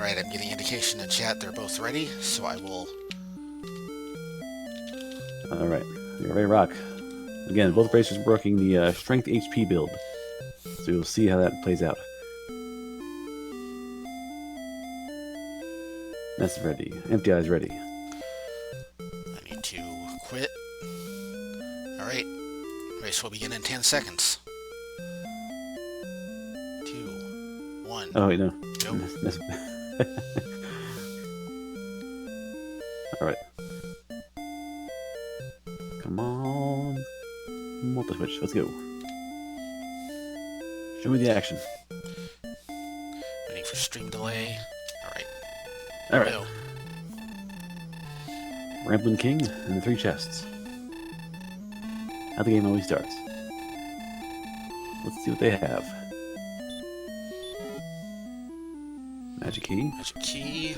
Alright, I'm getting indication in chat they're both ready, so I will... Alright, you're ready to rock. Again, both racers working the strength HP build. So you'll see how that plays out. That's ready. Emptyeye is ready. I need to quit. Alright, race will begin in 10 seconds. 2, 1. Oh, wait, no. Go. Alright. Come on. Multi-switch. Let's go. Show me the action. Waiting for stream delay. Alright. Alright. Go. Ramblin' King and the 3 chests. How the game always starts. Let's see what they have. Magic key. Magic key.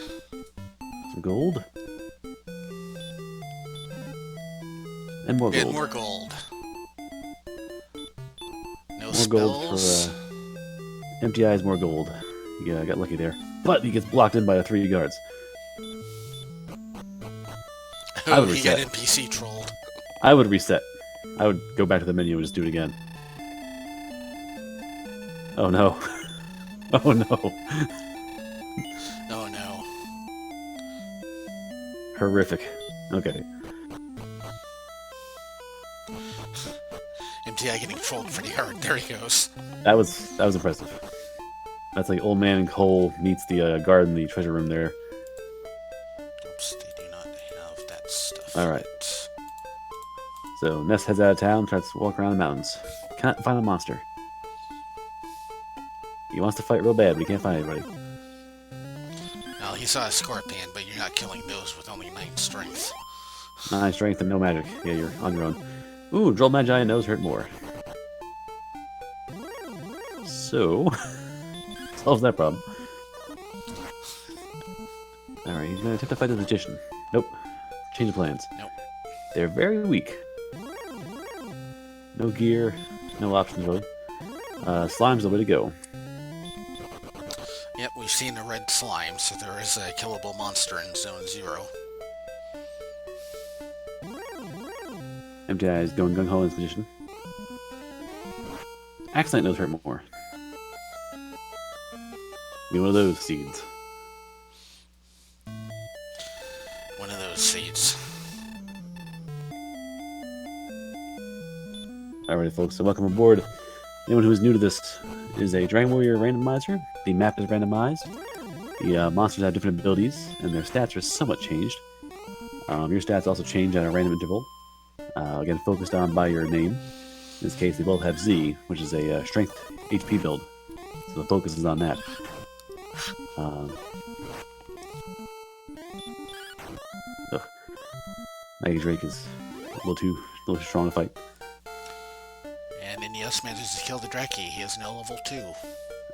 Some gold. And more gold. And more gold. No More spells. gold for Emptyeye's more gold. Yeah, I got lucky there. But he gets blocked in by the 3 guards. I would he reset. got NPC trolled. I would reset. I would go back to the menu and just do it again. Oh no. Oh no. Oh no. Horrific. Okay. Emptyeye getting trolled pretty hard. There he goes. That was impressive. That's like old man Cole meets the guard in the treasure room there. Oops, they do not have that stuff. Alright. yet. So Ness heads out of town, tries to walk around the mountains. Can't find a monster. He wants to fight real bad, but he can't find anybody. Well, he saw a scorpion, but you're not killing those with only 9 strength. 9 strength and no magic. Yeah, you're on your own. Ooh, Droll Magi and those hurt more. So, solves that problem. Alright, he's gonna attempt to fight the magician. Nope. Change of plans. Nope. They're very weak. No gear, no options really. Slime's the way to go. Yep, we've seen a red slime, so there is a killable monster in Zone 0. Emptyeye is going gung-ho in his position. Axelite knows hurt more. Be one of those seeds. One of those seeds. Alright folks, so welcome aboard. Anyone who is new to this is a Dragon Warrior Randomizer. The map is randomized. The monsters have different abilities, and their stats are somewhat changed. Your stats also change at a random interval. Again, focused on by your name. In this case, they both have Z, which is a strength HP build. So the focus is on that. Maggie Drake is a little too strong to fight. And NES manages to kill the Draki. He is now level 2.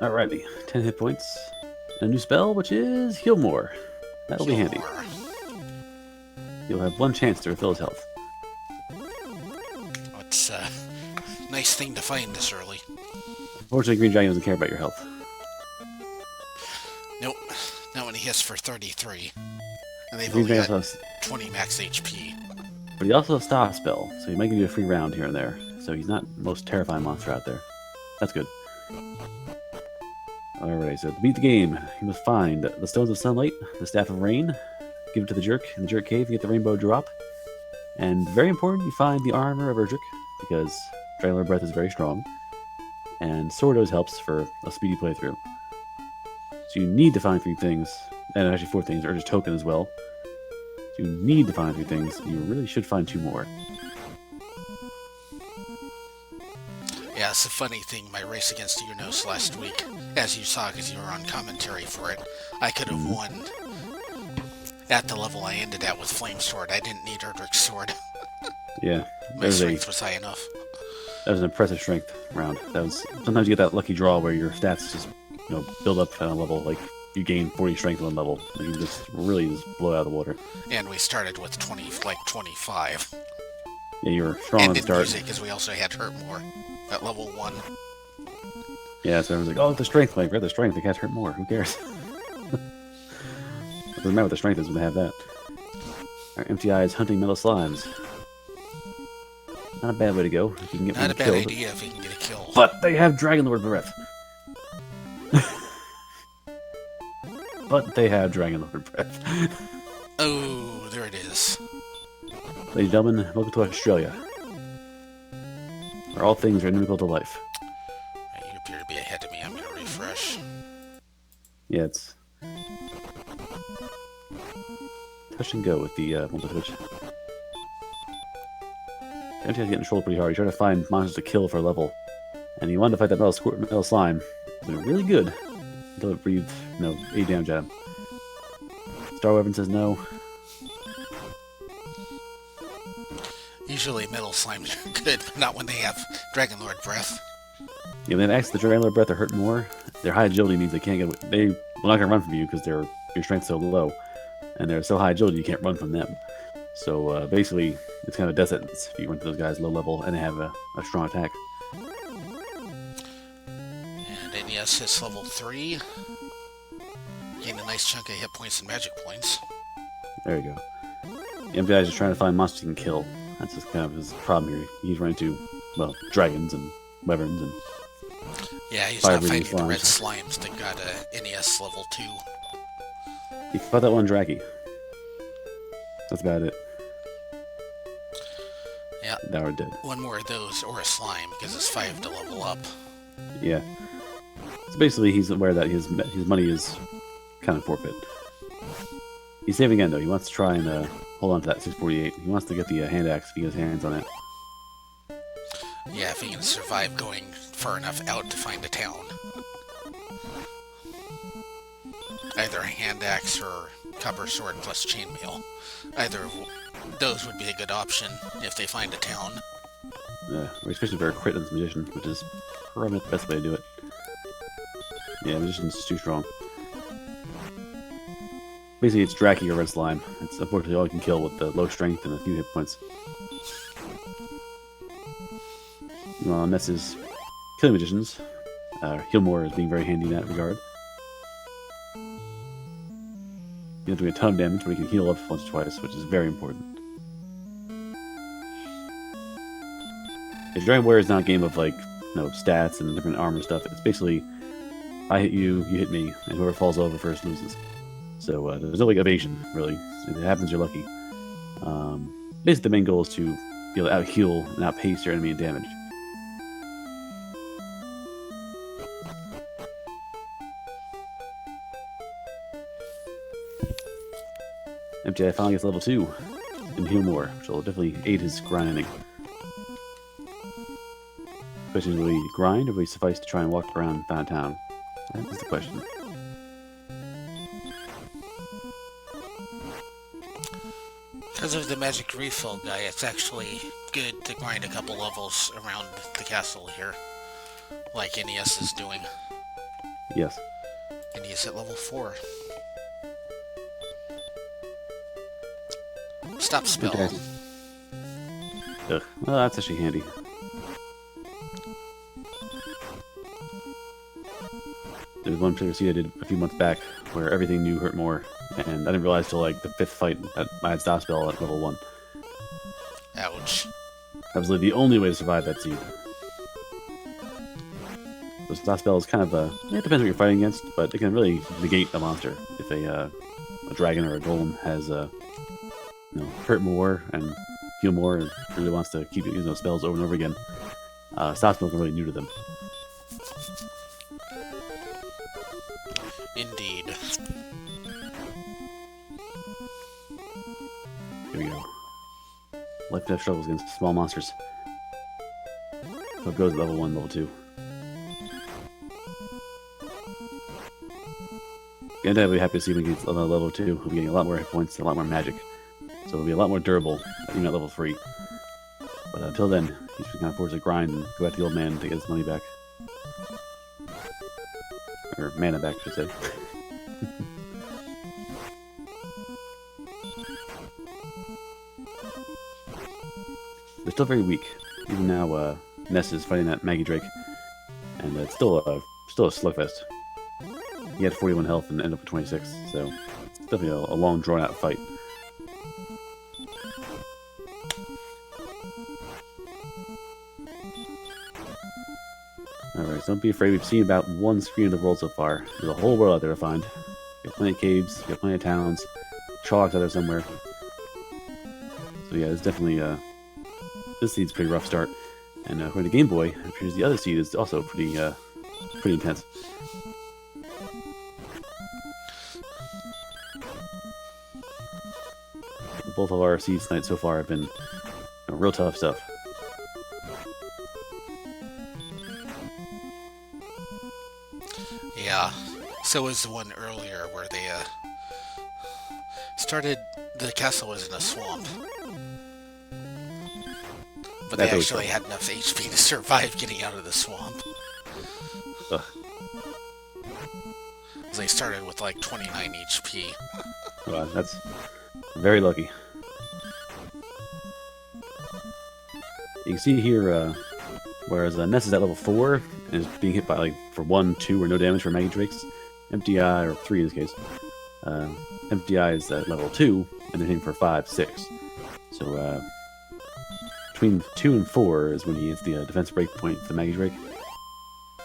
Alrighty, 10 hit points. And a new spell, which is Heal More. That'll be handy. More. You'll have 1 chance to refill his health. Oh, it's a nice thing to find this early. Unfortunately, Green Dragon doesn't care about your health. Nope. Not when he hits for 33. And they've Green only Dragon got also has, 20 max HP. but he also has Stop Spell, so he might give you a free round here and there. So he's not the most terrifying monster out there. That's good. Alright, so to beat the game, you must find the Stones of Sunlight, the Staff of Rain, give it to the Jerk in the Jerk Cave, you get the Rainbow Drop. And very important, you find the Armor of Erdrick, because Dragon Lord Breath is very strong. And Sword always helps for a speedy playthrough. So you need to find 3 things, and actually 4 things, Erdrick's Token as well. So you need to find 3 things, and you really should find 2 more. Yeah, it's a funny thing, my race against Unos last week, as you saw because you were on commentary for it, I could have won at the level I ended at with Flame Sword. I didn't need Erdrick's Sword. Yeah, My strength was high enough. that was an impressive strength round. That was sometimes you get that lucky draw where your stats just build up on a level, like you gain 40 strength on level, and you just really just blow out of the water. And we started with 25. Yeah, you were strong And at the didn't start. use it because we also had Hurt More at level 1. Yeah, so everyone's like, oh, the strength, like, we're the strength, they can't hurt more, who cares? Doesn't matter what the strength is when they have that. Our Emptyeye is hunting metal slimes. Not a bad way to go. If you can get Not one a bad killed. idea if you can get a kill. But they have Dragon Lord breath. But they have Dragon Lord breath. Oh, there it is. Ladies and gentlemen, welcome to Australia, where all things are inimical to life. You appear to be ahead of me. I'm going to refresh. Yeah, it's touch and go with the multi-twitch. Emptyye's getting trolled pretty hard. He's trying to find monsters to kill for a level, and he wanted to fight that metal slime. It's been really good until it breathed 8 damage at him. Star Weapon says no. Usually metal slimes are good, but not when they have Dragon Lord breath. Yeah, when they have access to Dragon Lord breath, they're hurt more. Their high agility means they can't get. They're not gonna run from you because your strength's so low, and they're so high agility you can't run from them. So basically, it's kind of a death sentence if you run to those guys low level and they have a strong attack. And NES hits level 3. Gain a nice chunk of hit points and magic points. There you go. The Emptyeye is just trying to find monsters he can kill. That's just kind of his problem here. He's running into, well, dragons and wyverns and yeah, he's not fire-breathing fighting the red slimes. slimes that got a NES level 2. He fought that one Draki. That's about it. Yeah. Now we're dead. One more of those or a slime because it's 5 to level up. Yeah. So basically, he's aware that his money is kind of forfeit. He's saving again, though. He wants to try and hold on to that 648. He wants to get the hand axe if he gets hands on it. Yeah, if he can survive going far enough out to find a town. Either a hand axe or copper sword plus chainmail. Either of those would be a good option if they find a town. Yeah, or especially for a crit on this magician, which is probably the best way to do it. Yeah, magician's just too strong. Basically, it's Draki or Red Slime. It's unfortunately all you can kill with the low strength and a few hit points. Well, Ness killing magicians. Heal more is being very handy in that regard. You're not doing a ton of damage, but you can heal up once or twice, which is very important. Dragon Warrior is not a game of stats and different armor stuff. It's basically I hit you, you hit me, and whoever falls over first loses. So there's no evasion really. If it happens, you're lucky. Basically, the main goal is to be able to out heal and outpace your enemy in damage. Emptyeye finally gets level 2 and heal more, which will definitely aid his grinding. The question is, will he grind or will he suffice to try and walk around downtown? That is the question. Because of the magic refill guy, it's actually good to grind a couple levels around the castle here. Like NES is doing. Yes. NES at level 4. Stop spell. Okay. Ugh. Well, that's actually handy. There was one particular seed I did a few months back where everything new hurt more, and I didn't realize till like the 5th fight that I had stop spell at level 1. Ouch. That was like the only way to survive that seed. So stop spell is kind of it depends what you're fighting against, but it can really negate a monster. If a dragon or a golem has hurt more and heal more and really wants to keep using those spells over and over again, stop spell can really new to them. Indeed. Here we go. Life death struggles against small monsters. So it goes at level 1, level 2. And I'll be happy to see when he gets another level 2. He'll be getting a lot more hit points and a lot more magic. So it'll be a lot more durable, even at level 3. But until then, he's kind of forced to grind and go back to the old man to get his money back. Or mana back, I should say. They're still very weak. Even now, Ness is fighting that Maggie Drake, and it's still a slugfest. He had 41 health and ended up with 26, so definitely a long, drawn-out fight. Alright, so don't be afraid. We've seen about one screen of the world so far. There's a whole world out there to find. You got plenty of caves, you got plenty of towns, chalks out there somewhere. So yeah, it's definitely, this seed's a pretty rough start. And according to Game Boy, it appears the other seed is also pretty intense. Both of our seeds tonight so far have been real tough stuff. Yeah, so was the one earlier where they started. The castle was in a swamp, but they actually had enough HP to survive getting out of the swamp. Ugh. They started with like 29 HP. Well, that's very lucky. You can see here, whereas Ness is at level 4 and is being hit by like for 1, 2, or no damage for Maggie Drakes. Emptyeye, or 3 in this case. Emptyeye is at level 2 and they're hitting for 5, 6. So between 2 and 4 is when he hits the defense break point for the Maggie Drake.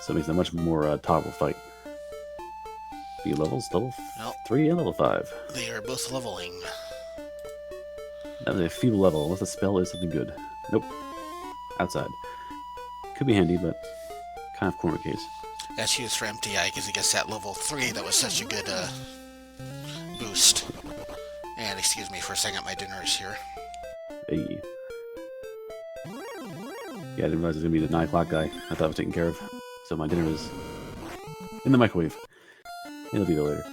So it makes it a much more tolerable fight. B levels, level 3 and level 5. They are both leveling. That was a feeble level, unless the spell is something good. Nope. Outside. Could be handy, but kind of corner case. That's used for Emptyeye because he gets that level 3 that was such a good boost. And excuse me for a second, my dinner is here. Hey. Yeah, I didn't realize it was going to be the 9 o'clock guy. I thought it was taken care of. So my dinner is in the microwave. It'll be there later.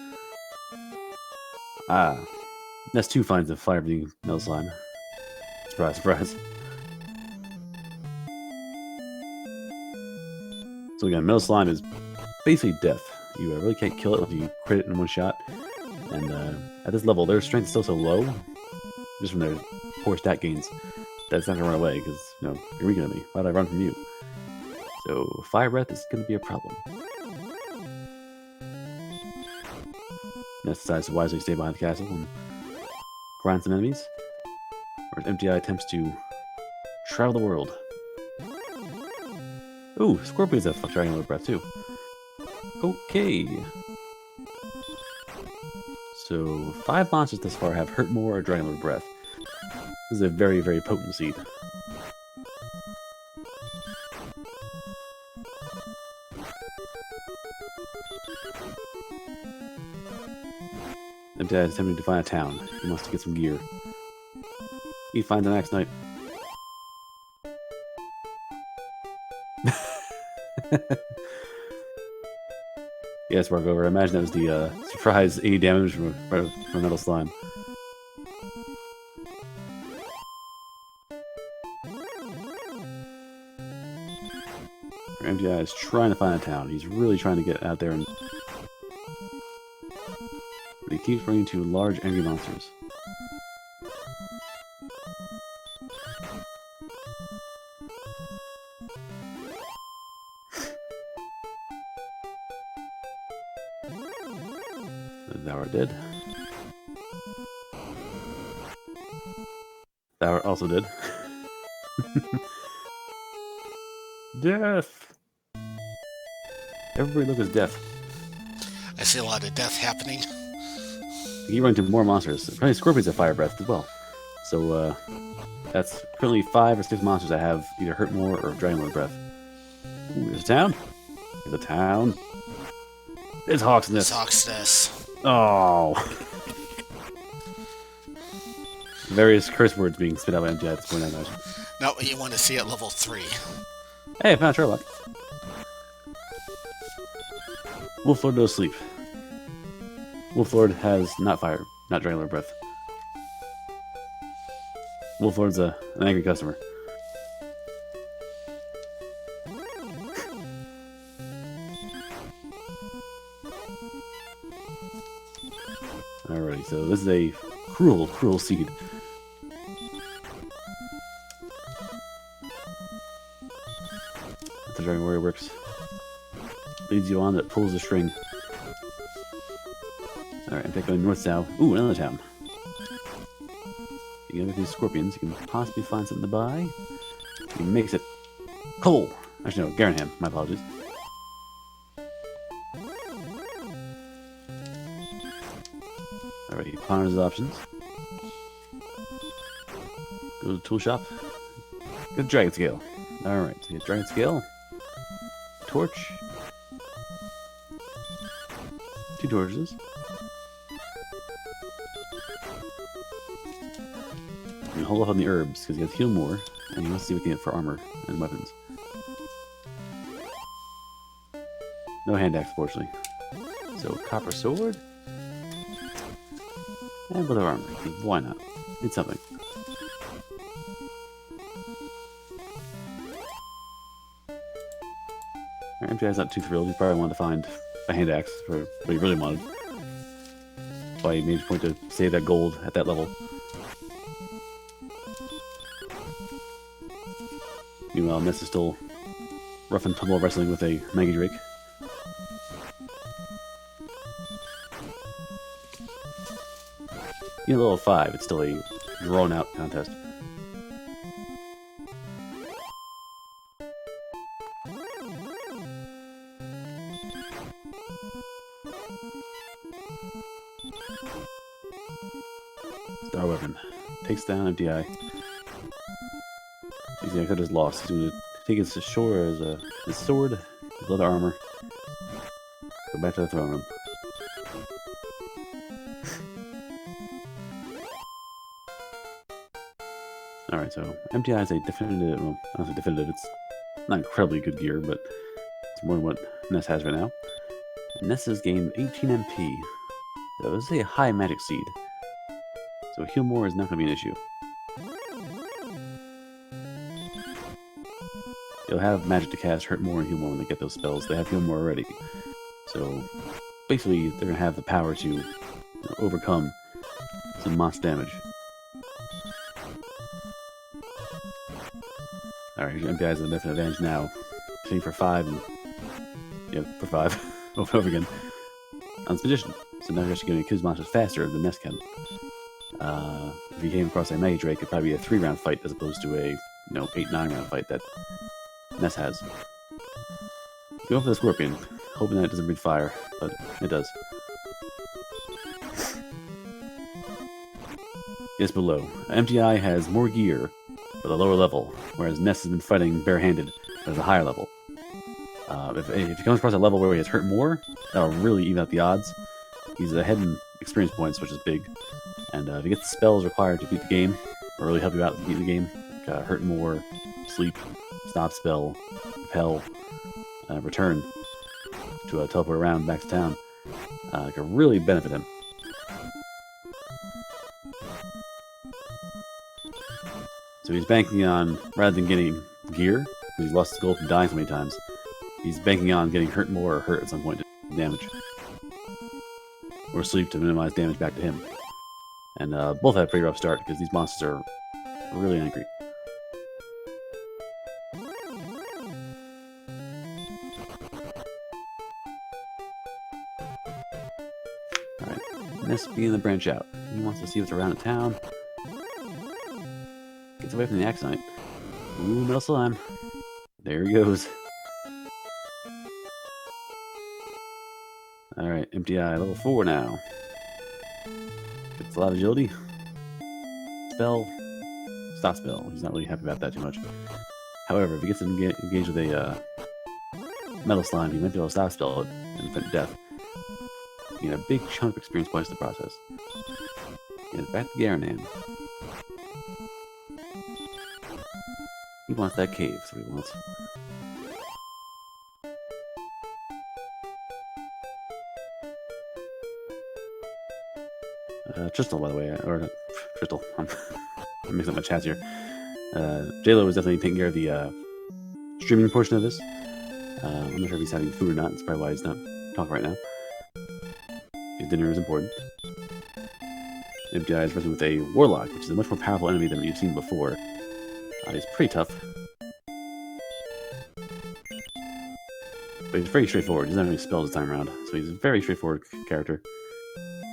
Ah. Nest 2 finds the fire-breathing metal slime. Surprise, surprise. So again, metal slime is basically death. You really can't kill it if you crit it in one shot. And at this level, their strength is still so low, just from their poor stat gains, that it's not going to run away, because, you're weaker than me. Why would I run from you? So, fire breath is going to be a problem. Nest decides to wisely stay behind the castle and grind some enemies, whereas Emptyeye attempts to travel the world. Ooh, Scorpions have Dragon Warrior breath too. Okay. So, 5 monsters thus far have Hurt More or Dragon Warrior breath. This is a very, very potent seed. Emptyeye is attempting to find a town. He wants to get some gear. He finds an Axe Knight. Yes, Wargover. I imagine that was the surprise 80 damage from Metal Slime. Emptyeye is trying to find a town. He's really trying to get out there, but he keeps running into large angry monsters. Thou art dead. Thou art also dead. Death! Everybody look is death. I see a lot of death happening. You run into more monsters. Apparently Scorpions have fire breath as well. So, that's currently 5 or 6 monsters that have either Hurt More or Dragon Warrior breath. Ooh, there's a town? There's a town. It's Hawksness. It's Hawksness. Oh. Various curse words being spit out by Emptyeye at this point, I imagine. Not what you want to see at level 3. Hey, I found Sherlock. Wolflord goes to sleep. Wolflord has not fire, not Dragon Warrior breath. Wolflord's an angry customer. Alrighty, so this is a cruel, cruel seed. That's how Dragon Warrior works. Leads you on that pulls the string. Alright, Emptyeye going north-south. Ooh, another town. You get these scorpions, you can possibly find something to buy. He makes it coal. Actually, no, Garanham. My apologies. Alright, he ponders his options. Go to the tool shop. Get the dragon scale. Alright, so you get dragon scale. Torch. 2 torches. And hold off on the herbs, because he has heal more, and he wants to see what he can get for armor and weapons. No hand axe, fortunately. So, copper sword. And a bit of armor. Why not? Need something. Emptyeye's not too thrilled. He probably wanted to find a hand axe for what he really wanted. That's why he made a point to save that gold at that level. Meanwhile, Ness is still rough and tumble wrestling with a Maggie Drake. Even at level 5, it's still a drawn-out contest. Star weapon. Takes down Emptyeye. He's gonna cut his loss. He's gonna take his shore as his sword, his leather armor. Go back to the throne room. Alright, so Emptyeye is a definitive, well, not so definitive, it's not incredibly good gear, but it's more than what Ness has right now. Ness has gained 18 MP, so this is a high magic seed. So heal more is not going to be an issue. They'll have magic to cast hurt more and heal more when they get those spells. They have heal more already. So basically they're going to have the power to overcome some monster damage. Alright, Emptyeye has a definite advantage now. Shooting for 5 and... yeah, for 5. over and over again. On this position. So now he's actually going to kill his monsters faster than Ness can. If he came across a Maggie Drake, it'd probably be a 3-round fight as opposed to a 8-9 round fight that Ness has. Going for the Scorpion, hoping that it doesn't breathe fire, but it does. Yes, below. Emptyeye has more gear, but a lower level, whereas Ness has been fighting barehanded at a higher level. If he comes across a level where he has hurt more, that'll really even out the odds. He's ahead in experience points, which is big. And if he gets the spells required to beat the game, or really help you out beat the game, like hurt more, sleep, stop spell, repel, return to teleport around back to town, could really benefit him. So he's banking on, rather than getting gear, because he's lost his gold from dying so many times, he's banking on getting hurt more or hurt at some point to damage. Or sleep to minimize damage back to him. And both had a pretty rough start because these monsters are really angry. Alright, Ness beginning to branch out. He wants to see what's around the town. Gets away from the Axonite. Ooh, metal slime. There he goes. Alright, Emptyeye, level 4 now. Gets a lot of agility. Spell. Stop spell. He's not really happy about that too much. However, if he gets engaged with a metal slime, he might be able to stop spell it and prevent death. You get a big chunk of experience points in the process. Get back to Garanham. He wants that cave, so he wants. Crystal, by the way, or Crystal. I'm mixing up my chats here. J-Lo was definitely taking care of the streaming portion of this. I'm not sure if he's having food or not. That's probably why he's not talking right now. His dinner is important. Emptyeye is wrestling with a Warlock, which is a much more powerful enemy than you've seen before. He's pretty tough. But he's very straightforward. He doesn't have any spells this time around. So he's a very straightforward character.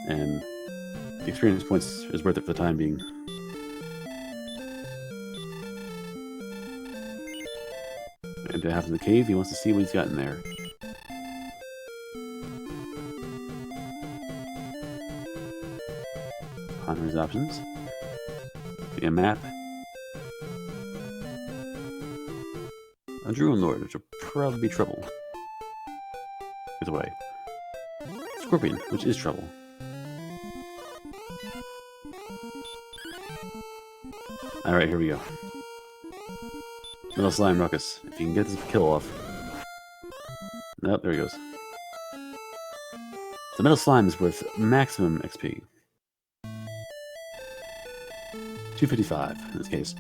And the experience points is worth it for the time being. Emptyeye half in the cave. He wants to see what he's got in there. Ponder his options. A map. A Druid Lord, which will probably be trouble. Get away. Scorpion, which is trouble. Alright, here we go. Metal Slime Ruckus. If you can get this kill off. Nope, there he goes. The Metal Slime is worth maximum XP. 255 in this case.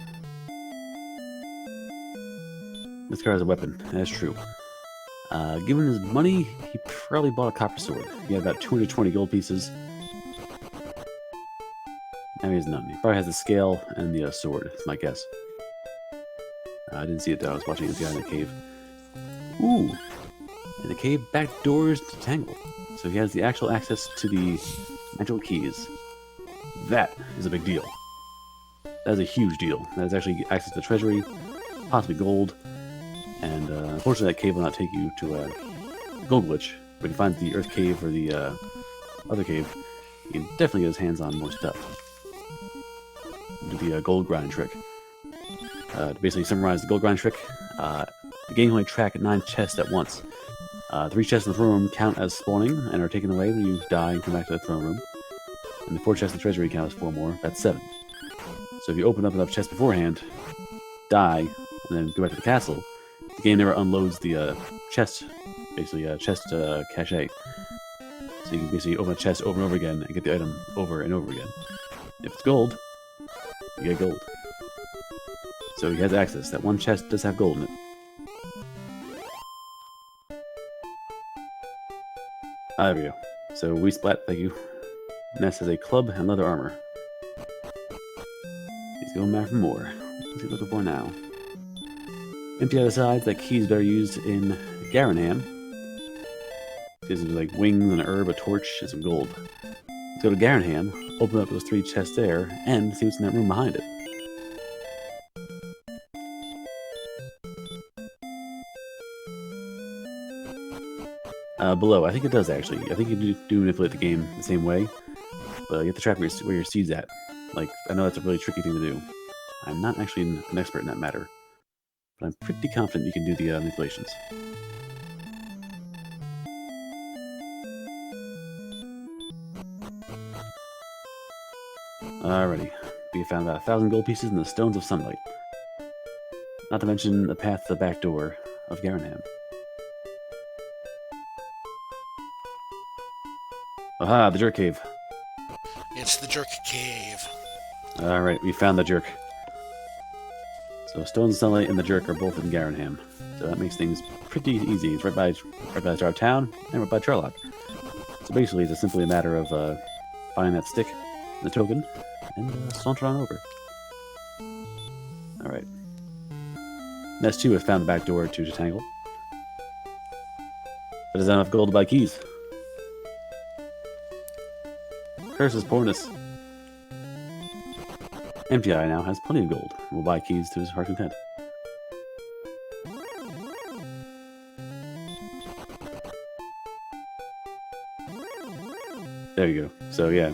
This card has a weapon, that's true. Given his money, he probably bought a copper sword. He had about 220 gold pieces. Now he has none. He probably has the scale and the sword, is my guess. I didn't see it though, I was watching Emptyeye in the cave. Ooh! And the cave back doors to Tangle. So he has the actual access to the magical keys. That is a big deal. That is a huge deal. That is actually access to the treasury, possibly gold, and unfortunately that cave will not take you to a gold glitch. But if you find the earth cave or the other cave, you can definitely get his hands on more stuff. Do the gold grind trick. To basically summarize the gold grind trick, the game can only track 9 chests at once. 3 chests in the throne room count as spawning and are taken away when you die and come back to the throne room. And the 4 chests in the treasury count as 4 more, that's 7. So if you open up enough chests beforehand, die, and then go back to the castle, the game never unloads the chest, basically chest cache. So you can basically open a chest over and over again and get the item over and over again. If it's gold, you get gold. So he has access. That one chest does have gold in it. There we go. So we splat, thank you. Ness has a club and leather armor. He's going back for more. What's he looking for now? Emptyeye decides that key is better used in Garanham. Gives him like wings and an herb, a torch, and some gold. Let's go to Garanham, open up those 3 chests there, and see what's in that room behind it. Below, I think it does actually. I think you do manipulate the game the same way, but you have to track where your seed's at. Like, I know that's a really tricky thing to do. I'm not actually an expert in that matter, but I'm pretty confident you can do the manipulations. Alrighty, we found about 1,000 gold pieces in the Stones of Sunlight. Not to mention the path to the back door of Garanham. Aha, the Jerk Cave. It's the Jerk Cave. Alright, we found the Jerk. So Stones of Sunlight and the Jerk are both in Garanham. So that makes things pretty easy. It's right by the start of town and right by Charlock. So basically it's simply a matter of finding that stick, the token, and saunter on over. Alright. Ness 2 has found the back door to Tangle. But there's not enough gold to buy keys. Curses poorness. Emptyeye now has plenty of gold and will buy keys to his heart's content. There you go. So yeah,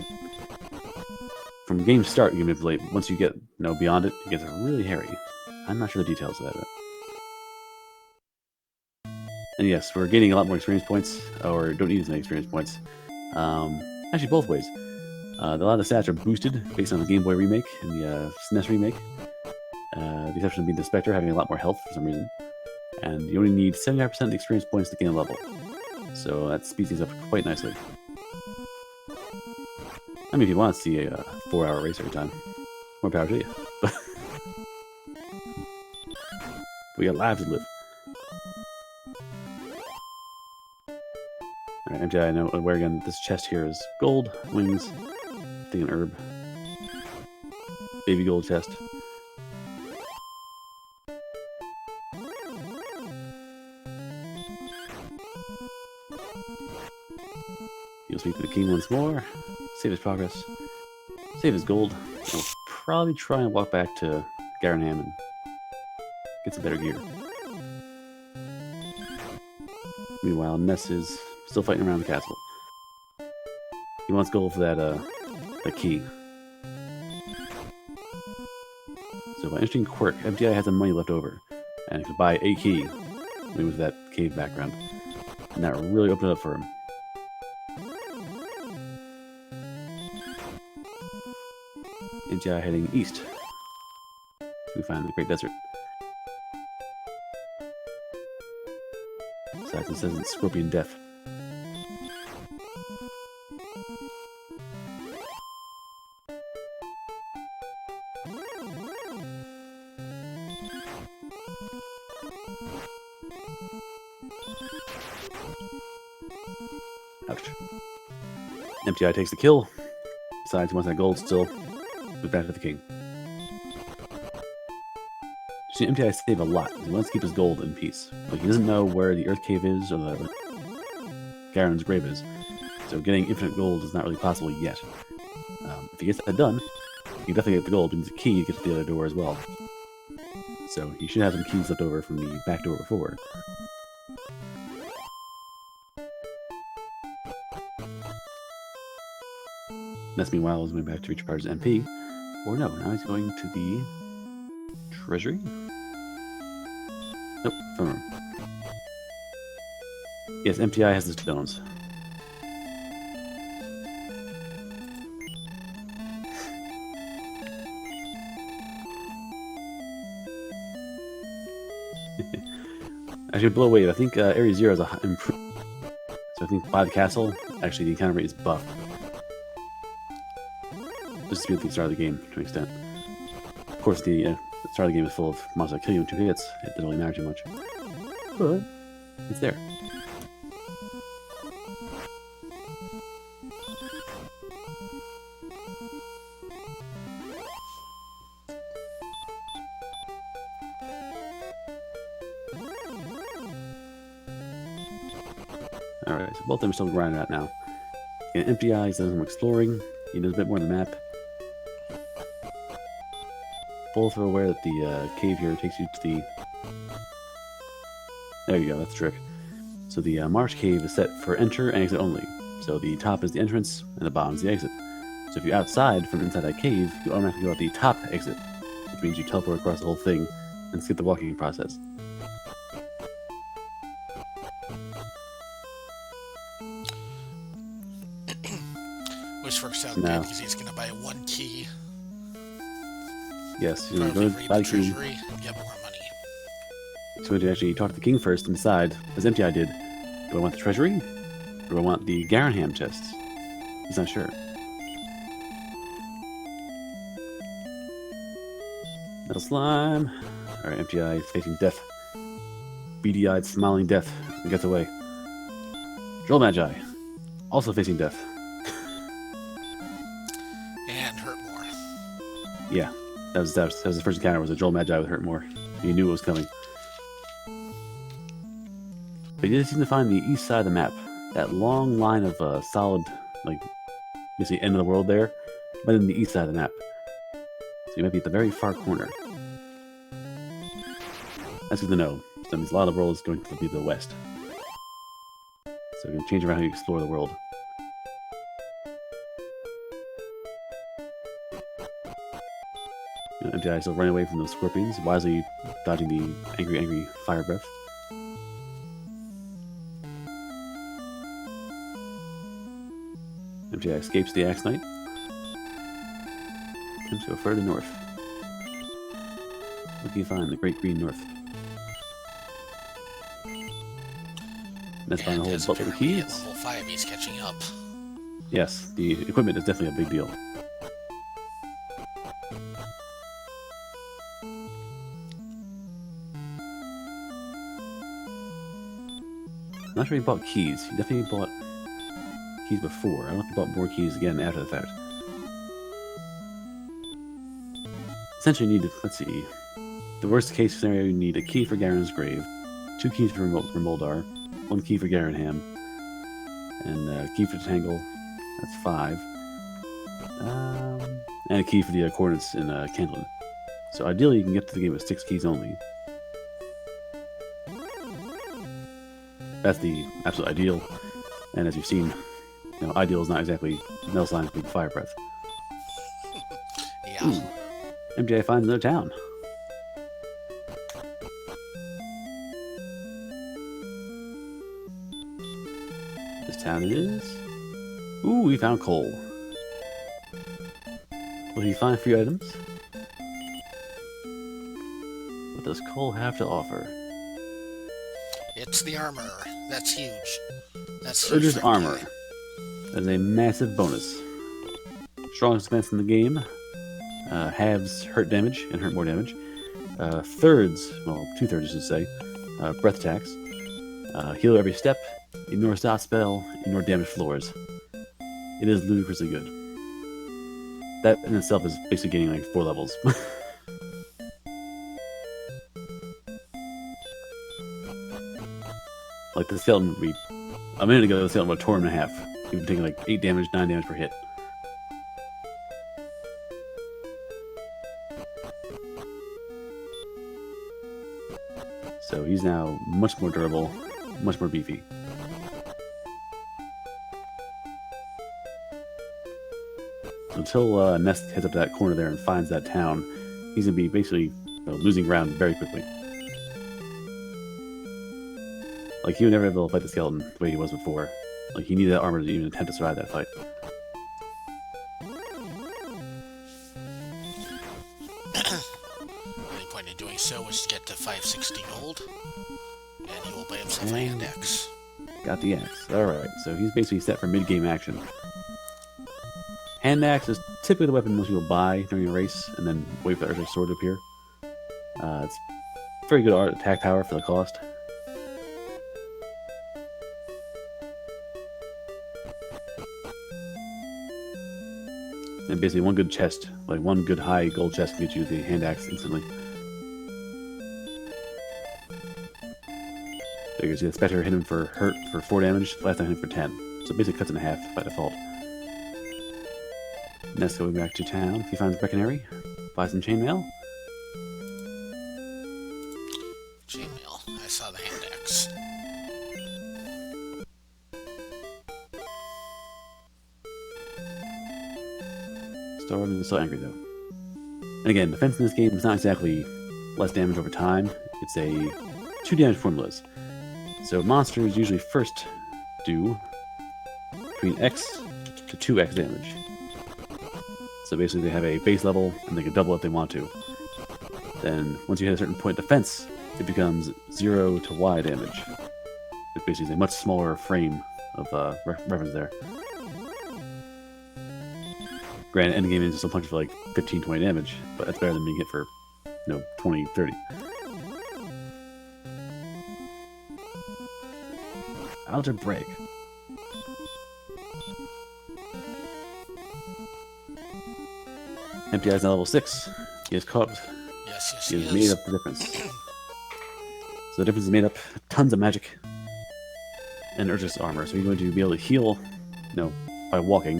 from game start you can manipulate. Once you get beyond it, it gets really hairy. I'm not sure the details of that. And yes, we're gaining a lot more experience points, or don't need as many experience points. Actually, both ways. A lot of the stats are boosted based on the Game Boy remake and the SNES remake. The exception of being the Spectre having a lot more health for some reason. And you only need 75% of the experience points to gain a level. So that speeds things up quite nicely. I mean, if you want to see a 4-hour race every time, more power to you. We got lives to live. Alright, Emptyeye, I know where again this chest here is gold, wings, thing an herb. Baby gold chest. He'll speak to the king once more, save his progress, save his gold, and we'll probably try and walk back to Garanham and get some better gear. Meanwhile, Ness is still fighting around the castle. He wants gold for that key. So by interesting quirk, Emptyeye has some money left over, and he could buy a key with that cave background. And that really opened it up for him. Emptyeye heading east. So we find the Great Desert. Besides, it says it's Scorpion Death. Ouch. Emptyeye takes the kill. Besides, he wants that gold still. Goes back to the king. See, Emptyeye save a lot. He wants to keep his gold in peace. But he doesn't know where the Earth Cave is or the Garen's grave is. So getting infinite gold is not really possible yet. If he gets that done, he can definitely get the gold. He needs a key to get to the other door as well. So he should have some keys left over from the back door before. Ness, meanwhile, is going back to recharge his MP. Or no, now he's going to the treasury? Nope, throne room. Yes, Emptyeye has the stones. I should blow away. I think Area 0 is improved. So I think by the castle, actually the encounter rate is buffed. Just to be at the start of the game to an extent. Of course, the start of the game is full of monsters that kill you in 2 hits. It doesn't really matter too much. But it's there. Alright, so both of them are still grinding out now. And Emptyeye does some exploring. He knows a bit more on the map. Both are aware that the cave here takes you to the... There you go, that's the trick. So the marsh cave is set for enter and exit only. So the top is the entrance, and the bottom is the exit. So if you're outside from inside that cave, you automatically go out the top exit, which means you teleport across the whole thing and skip the walking process. Which works out good because he's going to buy 1 key. Yes, you're going to buy the key. And get more money. So to actually talk to the king first and decide, as Emptyeye did, do I want the treasury? Or do I want the Garanham chests? He's not sure. Metal slime. Alright, Emptyeye is facing death. Beady-eyed, smiling death. And gets away. Droll Magi. Also facing death. And hurt more. Yeah. That was the first encounter, was a Droll Magi with hurt more. He knew it was coming. But he did seem to find the east side of the map. That long line of solid, like, basically end of the world there, but in the east side of the map. So you might be at the very far corner. That's good to know. So that means a lot of the world is going to be the west. So you can change around how you explore the world. Emptyeye still running away from those scorpions, wisely dodging the angry fire breath. Emptyeye escapes the Axe Knight. Attempts to go further north. What can you find? The Great Green North. Let's find a whole buttload of keys. At level 5, he's catching up. Yes, the equipment is definitely a big deal. I'm not sure he bought keys. He definitely bought keys before. I don't know if he bought more keys again after the fact. Essentially, you need to, let's see, the worst case scenario, you need a key for Garen's grave, 2 keys for Moldar, 1 key for Garanham, And key for the tangle, that's 5. And a key for the coordinates in Candlin. So ideally, you can get to the game with 6 keys only. That's the absolute ideal. And as you've seen, ideal is not exactly Metal Slime's big fire breath. Yeah. Emptyeye finds another town. This town is... Ooh, we found coal. Will he find 3 items? What does coal have to offer? It's the armor. That's huge. That's So huge. just armor. That is a massive bonus. Strongest defense in the game. Halves hurt damage and hurt more damage. Thirds, well, 2/3 I should say, breath attacks. Heal every step. Ignore stop spell. Ignore damage floors. It is ludicrously good. That in itself is basically getting like 4 levels. Like the skeleton would be... A minute ago, the skeleton would have torn him in half. He would be taking like 8 damage, 9 damage per hit. So he's now much more durable, much more beefy. Until Nest heads up to that corner there and finds that town, he's going to be basically losing ground very quickly. Like, he would never be able to fight the skeleton the way he was before. Like, he needed that armor to even attempt to survive that fight. The only point in doing so is to get to 560 gold, and he will buy himself a hand axe. Got the axe. Alright, so he's basically set for mid-game action. Hand axe is typically the weapon most people buy during a race, and then wait for the Urza's sword to appear. It's very good attack power for the cost. And basically one good chest, like one good high gold chest can get you the hand axe instantly. So you can see the Spectre hit him for hurt for 4 damage, last time hit him for 10. So it basically cuts in half by default. Next, going back to town. If he finds Brecconary, buy some chainmail. Chainmail. I saw the hand axe. Storm is so angry though. And again, defense in this game is not exactly less damage over time. It's a 2 damage formulas. So monsters usually first do between X to 2X damage. So basically they have a base level and they can double if they want to. Then once you hit a certain point of defense, it becomes 0 to Y damage. It basically is a much smaller frame of reference there. Granted, endgame is just a punch for like 15-20 damage, but that's better than being hit for, 20-30. Algebraic. Emptyeye's now level 6. He has caught. Yes, He has made up the difference. So the difference is made up tons of magic and Urza's armor. So you're going to be able to heal, by walking.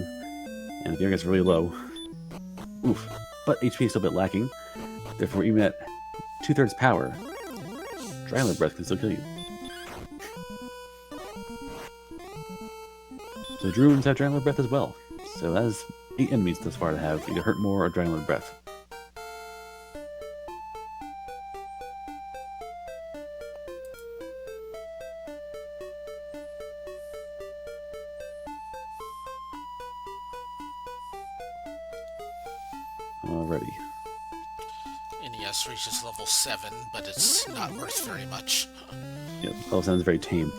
And if the air gets really low, oof. But HP is still a bit lacking. Therefore, even at 2/3 power, Dragon Breath can still kill you. So Druids have Dragon Breath as well. So that is 8 enemies thus far to have either Hurt More or Dragon Breath. Alrighty. NES reaches level 7, but it's not worth very much. Yeah, level 7 is very tame.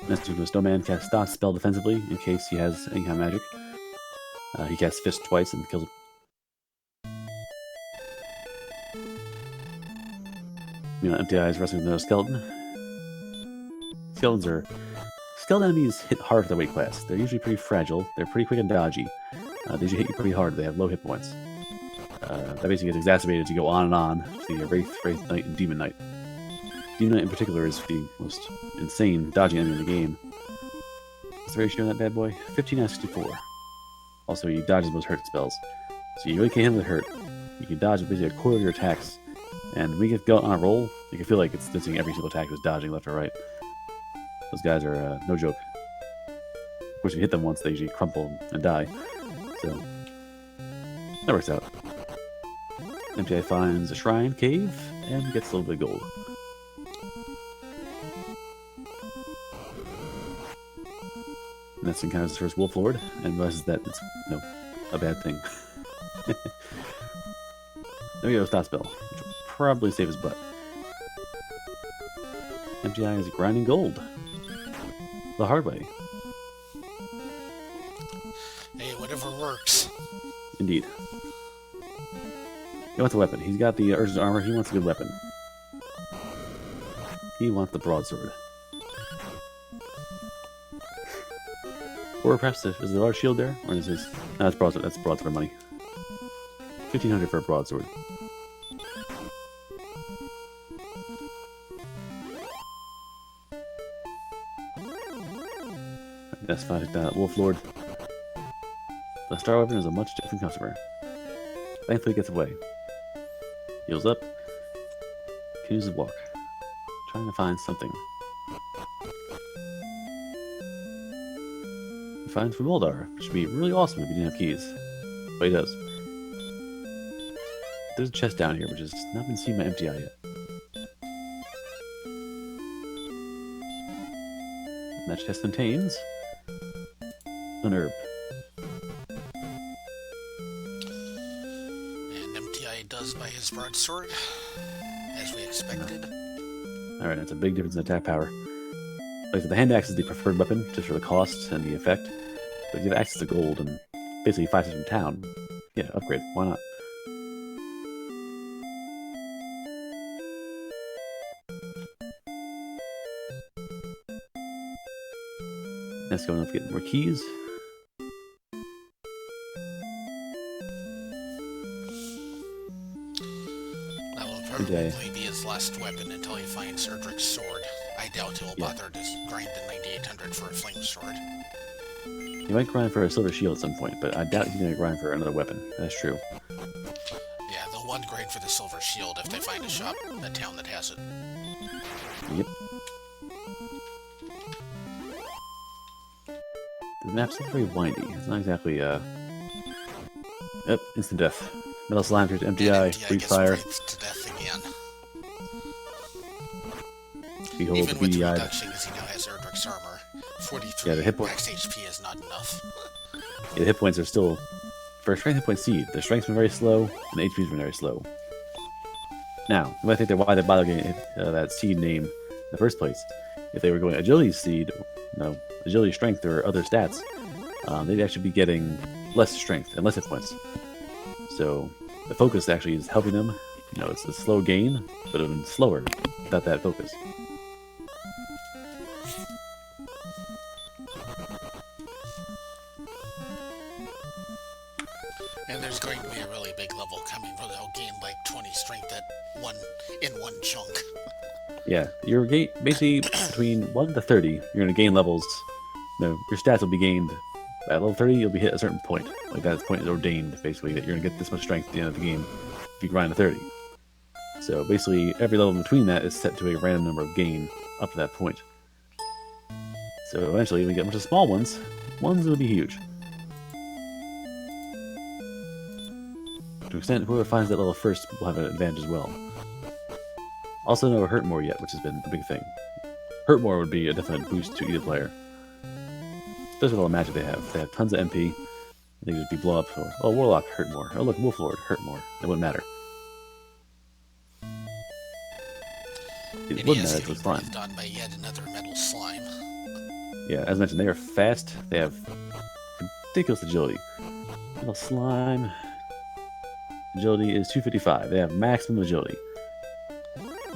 Next to the Snowman casts Stop spell defensively in case he has any kind of magic. He casts Fist twice and kills him. Emptyeye is wrestling with another skeleton. Skeleton enemies hit hard for their weight class. They're usually pretty fragile, they're pretty quick and dodgy. They usually hit you pretty hard, they have low hit points. That basically gets exacerbated as you go on and on to the Wraith Knight, and Demon Knight. Demon Knight in particular is the most insane dodging enemy in the game. What's the ratio on that bad boy? 15 out of 64. Also, he dodges most hurt spells. So you really can't handle the hurt. You can dodge basically a quarter of your attacks. And when you get on a roll, you can feel like it's missing every single attack, just dodging left or right. Those guys are no joke. Of course, if you hit them once, they usually crumple and die. So, that works out. Emptyeye finds a shrine cave and gets a little bit of gold. And that's encounters his first Wolf Lord and realizes that it's a bad thing. There we go, Stop Spell, which will probably save his butt. Emptyeye is grinding gold the hard way. Hey, whatever works. Indeed. He wants a weapon. He's got the Urge's armor. He wants a good weapon. He wants the broadsword. Or perhaps is there a large shield there? Or is this... No, that's broadsword. That's broadsword money. 1,500 for a broadsword. That's fine. Wolf Lord. The star weapon is a much different customer. Thankfully, he gets away. Heals up. Continues his walk. Trying to find something. He finds Remoldar, which would be really awesome if he didn't have keys. But he does. There's a chest down here, which has not been seen by Emptyeye yet. And that chest contains an herb. And Emptyeye does by his broadsword, as we expected. Alright, that's a big difference in attack power. Like I said, the hand axe is the preferred weapon, just for the cost and the effect. But if you have access to gold and basically 5 steps from town, yeah, upgrade. Why not? Let's go and get more keys. That will probably be his last weapon until he finds Erdrick's sword. I doubt he'll bother to grind the 9800 for a flame sword. He might grind for a silver shield at some point, but I doubt he's going to grind for another weapon. That's true. Yeah, they'll one grind for the silver shield if they find a shop in a town that has it. Yep. The map's not very windy. It's not exactly, Yep, instant death. Metal Slime turns to Emptyeye, breathe fire. To death again. Behold Even the with beady-eyed. reduction, as he now has Erdrick's armor, 43 Yeah, the hit max HP is not enough. Yeah, the hit points are still... For a strength hit point seed, the strength's been very slow, and the HP's been very slow. Now, you might think that why they bother getting that seed name in the first place. If they were going agility seed, agility, strength, or other stats, they'd actually be getting less strength and less hit points. So the focus actually is helping them. It's a slow gain, but even slower without that focus. And there's going to be a really big level coming where they'll gain like 20 strength in one chunk. Yeah, you're basically between 1 to 30, you're going to gain levels. Your stats will be gained. At level 30, you'll be hit a certain point. Like that point is ordained, basically, that you're going to get this much strength at the end of the game if you grind to 30. So basically, every level in between that is set to a random number of gain up to that point. So eventually, when you get a bunch of small ones will be huge. To an extent, whoever finds that level first will have an advantage as well. Also, no hurt more yet, which has been a big thing. Hurt more would be a definite boost to either player. Especially with all the magic they have. They have tons of MP. They could just be blow up. Oh, Warlock, hurt more. Oh, look, Wolf Lord, hurt more. It wouldn't matter. It wouldn't matter if it was slime. Done by yet another metal slime. Yeah, as mentioned, they are fast. They have ridiculous agility. Metal slime. Agility is 255. They have maximum agility.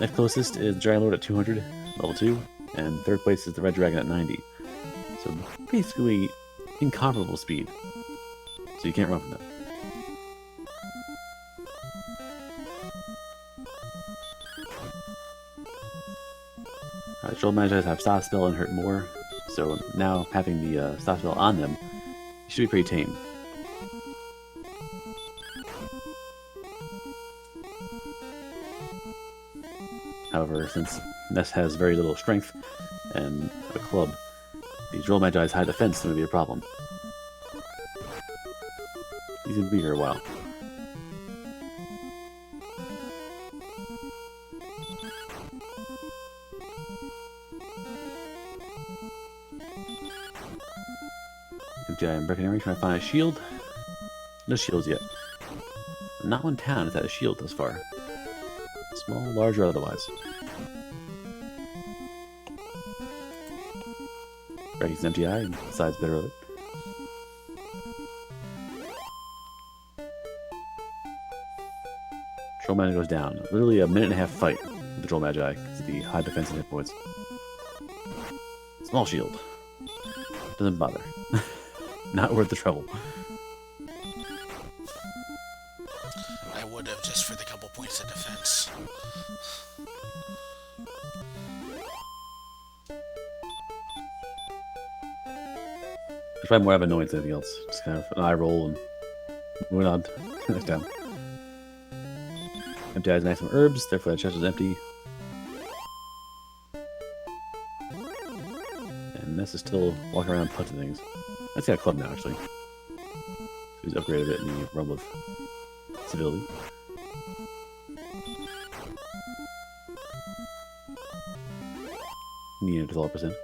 Next closest is Dragon Lord at 200, level 2, and third place is the Red Dragon at 90. So basically, incomparable speed. So you can't run from them. Troll Magi's have Stop Spell and hurt more, so now having the Stop Spell on them, you should be pretty tame. However, since Ness has very little strength and a club, the Troll Magi's high defense is going to be a problem. He's going to be here a while. Emptyeye and Breckenary trying to find a shield. No shields yet. Not one town has had a shield thus far. Small, large, or otherwise. Brecky's Emptyeye and decides better of it. Troll Magi goes down. Literally a minute and a half fight with the Troll Magi because of the high defense and hit points. Small shield. Doesn't bother. Not worth the trouble. I would have just for the couple points of defense. It's probably more of an annoyance than anything else. Just kind of an eye roll and moving on to the next down. Empty has maximum herbs, therefore that chest is empty. And Ness is still walking around punching things. That's got a club now, actually. He's upgraded it in the realm of civility. Need to 12%.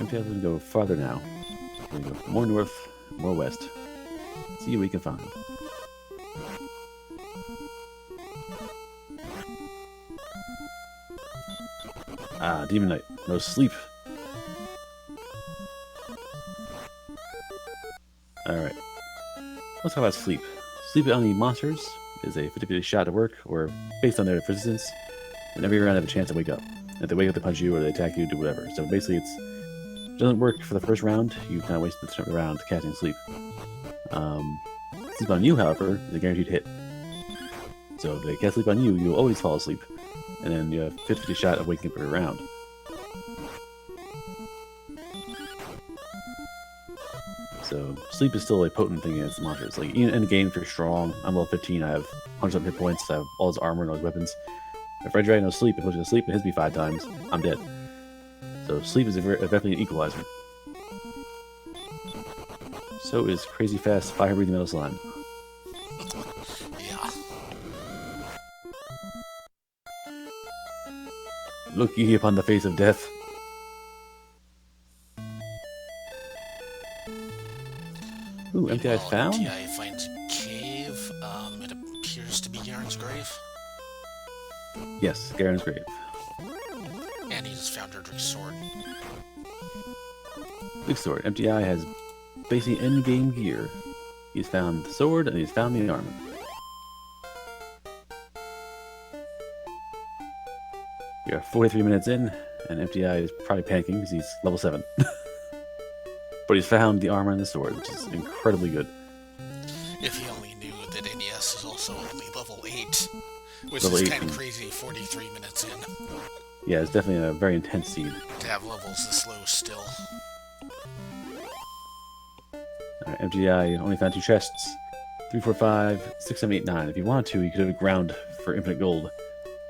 Empty going to go farther now. We're going to go more north, more west. See what we can find. Ah, Demon Knight. No sleep. Alright. Let's talk about sleep. Sleep on the monsters is a 50-50 shot to work, or based on their resistance, and every round they have a chance to wake up. If they wake up, they punch you, or they attack you, do whatever. So basically it doesn't work for the first round. You kind of waste the round casting sleep. Sleep on you, however, is a guaranteed hit. So if they cast sleep on you, you'll always fall asleep. And then you have 50-50 shot of waking up every round. So sleep is still a potent thing against the monsters. Like in the game, if you're strong, I'm level 15, I have 100 hit points, I have all his armor and all his weapons. If Red Dragon knows sleep, it puts you to sleep and hits me 5 times, I'm dead. So sleep is definitely an equalizer. So is crazy fast fire breathing metal slime. Yeah. Look ye upon the face of death. Ooh, Emptyeye found? Emptyeye finds a cave. It appears to be Garen's grave. Yes, Garen's grave. And he's found Erdrick's sword. Big sword. Emptyeye has basically endgame gear. He's found the sword and he's found the armor. We are 43 minutes in, and Emptyeye is probably panicking because he's level 7. But he's found the armor and the sword, which is incredibly good. If he only knew that NES is also only level 8, which Level is 8 kind of crazy 43 minutes in. Yeah, it's definitely a very intense seed. To have levels this low still. Alright, Emptyeye only found 2 chests. 3, 4, 5, 6, 7, 8, 9. If you wanted to, you could have ground for infinite gold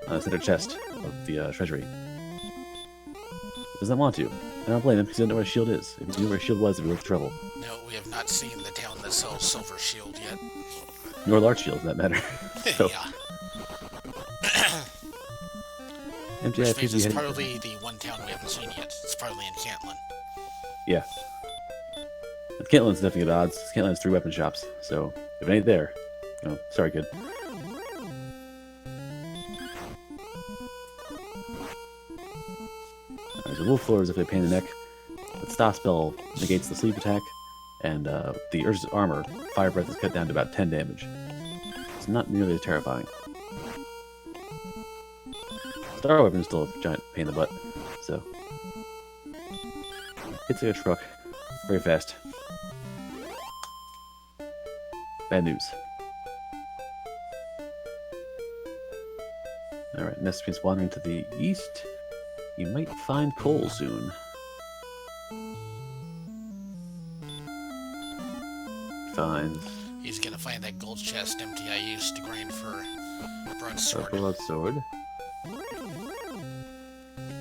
on the center chest of the treasury. Does not want to. I don't blame him because he doesn't know where a shield is. If he knew where a shield was, it would be worth the trouble. No, we have not seen the town that sells Silver Shield yet. Nor large shield, for that matter. So, Yeah. Emptyeye Which appears means to be it's heading... probably the one town we haven't seen yet. It's probably in Cantlin. Yeah. Cantlin's definitely good odds. Cantlin has 3 weapon shops, so if it ain't there, you know, sorry, kid. There's a wolf floor as if they pain in the neck. The stop spell negates the sleep attack, and the Urza's armor, fire breath, is cut down to about 10 damage. It's not nearly as terrifying. Star weapon is still a giant pain in the butt, so hits like a truck, very fast. Bad news. Alright, next keeps wandering to the east. You might find coal soon. Finds He's gonna find that gold chest Emptyeye used to grind for broadsword. broadsword.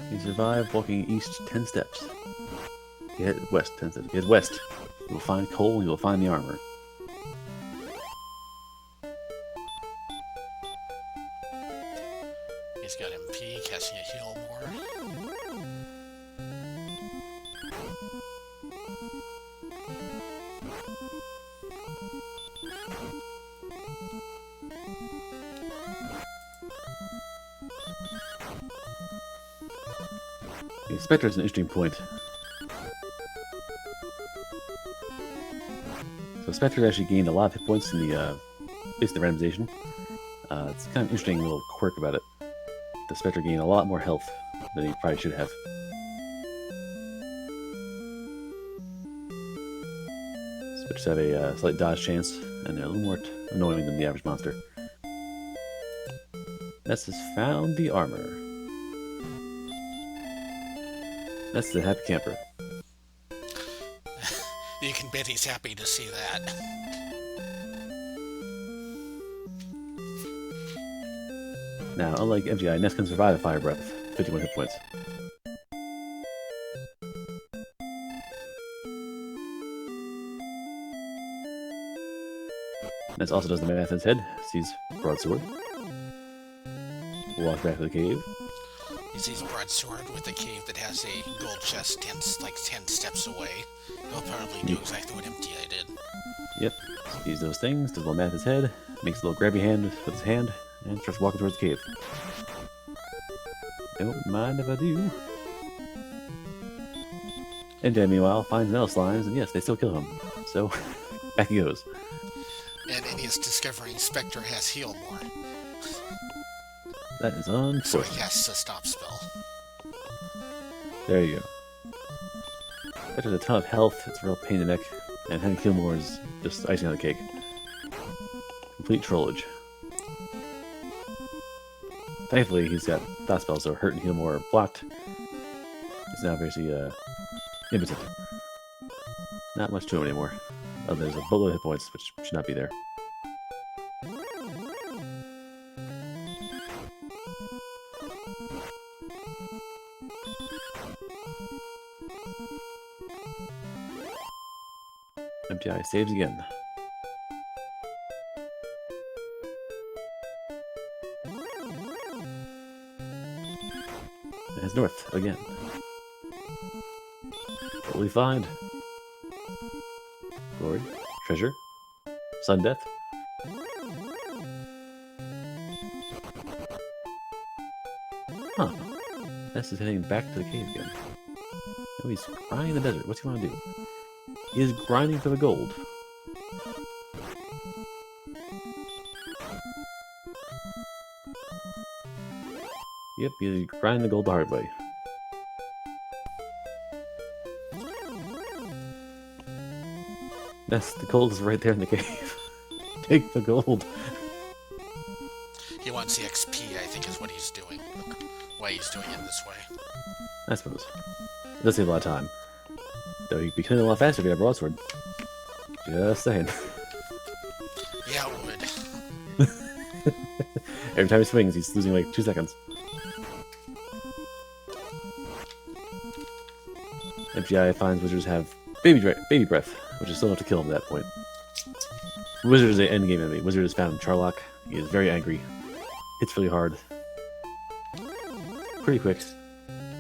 He survived walking east 10 steps. He head west 10 steps. He head west. You will find coal, you will find the armor. He's got MP, casting a heal more. The Spectre is an interesting point. So Spectre actually gained a lot of hit points in the based on the randomization. It's kind of interesting little quirk about it. The Spectre gained a lot more health than he probably should have. Spectres have a slight dodge chance, and they're a little more annoying than the average monster. Ness has found the armor. That's the happy camper. You can bet he's happy to see that. Now, unlike Emptyeye, Ness can survive a fire breath, 51 hit points. Ness also does the math in his head, sees broadsword, walks back to the cave. He sees broadsword with a cave that has a gold chest 10 steps away. He'll probably do exactly what Emptyeye did. Yep, sees those things, does a little math in his head, makes a little grabby hand with his hand, and starts walking towards the cave. Don't mind if I do. Emptyeye, meanwhile, finds metal slimes, and yes, they still kill him. So, back he goes. And in his discovering, Spectre has heal more. That is So unfortunate. he casts a stop spell. There you go. Spectre has a ton of health, it's a real pain in the neck, and having kill more is just icing on the cake. Complete trollage. Thankfully, he's got thought spells, so hurt and heal more are blocked. He's now basically impotent. Not much to him anymore. Oh, there's a boatload of hit points, which should not be there. Emptyeye saves again. And heads north again. What will we find? Glory, treasure, sun death. Huh. Ness is heading back to the cave again. Oh, he's grinding in the desert. What's he want to do? He is grinding for the gold. Yep, he is grinding the gold the hard way. That's the gold is right there in the cave. Take the gold. He wants the XP, I think, is what he's doing. Why he's doing it this way. I suppose. It does save a lot of time. Though he'd be killing a lot faster if he had a broadsword. Just saying. Yeah, it would. Every time he swings, he's losing like 2 seconds. Emptyeye finds wizards have baby breath, which is still enough to kill him at that point. Wizard is an endgame enemy. Wizard is found in Charlock. He is very angry. Hits really hard. Pretty quick.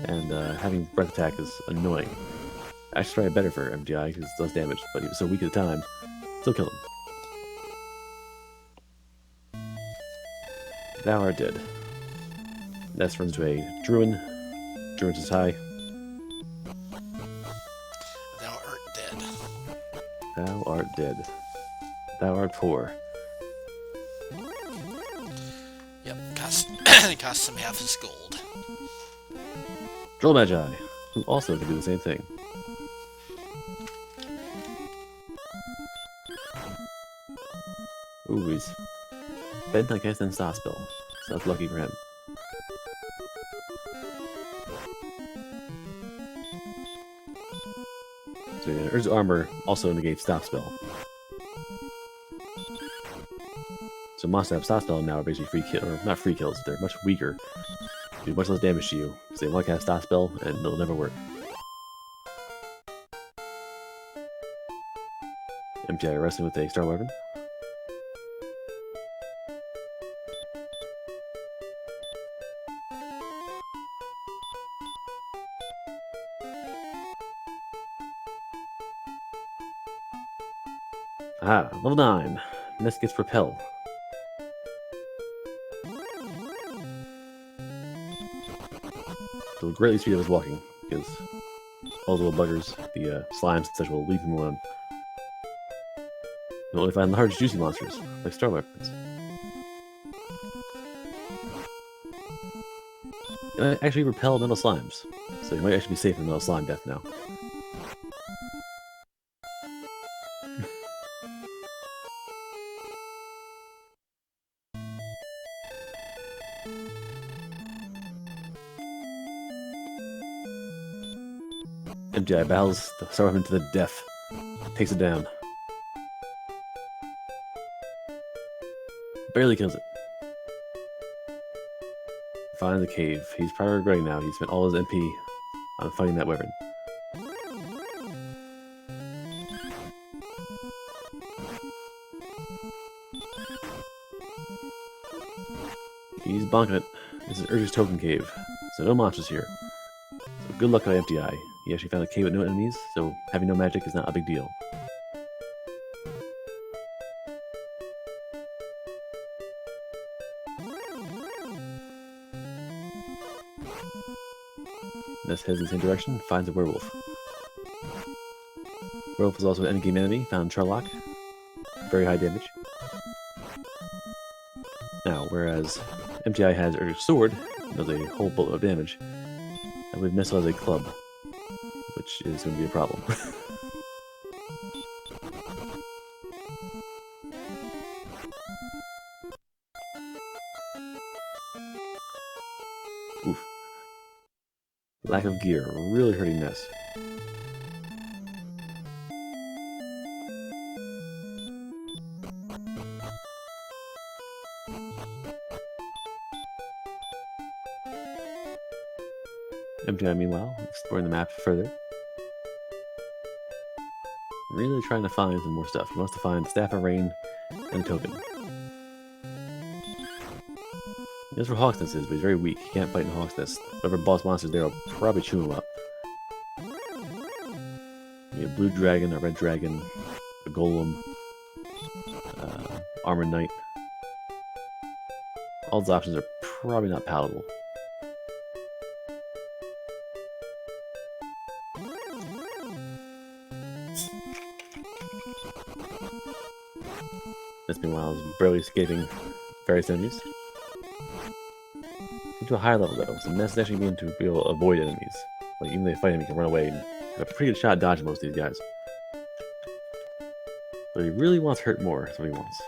And having breath attack is annoying. I should try it better for Emptyeye because it does damage, but he was so weak at the time. Still kill him. Thou art dead. Ness runs to a Druid. Druid is high. Thou art dead. Thou art dead. Thou art poor. Yep, costs him half his gold. Troll Magi, who also can do the same thing. Ooh, he's bent on casting Star Spell, so that's lucky for him. So yeah, Urza's armor also negates stop spell. So monsters that have stop spell now are basically free kill, or not free kills. They're much weaker, do much less damage to you. So they want to cast stop spell, and it'll never work. Emptyeye wrestling with a star weapon. Ah, level 9. Nest gets Propel. So greatly speed up his walking, because all the little buggers, the slimes and such, will leave him alone. You'll only find large, juicy monsters, like star weapons. You might actually repel metal slimes, so you might actually be safe from metal slime death now. Emptyeye battles the star weapon to the death, takes it down. Barely kills it. Finds a cave. He's probably regretting now. He spent all his MP on fighting that weapon. He's bonking it. This is Urza's Token Cave, so no monsters here. So good luck on Emptyeye. He actually found a cave with no enemies, so having no magic is not a big deal. Ness heads in the same direction, finds a werewolf. Werewolf is also an endgame enemy, found in Charlock. Very high damage. Now, whereas Emptyeye has Urza's sword, does a whole boatload of damage, I believe Ness has a club, which is going to be a problem. Oof. Lack of gear, really hurting Ness. Emptyeye, meanwhile, exploring the map further. Really trying to find some more stuff. He wants to find the Staff of Rain and a token. He knows where Hawksnest is, but he's very weak. He can't fight in Hawksnest. Whatever boss monsters there will probably chew him up. You have Blue Dragon, a Red Dragon, a Golem, Armored Knight. All those options are probably not palatable. This meanwhile is barely escaping various enemies. Get to a higher level though, so Ness is actually going to be able to avoid enemies. Like even if they fight him, he can run away and have a pretty good shot at dodging most of these guys. But he really wants to hurt more, that's what he wants.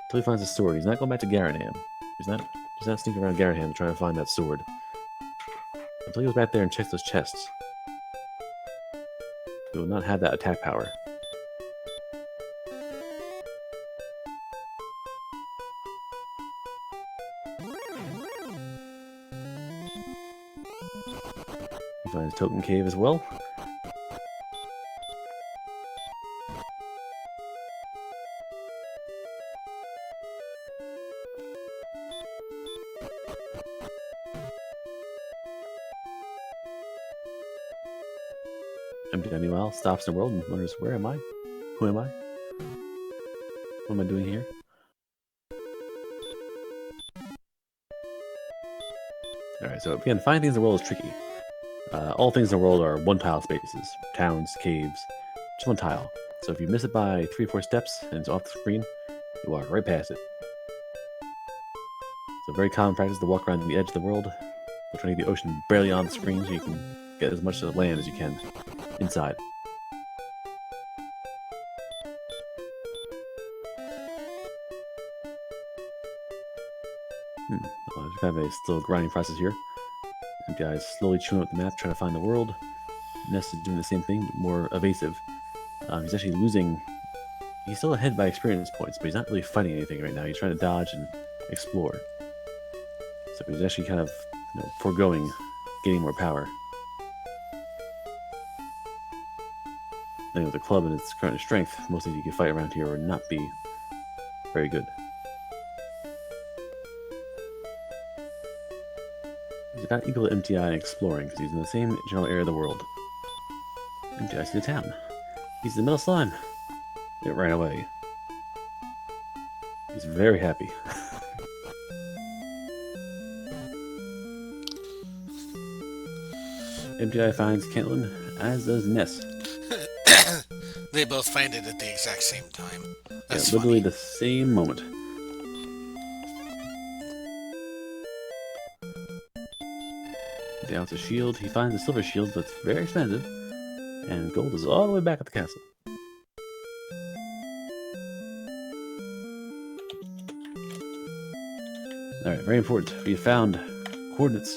Until he finds a sword. He's not going back to Garanham. He's not sneaking around Garanham trying to find that sword. Until he goes back there and checks those chests. He will not have that attack power. He finds Token Cave as well. Emptyeye meanwhile stops in the world and wonders, where am I? Who am I? What am I doing here? Alright, so again, finding things in the world is tricky. All things in the world are one-tile spaces. Towns, caves, just one tile. So if you miss it by 3 or 4 steps and it's off the screen, you walk right past it. So very common practice to walk around the edge of the world, trying to get the ocean barely on the screen so you can get as much of the land as you can inside. Just kind of a still grinding process here. Emptyeye is slowly chewing up the map, trying to find the world. Ness is doing the same thing, but more evasive. He's actually losing. He's still ahead by experience points, but he's not really fighting anything right now. He's trying to dodge and explore. So he's actually kind of foregoing gaining more power. Then with the club and its current strength, most things you can fight around here would not be very good. He's about equal to Emptyeye in exploring, because he's in the same general area of the world. Emptyeye's in the town. He's the metal slime. It ran away. He's very happy. Emptyeye finds Caitlin, as does Ness. They both find it at the exact same time. That's literally funny. the same moment. Down to shield, he finds a silver shield that's very expensive, and gold is all the way back at the castle. Alright, very important. We found coordinates.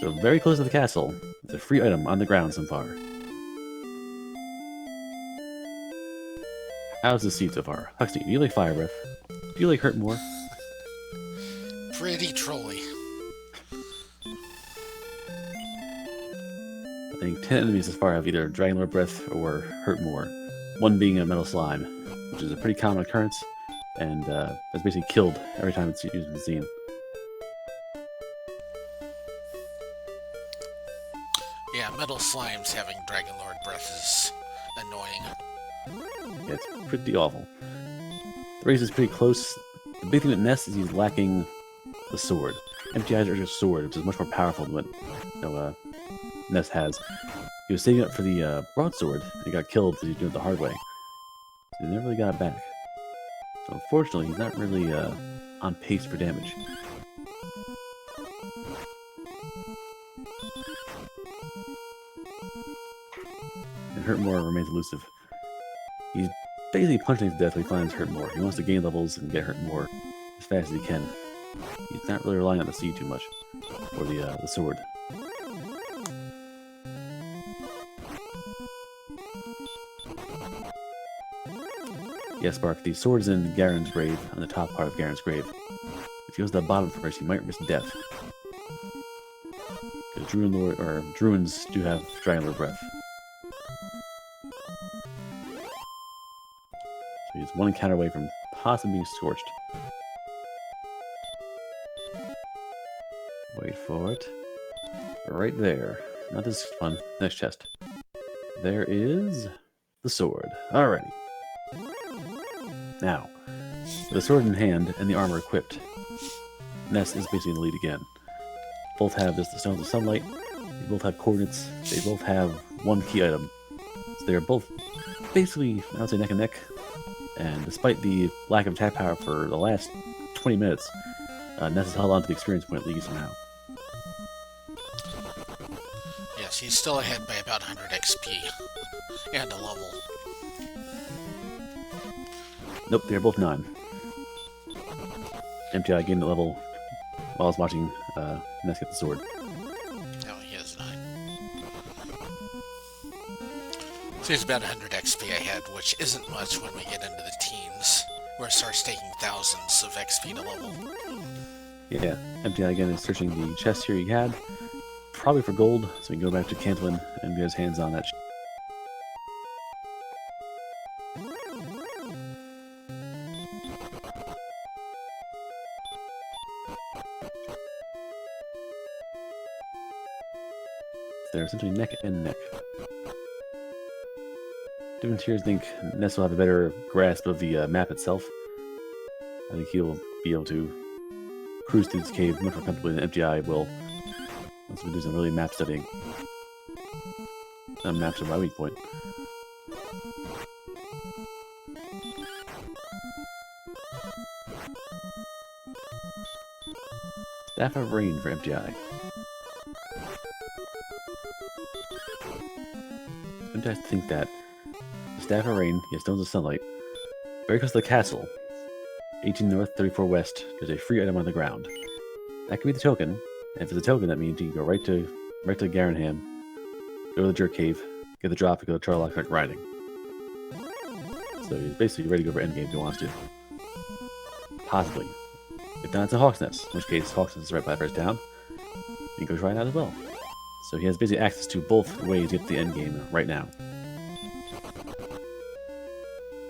So very close to the castle. It's a free item on the ground so far. How's the seed so far? Huxley, do you like Fire Breath? Do you like Hurt More? Pretty trolly. I think 10 enemies so far have either Dragon Warrior Breath or Hurt More. One being a metal slime, which is a pretty common occurrence, and it's basically killed every time it's used in the scene. Yeah, metal slimes having Dragon Lord breath is annoying. Yeah, it's pretty awful. The race is pretty close. The big thing with Ness is he's lacking the sword. Emptyeye's original sword, which is much more powerful than what Ness has. He was saving up for the broadsword, and he got killed because he was doing it the hard way. So he never really got it back. So unfortunately, he's not really on pace for damage. And Hurt More remains elusive. He's basically punching to death when he finds Hurt More. He wants to gain levels and get Hurt More as fast as he can. He's not really relying on the seed too much, or the sword. Yes, Bark, the sword's in Garen's grave, on the top part of Garen's grave. If he goes to the bottom first, he might risk death. Because Druins do have Dragon Lord Breath. So he's one encounter away from possibly being scorched. Wait for it. Right there. Not this one. Next chest. There is the sword. Alrighty. Now, with the sword in hand and the armor equipped, Ness is basically in the lead again. Both have the Stones of Sunlight, they both have coordinates, they both have one key item. So they're both basically, I would say, neck and neck. And despite the lack of attack power for the last 20 minutes, Ness has held on to the experience point lead somehow. Yes, he's still ahead by about 100 XP and a level. Nope, they're both 9. Emptyeye gained the level while I was watching Ness get the sword. Oh, he has 9. So he's about 100 XP ahead, which isn't much when we get into the teens, where it starts taking thousands of XP to level. Yeah, Emptyeye again is searching the chest here he had, probably for gold, so we can go back to Caitlin and get his hands on that. They're essentially neck and neck. Different tiers think Ness will have a better grasp of the map itself. I think he'll be able to cruise through this cave much more comfortably than Emptyeye will once we do some really map studying. Maps are my weak point. Staff of Rain for Emptyeye. Sometimes I think that the Staff of Rain, he has Stones of Sunlight, very close to the castle, 18 north, 34 west, there's a free item on the ground. That could be the token, and if it's a token, that means you can go right to Garenham go to the Jerk Cave, get the drop, and go to Charlock, start grinding. So he's basically ready to go for endgame if he wants to. Possibly. If not, it's a Hawk's Nest, in which case Hawk's Nest is right by first down. You can go try it out as well. So he has basically access to both ways to get to the endgame right now.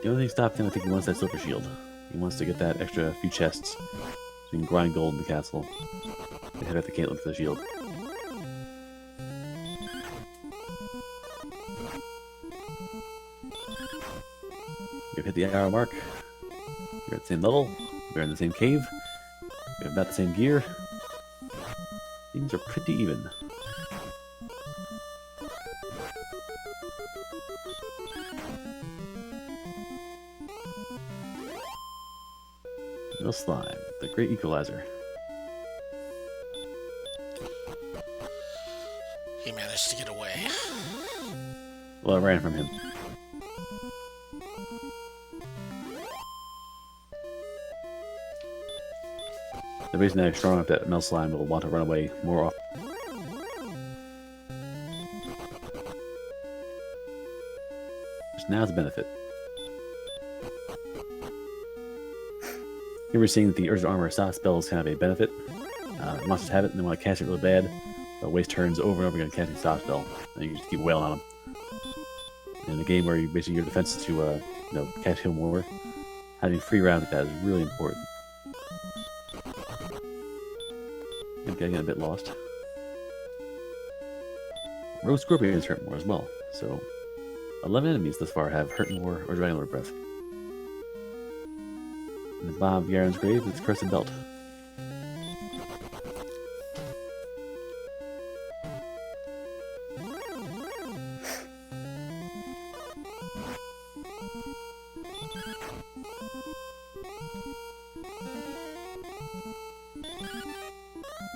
The only thing stopping him, I think he wants that silver shield. He wants to get that extra few chests so he can grind gold in the castle and head out to Caitlyn for the shield. You've hit the hour mark. You're at the same level. We're in the same cave. We have about the same gear. Things are pretty even. No slime, the great equalizer. He managed to get away. Well, I ran from him. The reason I'm strong enough that Mel Slime will want to run away more often. Which now is a benefit. Here we're seeing that the Urgent Armor soft spell is kind of a benefit. Monsters have it and they want to cast it really bad. They'll waste turns over and over again casting soft spell. And you just keep wailing on them. In a game where you basically your defense is to cast heal more, having free rounds like that is really important. I'm getting a bit lost. Rogue Scorpions hurt more as well, so 11 enemies thus far have hurt more or Dragon Warrior breath. In the bottom of Yaren's grave, it's Cursed Belt.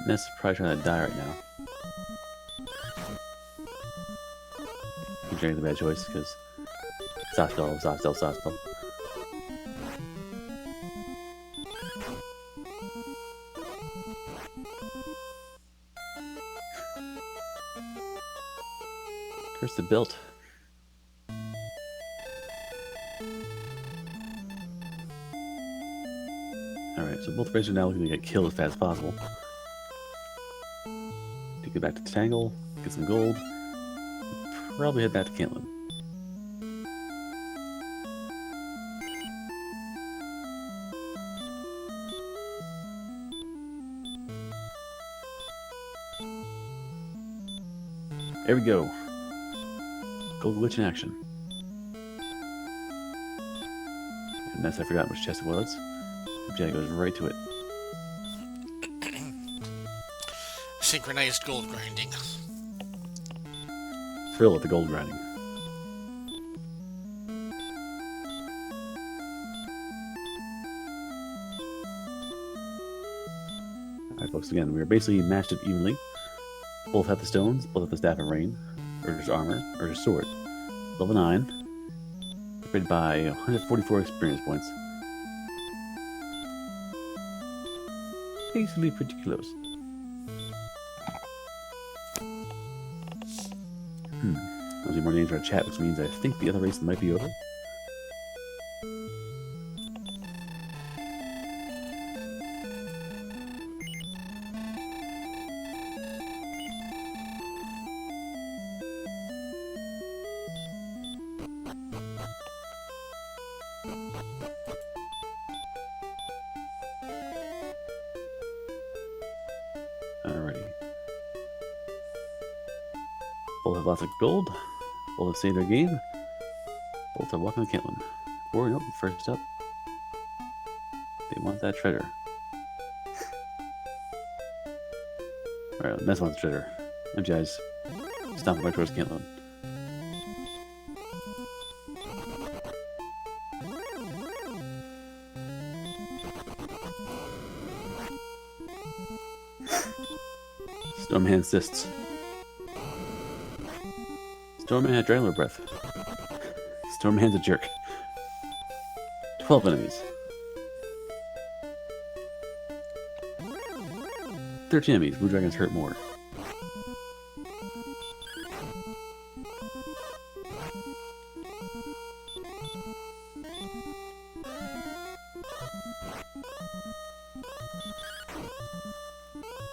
Ness is probably trying to die right now. He's drinking the bad choice because soft spell, soft spell, soft spell. Curse the built. Alright, so both races are now looking to get killed as fast as possible. To get back to the Tangle, get some gold, probably head back to Caitlyn. There we go. Gold glitch in action. And that's I forgot which chest it was. Emptyeye goes right to it. Synchronized gold grinding. Thrill with the gold grinding. Alright folks, again, we are basically matched up evenly. Both have the stones, both have the Staff of Rain, Urger's Armor, Urger's Sword. Level 9, separated by 144 experience points. Basically pretty close. I see more names in our chat, which means I think the other race might be over. Alrighty. Both have lots of gold. Both have saved their game. Both are walking to Caitlyn. Or, nope, first up. They want that treasure. Alright, Ness wants the treasure. Emptyeye's stomping right towards Caitlyn. Stormhand assists. Stormhand had Dragon Warrior breath. Stormhand's a jerk. 12 enemies. 13 enemies. Blue Dragons hurt more.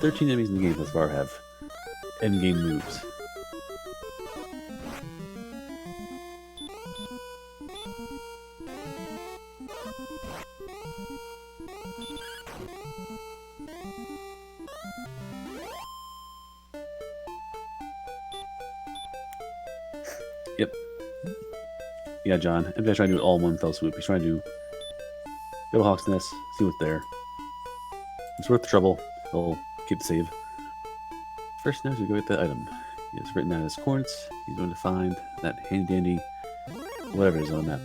"13 enemies in the game thus far have endgame moves." Yep. Yeah, John. Emptyeye trying to do it all in one fell swoop. He's trying to go to Hawk's Nest, see what's there. It's worth the trouble. He'll keep the save. First, now to go get that item. It's written down in his coordinates. He's going to find that handy dandy whatever it is on the map.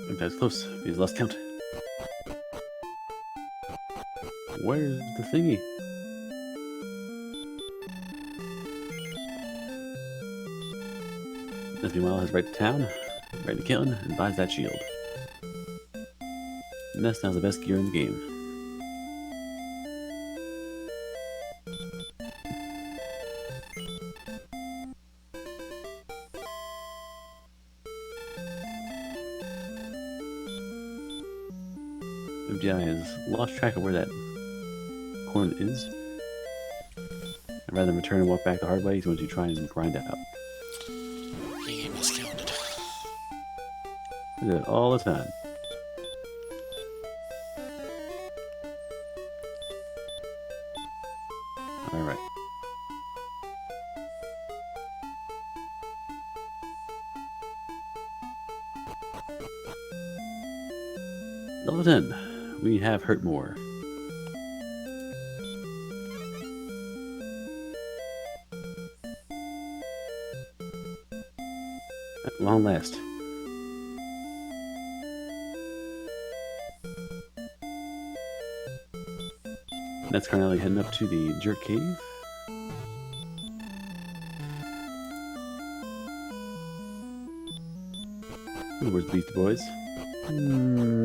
Emptye's close. He's lost count. Where's the thingy? This meanwhile heads right to town, right to Caitlin, and buys that shield. And that's now the best gear in the game. Emptyeye has lost track of where that corn is. And rather than return and walk back the hard way, he's going to try and grind that out. He miscounted. We do it all the time. Alright. Level 10. We have hurt more. At long last. NESCardinality heading up to the Jerk Cave. Ooh, where's the Beastie Boys?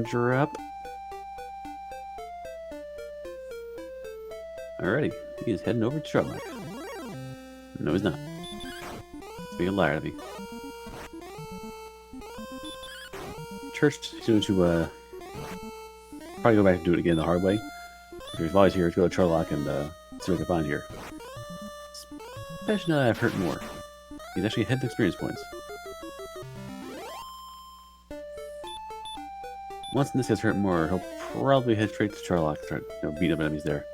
Drop. Alrighty, he is heading over to Charlotte. No, he's not. He's being a liar to me. Church, he's going to probably go back and do it again the hard way. If he's always here, let's go to Charlock and see what I can find here. Especially now that I've hurt more. He's actually ahead of experience points. Once this gets hurt more, he'll probably head straight to Charlock and start beating up enemies there.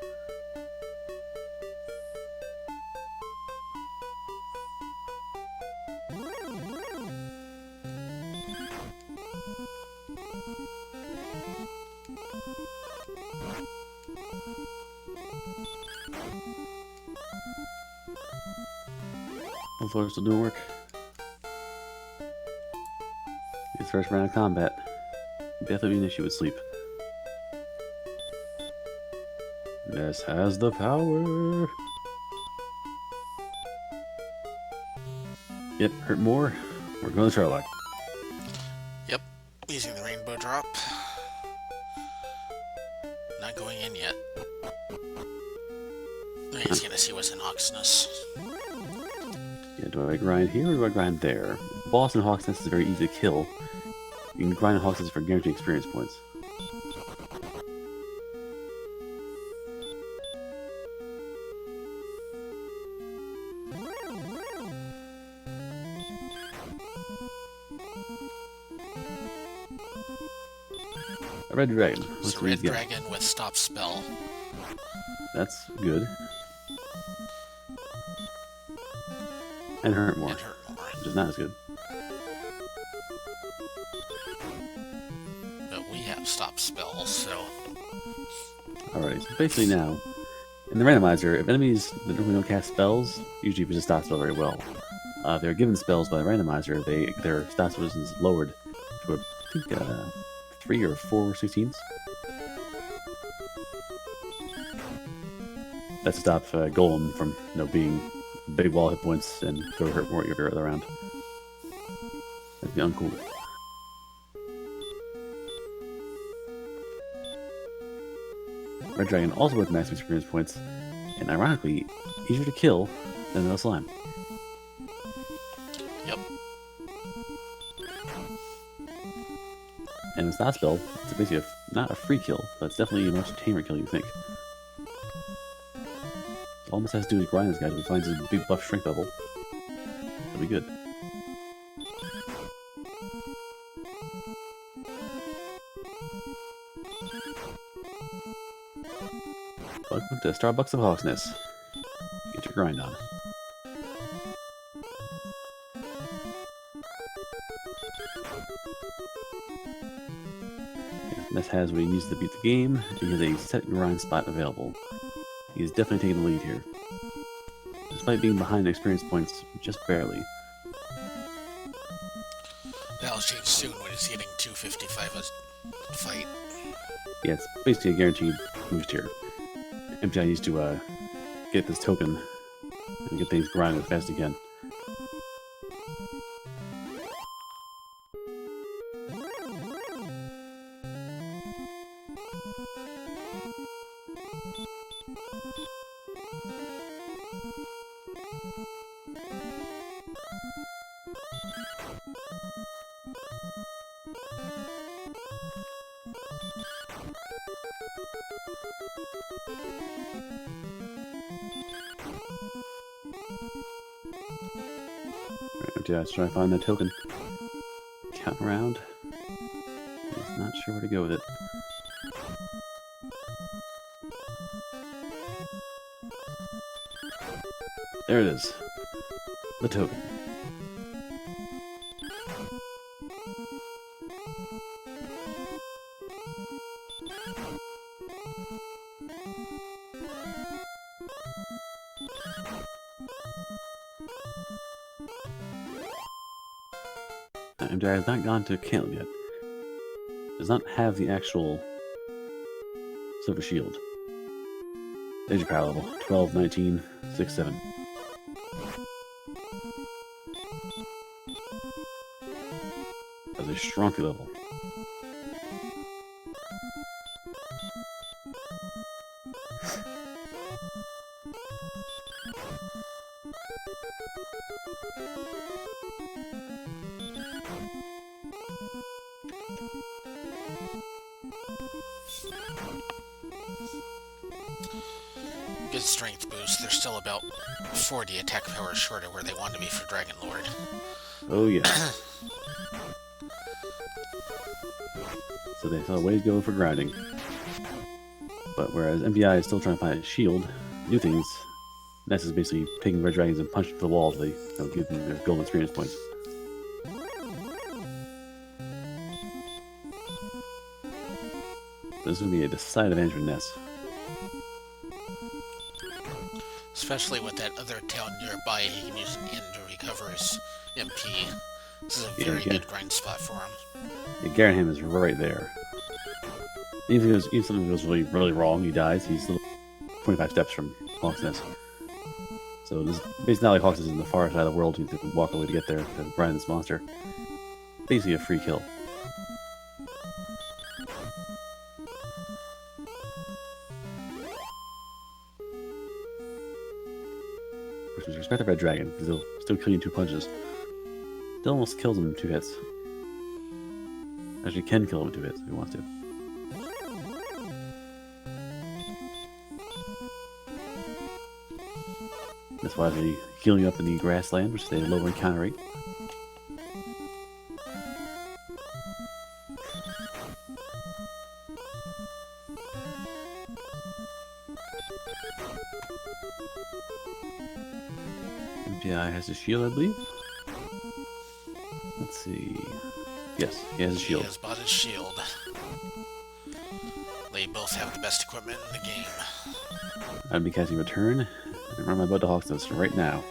The floor still doing work. His first round of combat. Definitely an issue with sleep. Ness has the power. Yep, hurt more. We're going to Charlock. Yep, using the rainbow drop. Not going in yet. He's gonna see what's in Hawksness. Yeah, do I grind here or do I grind there? Boss in Hawksness is very easy to kill. You can grind in Hawksness for guaranteed experience points. A red dragon. It's a red dragon with stop spell. That's good. And hurt more. And hurt more. Which is not as good. But we have stop spells, so... Alright, so basically now, in the randomizer, if enemies that normally don't cast spells, usually resist stop spell very well. If they're given spells by the randomizer, their stop resistance is lowered to, I think, 3 or 4 16ths. That stops Golem from being big wall hit points and go hurt more your other round. That'd be uncool. Red Dragon also with max experience points, and ironically, easier to kill than the slime. Yep. And this last build, it's basically not a free kill, but it's definitely a much tamer kill you think. All Almost has to do is grind this guy till he finds his big buff strength level. That'll be good. Welcome to Starbucks of Hawksness. Get your grind on. Ness has what he needs to beat the game. He has a set grind spot available. He is definitely taking the lead here. Despite being behind experience points just barely. That'll change soon when he's getting 255 a fight. Yeah, it's basically a guaranteed boost here. Emptyeye needs to get this token and get things grinding as fast as he can. Let's try to find that token. Count around. He's not sure where to go with it. There it is. The token. Emptyeye has not gone to camp yet. Does not have the actual silver shield. There's your power level. 12, 19, 6, 7. That's a shrunky level. Good strength boost. They're still about 40 attack power short of where they want to be for Dragon Lord. Oh yeah. So they saw ways to go for grinding. But whereas Emptyeye is still trying to find a shield, new things, Ness is basically taking red dragons and punching the wall until they give them their golden experience points. So this is going to be a decided advantage for Ness. Especially with that other town nearby, he can use an inn to recover his MP. This is a very good grind spot for him. Yeah, Garanham is right there. Even if something goes really, really wrong, he dies. He's 25 steps from Hawksness. So this is basically not like Hawksness is in the far side of the world. You have to walk away to get there to grind this monster. Basically a free kill. Respect the red dragon, because he'll still kill you in 2 punches. Still almost kills him in 2 hits. Actually can kill him in 2 hits if he wants to. That's why they're healing up in the grassland, which is a lower encounter rate. Emptyeye has a shield, I believe. Let's see. Yes, he has a shield. He has bought his shield. They both have the best equipment in the game. I'd be casting Return and run my butt to Hawksness right now.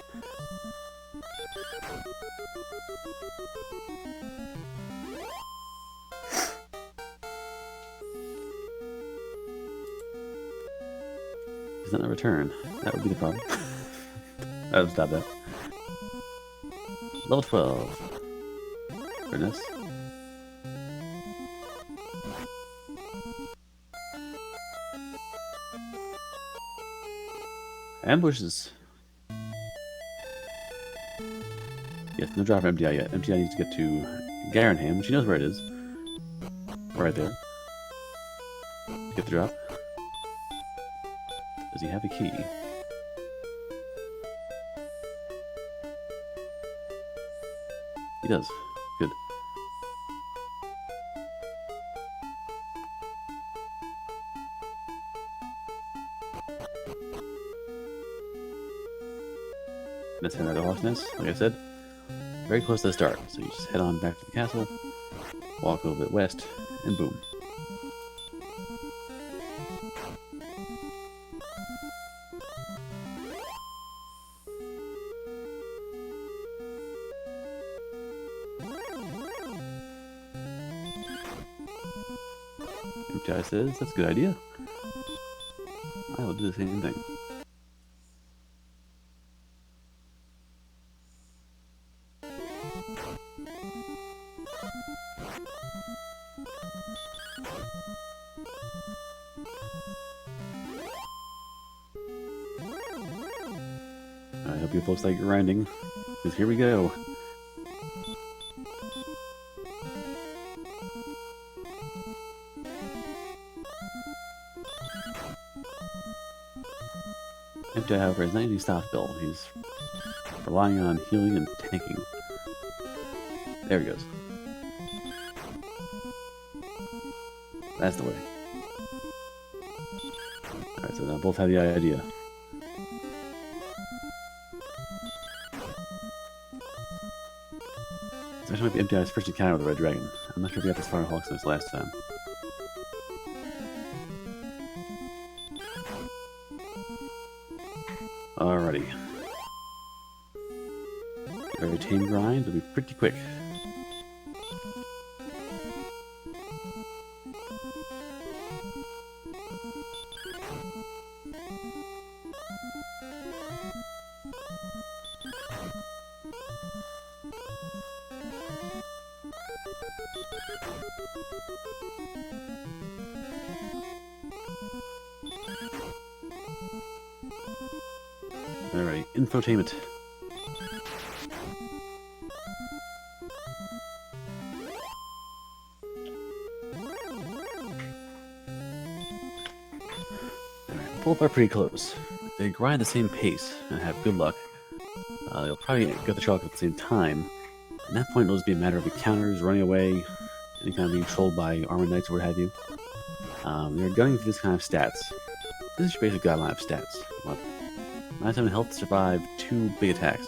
Does not return. That would be the problem. I would stop that. Level 12. Goodness. Ambushes. Yes, no drop for Emptyeye yet. Emptyeye needs to get to Garanham. She knows where it is. Right there. Get the drop. Does he have a key? He does. Good. Let's head out of Hawk's Nest, like I said. Very close to the start, so you just head on back to the castle, walk a little bit west, and boom. Emptyeye says, that's a good idea. I will do the same thing. I hope you folks like grinding, because here we go. Emptyeye, however, is not using stop build. He's relying on healing and tanking. There he goes. That's the way. Alright, so now both have the idea. This actually might be Emptyeye's first encounter with the Red Dragon. I'm not sure if we got this far in Hawk's Nest last time. Alrighty. Very tame grind, will be pretty quick. Alright, infotainment. Both are pretty close. If they grind the same pace and have good luck, they'll probably get the chocolate at the same time. At that point, it'll just be a matter of encounters, running away, any kind of being trolled by armored knights or what have you. They're gunning for this kind of stats. This is your basic guideline of stats. 9 health to survive 2 big attacks.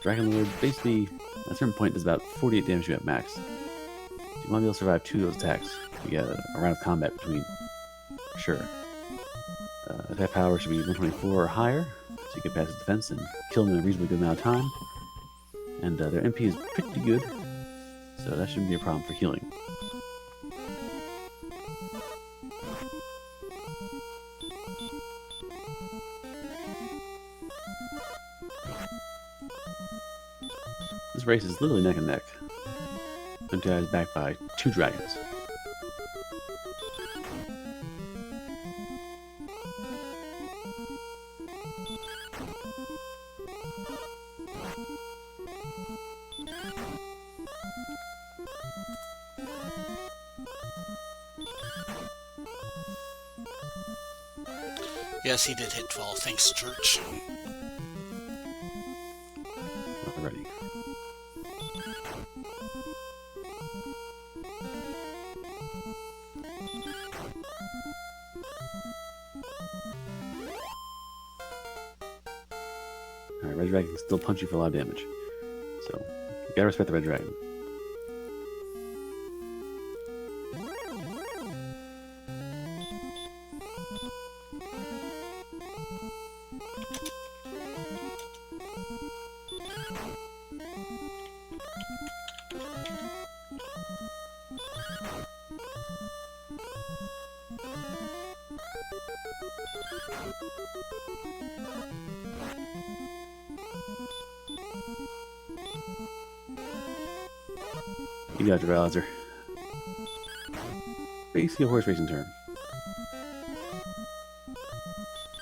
Dragon Warrior basically, at a certain point, does about 48 damage to you at max. So you want to be able to survive 2 of those attacks. You get a round of combat between. For sure. Attack power should be 124 or higher, so you can pass his defense and kill him in a reasonably good amount of time. And their MP is pretty good, so that shouldn't be a problem for healing. This race is literally neck and neck. Emptyeye is backed by 2 dragons. Yes, he did hit 12. Thanks, Church. Alrighty. Alright, Red Dragon can still punch you for a lot of damage. So, you gotta respect the Red Dragon. You got your Bowser. Basically a horse racing turn.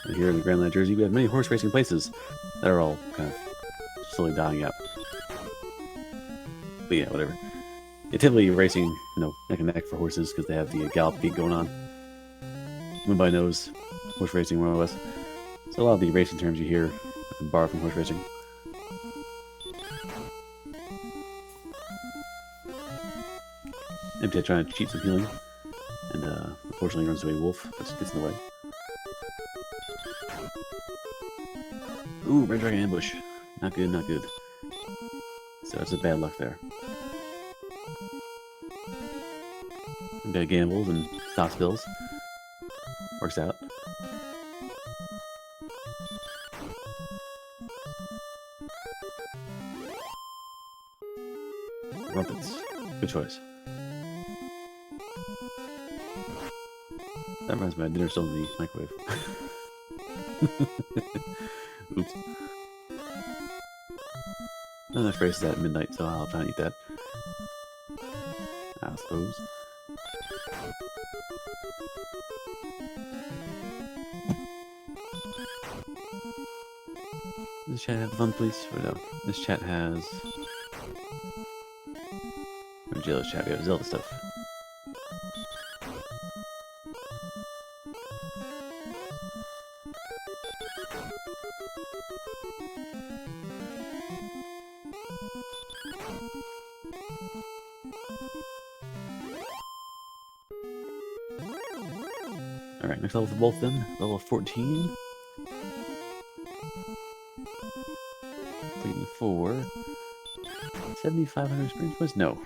And here in the Grand Land Jersey, we have many horse racing places that are all kind of slowly dying out. But yeah, whatever. You're typically racing, neck and neck for horses because they have the gallop gate going on. Everybody knows horse racing more or less. So a lot of the racing terms you hear can borrow from horse racing. Emptyeye trying to cheat some healing, and unfortunately runs away wolf, which gets in the way. Ooh, red dragon ambush. Not good, not good. So that's a bad luck there. Emptyeye gambles and stops bills. Works out. Rumpets. Good choice. That reminds me, dinner's still in the microwave. Oops. No, that race is at midnight, so I'll try and eat that. I suppose. Does this chat have fun, please? Or no? This chat has... Where's Jello's chat? We have Zelda stuff. Alright, next level for both of them. Level 14. Completing for 7,500 experience points? No.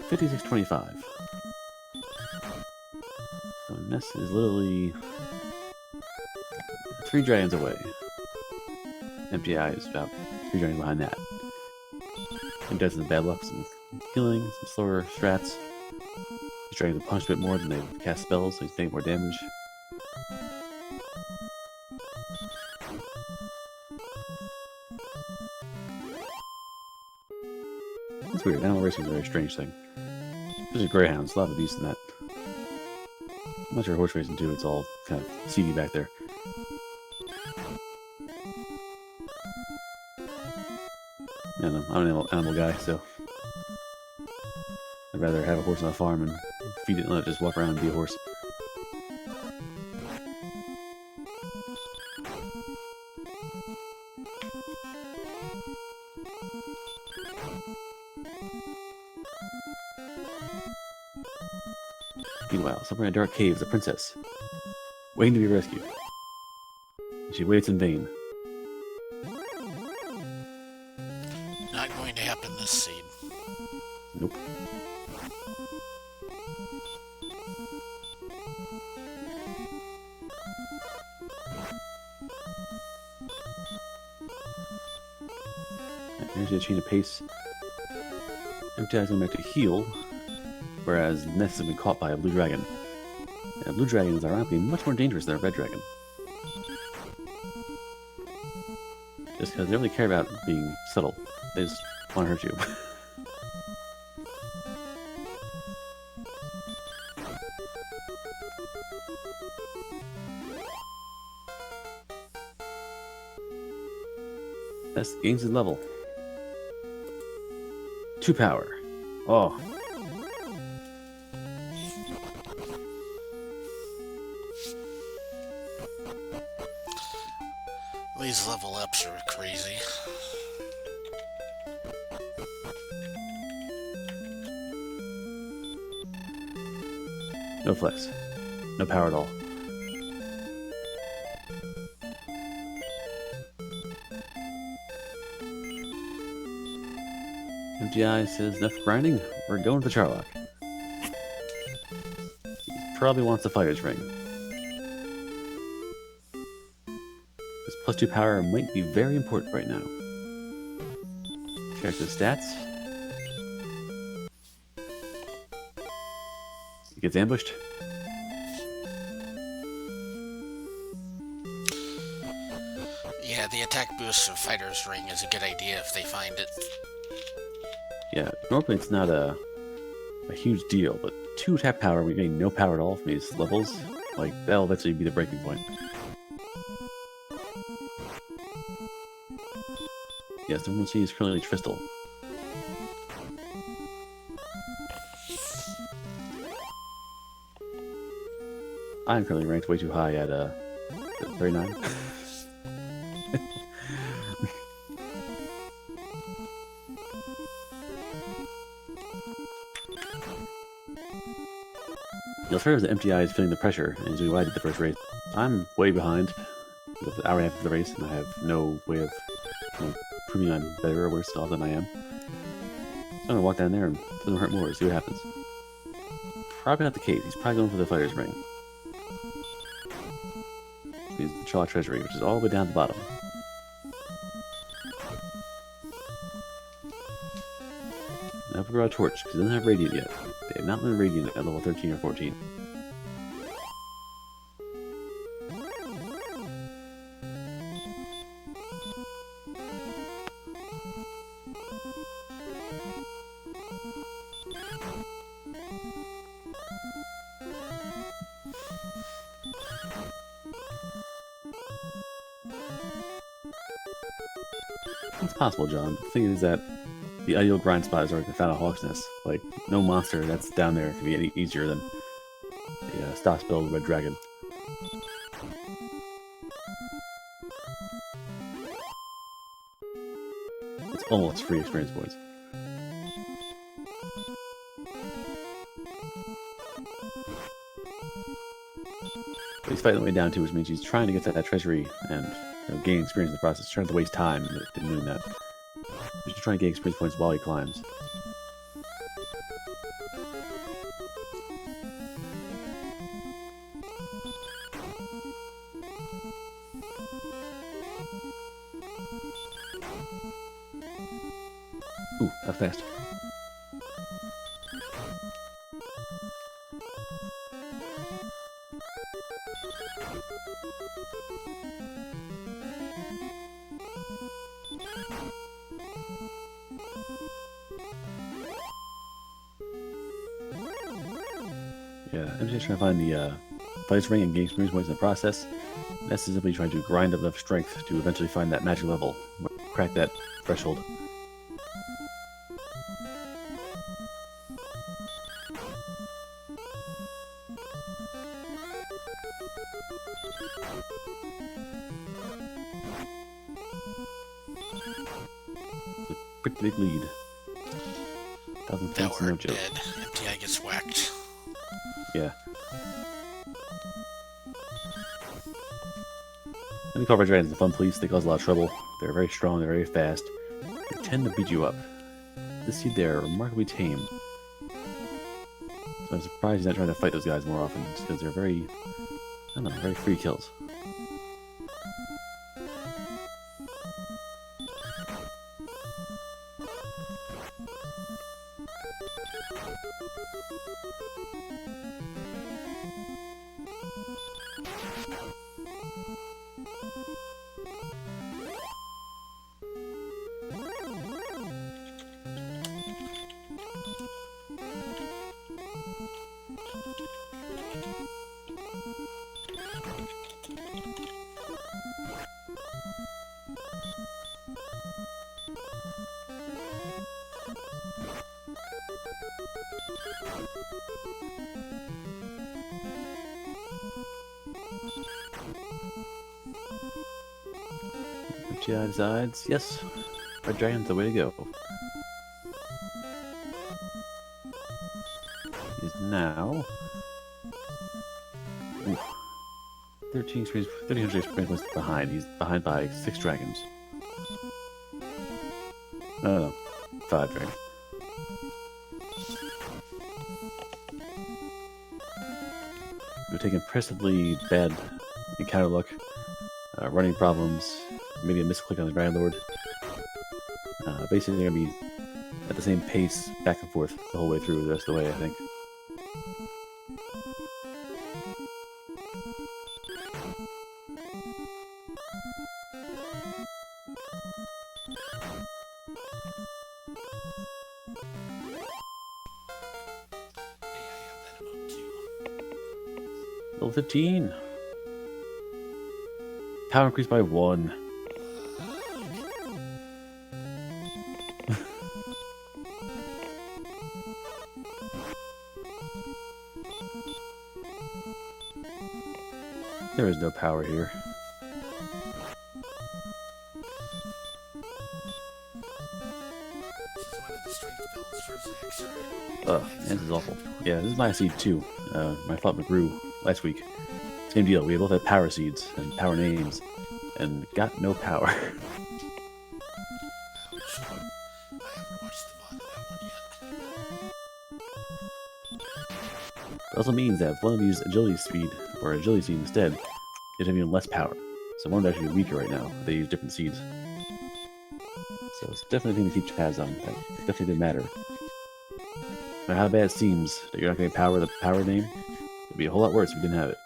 5625. So Ness is literally 3 dragons away. Emptyeye is about 3 dragons behind that. Emptyeye has some bad luck, some healing, some slower strats. These dragons will punch a bit more than they cast spells, so he's taking more damage. It's weird. Animal racing is a very strange thing. Especially greyhounds, a lot of abuse in that. I'm not sure horse racing too, it's all kind of seedy back there. I don't know, I'm an animal guy, so I'd rather have a horse on a farm and feed it and let it just walk around and be a horse. Meanwhile, somewhere in a dark cave is a princess, waiting to be rescued. She waits in vain. Not going to happen this seed. Nope. Here's a change of pace. Emptyeye's going back to heal, whereas Ness has been caught by a blue dragon. And a blue dragon is ironically much more dangerous than a red dragon. Just because they don't really care about being subtle. They just want to hurt you. Ness gains his level. 2 power. Oh. These level ups are crazy. No flex. No power at all. Emptyeye says, enough grinding, we're going to the Charlock. He probably wants the Fire's Ring. This +2 power might be very important right now. Character stats. He gets ambushed. the attack boost of Fighter's Ring is a good idea if they find it. Yeah, normally it's not a huge deal, but 2 attack power, we're getting no power at all from these levels. Like, that'll eventually be the breaking point. Yes, the one is currently Tristal. I'm currently ranked way too high at 39. As far as the Emptyeye is feeling the pressure, and is why I did the first race. I'm way behind. It's an hour and a half of the race, and I have no way of proving I'm better or worse off than I am. So I'm gonna walk down there and let him hurt more, see what happens. Probably not the case. He's probably going for the Fighter's Ring. He's the Chaw Treasury, which is all the way down at the bottom. Now we got a torch, because he doesn't have Radiant yet. They have not learned Radiant at level 13 or 14. It's possible, John. The thing is that the ideal grind spot is already found at Hawk's Nest. Like, no monster that's down there can be any easier than the stop spell Red Dragon. It's almost free experience points. But he's fighting the way down too, which means he's trying to get to that treasury and gain experience in the process. He's trying to waste time in doing that. He's just trying to gain experience points while he climbs. Ooh, that fast. Yeah, I'm just trying to find the Fighter's Ring and gain experience points in the process. That's simply trying to grind up enough strength to eventually find that magic level, crack that threshold. Pretty big lead. 1,000 That points, no we're joke. dead. Emptyeye gets whacked. Yeah. Let me call Red Dragons the fun police. They cause a lot of trouble. They're very strong, they're very fast. They tend to beat you up. This seed there are remarkably tame. So I'm surprised he's not trying to fight those guys more often, just because they're very, I don't know, very free kills. Emptyeye decides, yes, Red Dragon's the way to go. He's now 1,300 experience points behind. He's behind by 6 dragons. No, 5 dragons. We're taking impressively bad encounter luck, running problems, maybe a misclick on the Grand Lord. Basically, they're going to be at the same pace back and forth the whole way through the rest of the way, I think. Level 15. Power increased by 1. There is no power here. This is awful. Yeah, this is my seed too. My fought McGrew last week. Same deal. We both had power seeds and power names, and got no power. It also means that if one of these agility speed or agility seed instead, they'd have even less power. So one would actually be weaker right now if they use different seeds. So it's definitely a thing to keep tabs on. That definitely didn't matter. No matter how bad it seems that you're not going to power the power name, it'd be a whole lot worse if you didn't have it.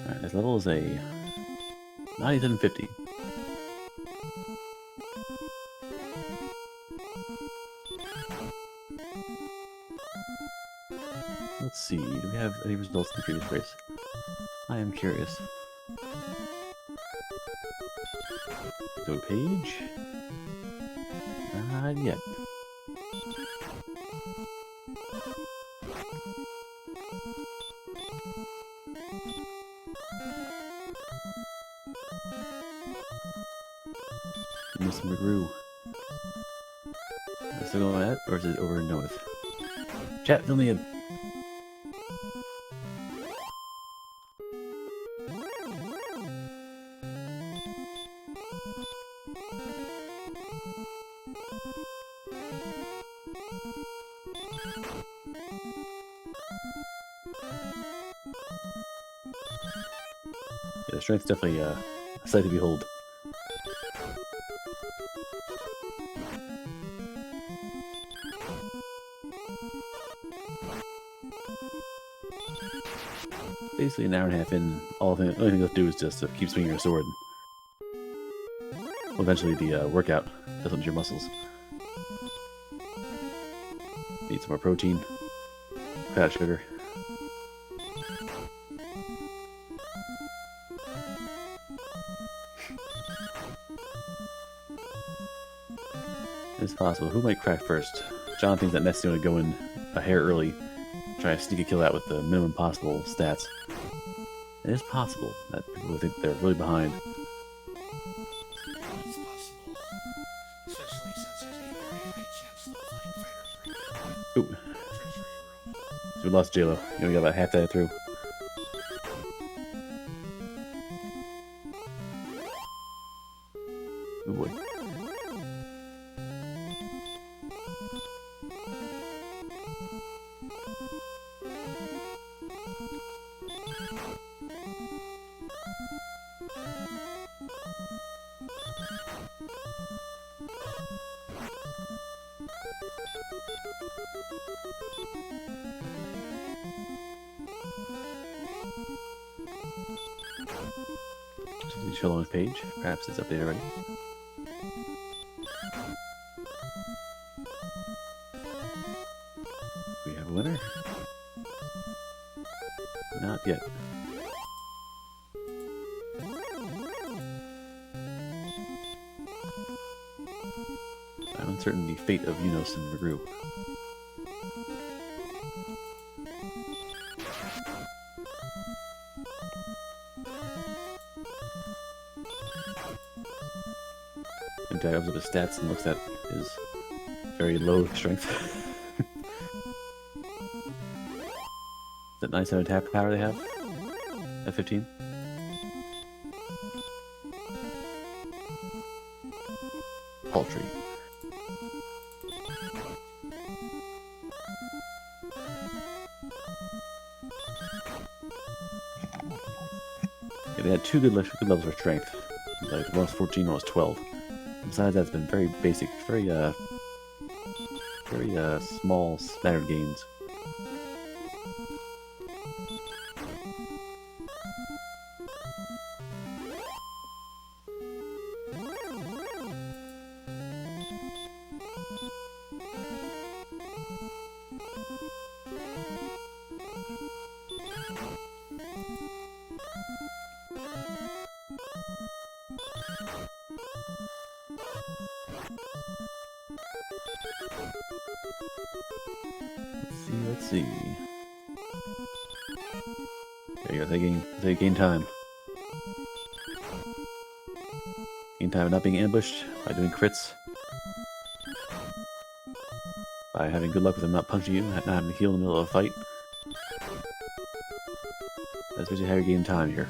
Alright, this level is a 9750. Let's see, do we have any results in the previous race? I am curious. Go page? Not yet. Mr. McGrew. Is it still going at, or is it over and done with? Chat, fill me in. Yeah, the strength's definitely a sight to behold. Basically an hour and a half in, the only thing you have to do is just keep swinging your sword. Well, eventually the workout doesn't your muscles. Need some more protein, cut out sugar. It's possible. Who might crack first? John thinks that Ness is going to go in a hair early, try to sneak a kill out with the minimum possible stats. It is possible that people will think they're really behind. It's possible, especially since there's a very high chance they'll find fighters Ooh. treasury room. So we lost JLo. You only got about half that through. Oh boy. Show on his page. Perhaps it's updated already. We have a winner. Not yet. I'm uncertain the fate of Unos and McGrew. Emptyeye opens up his stats and looks at his very low strength. That 97 attack power they have at 15. Paltry. Yeah, they had two good levels for strength. Like one was 14, one was 12. Besides that, it's been very basic, very small, scattered games. Let's see. There you go. They gain time. Gain time not being ambushed by doing crits. By having good luck with them not punching you, not having to heal in the middle of a fight. That's basically how you gain time here.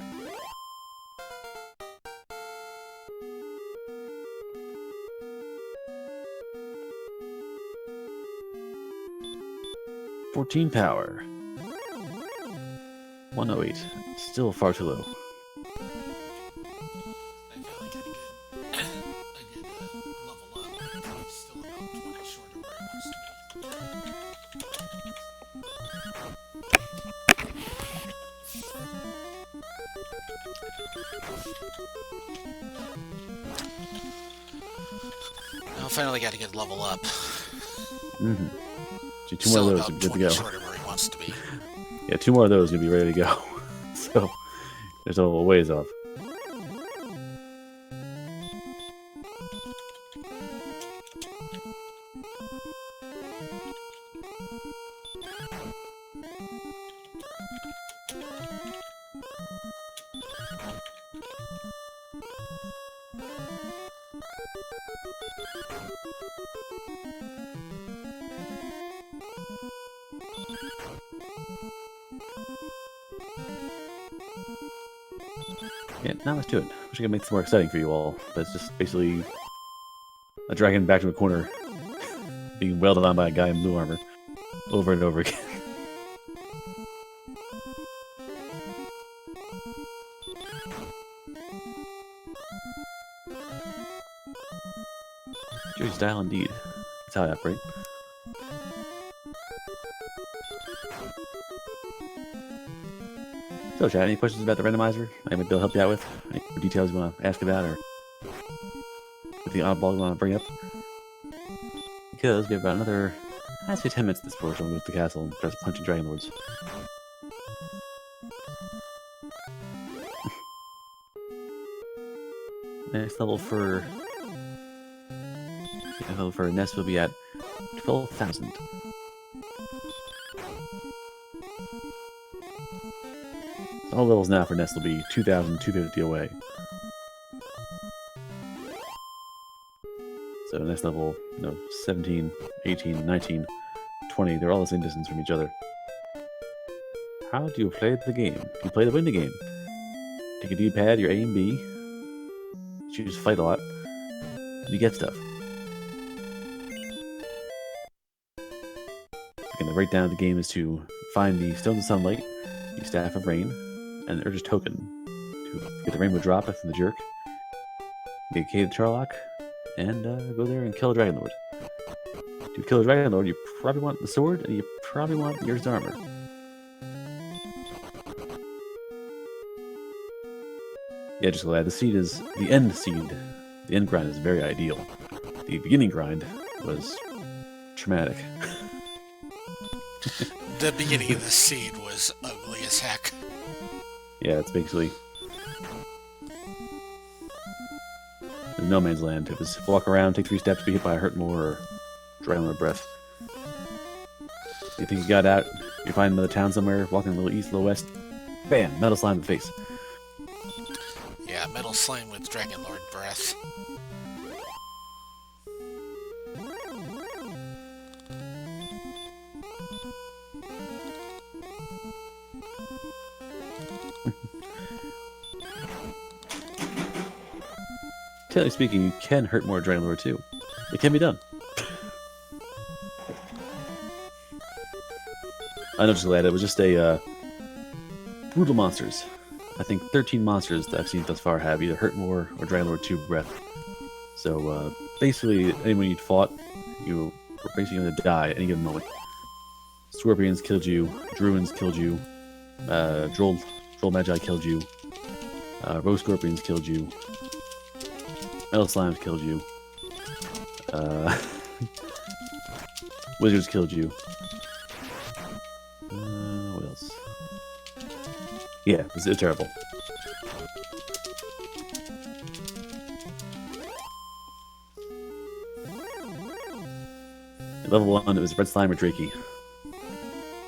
"14 power. 108. Still far too low. I feel like a good level up. He's still about 20 short of where he wants to be. I finally got a good level up. Mm-hmm. So two Still more of those about are good to 20 go. short of where he wants to be. Yeah, two more of those are gonna be ready to go. So there's a little ways off. Yeah, not much to it. Wish I could make this more exciting for you all, but it's just basically a dragon back to a corner, being wailed on by a guy in blue armor, over and over again. Jersey style indeed. That's how I operate. So, chat, any questions about the randomizer? Maybe they'll help you out with? Any more details you want to ask about, or the oddball you want to bring up? Because we have about another, I'd say 10 minutes at this point, so I'm going to go to the castle and start punching Dragon Lords. Next level for Nest will be at 12,000. All levels now for Nest will be 2,250 away. So next level, 17, 18, 19, 20, they're all the same distance from each other. How do you play the game? You play to win the game. Take a D-pad, your A and B, choose fight a lot, and you get stuff. Again, the breakdown of the game is to find the Stones of Sunlight, the Staff of Rain, and the Urge's Token to get the Rainbow Drop from the Jerk, get Cave of Charlock, and go there and kill a Dragon Lord. To kill a Dragon Lord, you probably want the sword, and you probably want the Urge's armor. Yeah, just glad the seed is the end seed. The end grind is very ideal. The beginning grind was traumatic. The beginning of the seed was ugly as heck. Yeah, it's basically no man's land. It was walk around, take 3 steps, be hit by a hurt more, or Dragon Lord breath. You think you got out, you find another town somewhere, walking a little east, a little west, bam, metal slime in the face. Yeah, metal slime with Dragon Lord breath. Technically speaking, you can hurt more Dragon Lord too. It can be done. I know, just glad it was just a brutal monsters. I think 13 monsters that I've seen thus far have either Hurt More or Dragon Lord 2 breath. So basically, anyone you fought, you were basically going to die at any given moment. Scorpions killed you, Druins killed you, Droll Magi killed you, Rose Scorpions killed you, Metal Slimes killed you, Wizards killed you. What else? Yeah, it's terrible. At level 1, it was Red Slime or Drakey.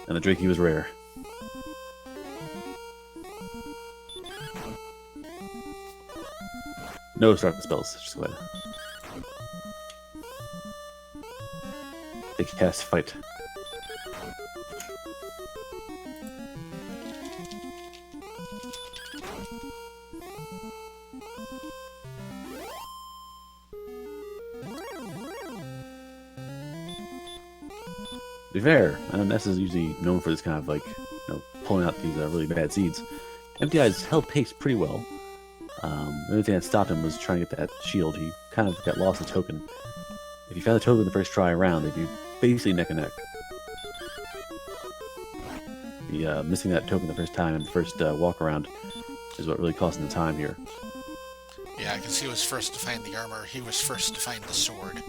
And the Drakey was rare. No start spells, just go ahead. They cast Fight. To be fair, Ness is usually known for this kind of pulling out these really bad seeds. Emptyeye's held pace pretty well. The only thing that stopped him was trying to get that shield. He kind of got lost the token. If you found the token the first try around, they'd be basically neck and neck. Missing that token the first time and the first walk around is what really cost him the time here. Yeah, I can see he was first to find the armor. He was first to find the sword.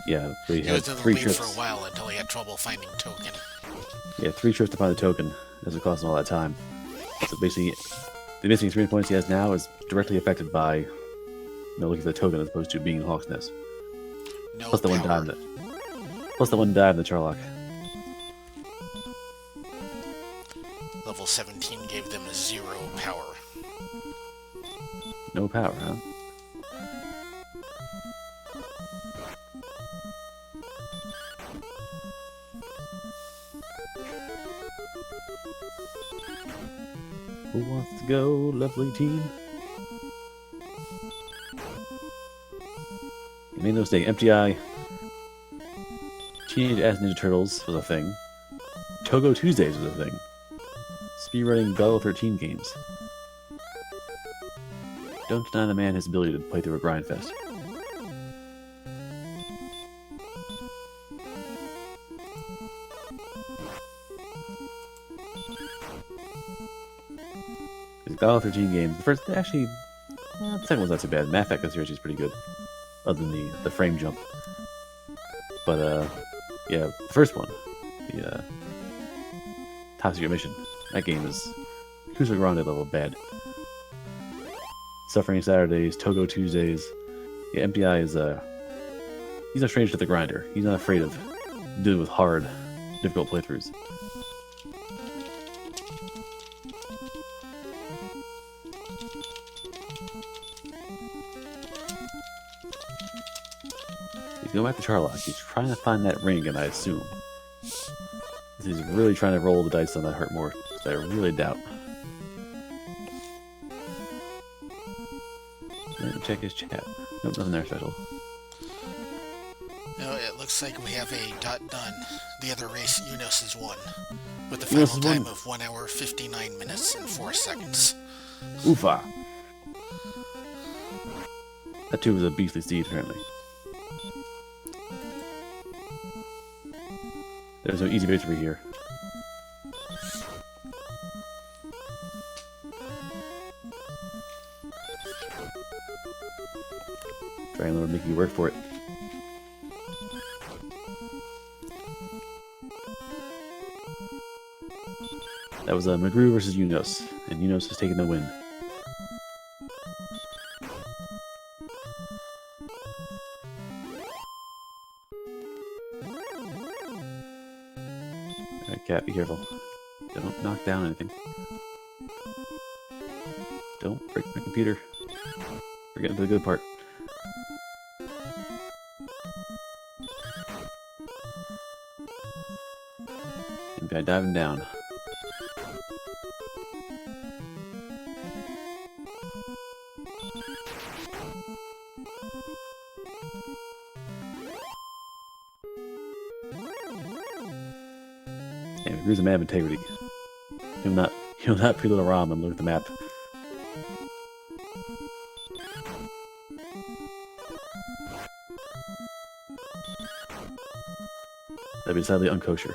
Yeah, but he He had was in the 3 lead trips. for a while until he had trouble finding token. Yeah, 3 trips to find the token. That's what cost him all that time. So basically, the missing 3 points he has now is directly affected by looking for the token as opposed to being in Hawk's Nest. No Plus the one power. dive Plus the one dive in the Charlock. Level 17 gave them 0 power. No power, huh? Who wants to go level 18? You made no mistake, Emptyeye. Teenage Ass Ninja Turtles was a thing. Togo Tuesdays was a thing. Speedrunning Battle 13 games. Don't deny the man his ability to play through a grind fest. Battle 13 games. The first, actually, the second one's not too bad. Mass Effect series is pretty good, other than the frame jump. But yeah, the first one, the Top Secret Mission. That game is Crucial Grande level bad. Suffering Saturdays, Togo Tuesdays. Yeah, Emptyeye is he's not strange to the grinder. He's not afraid of dealing with hard, difficult playthroughs. He's going back to Charlock. He's trying to find that ring, and I assume he's really trying to roll the dice on that Hurt More. I really doubt. Let me check his chat. Nope, nothing there special. No, it looks like we have a dot done. The other race, Unos, has won. With the final Unos has time won. of 1 hour, 59 minutes, and 4 seconds. Oofa! That too was a beastly steed, apparently. There's no easy victory here. Dragon Lord making you work for it. That was Magru versus Unos, and Unos has taken the win. Alright, Cat, be careful. Don't knock down anything. Don't break my computer. We're getting to the good part. And by diving down. Yeah, Magru's a man of integrity. He'll not preload a ROM and look at the map That'd be sadly unkosher.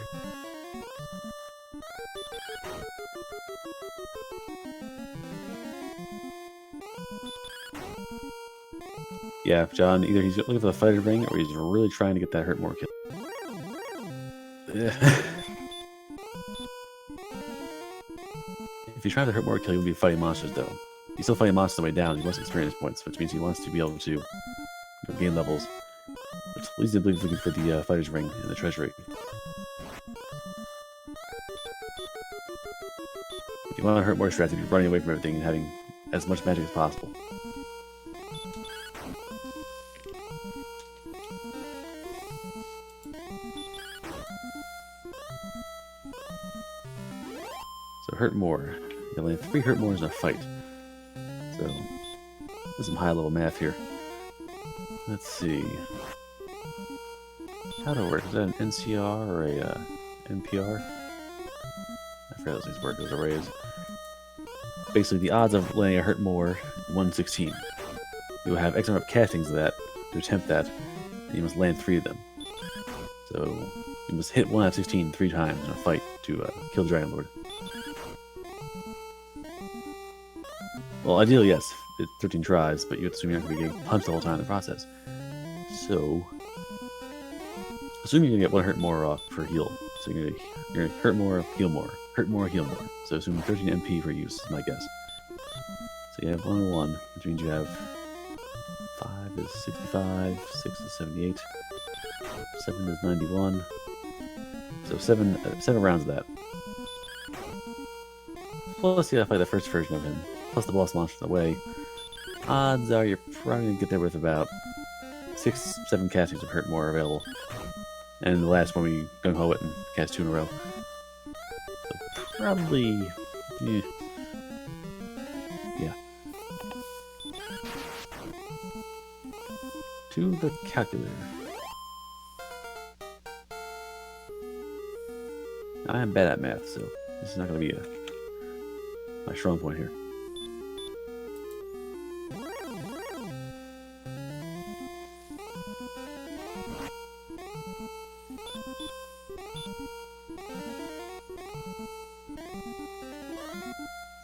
Yeah, John, either he's looking for the fighter's ring or he's really trying to get that hurt more kill. If he's trying to hurt more kill, he'll be fighting monsters though. He's still fighting monsters on the way down. He wants experience points, which means he wants to be able to gain levels. Which leads him to be looking for the fighter's ring and the treasury. If you want to hurt more strats, you're running away from everything and having as much magic as possible. So hurt more. You only have 3 hurt mores in a fight. So there's some high level math here. Let's see. How do it work? Is that an NCR or a NPR? I forgot those things work, those arrays. Basically, the odds of landing a hurt more, 1/16. You will have X number of castings of that to attempt that, and you must land 3 of them. So you must hit 1 out of 16 3 times in a fight to kill the Dragon Lord. Well, ideally, yes, it's 13 tries, but you assume you're not going to be getting punched the whole time in the process. So, assuming you're going to get 1 hurt more off per heal. So you're going to hurt more, heal more. Hurt more, heal more. So assuming 13 MP for use is my guess. So you have 101, which means you have 5 is 65, 6 is 78, 7 is 91. So 7 rounds of that. Plus you gotta fight the first version of him. Plus the boss monster in the way. Odds are you're probably going to get there with about 6-7 castings of hurt more available. And the last one we gung-ho it and cast 2 in a row. So probably... yeah. To the calculator. I am bad at math, so this is not going to be my strong point here.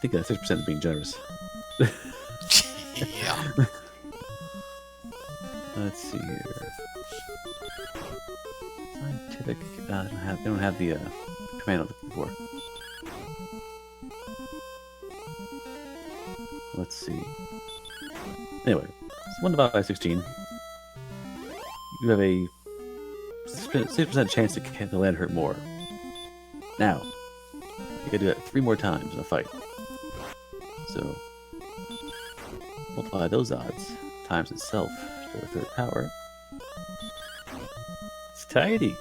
I think 6% is being generous. Yeah. Let's see here. Scientific. They don't have the command I'm looking for. Let's see. Anyway, so 1 divided by 16. You have a 6% chance to land hurt more. Now, you gotta do that 3 more times in a fight. So, multiply those odds times itself to the 3rd power. It's tidy.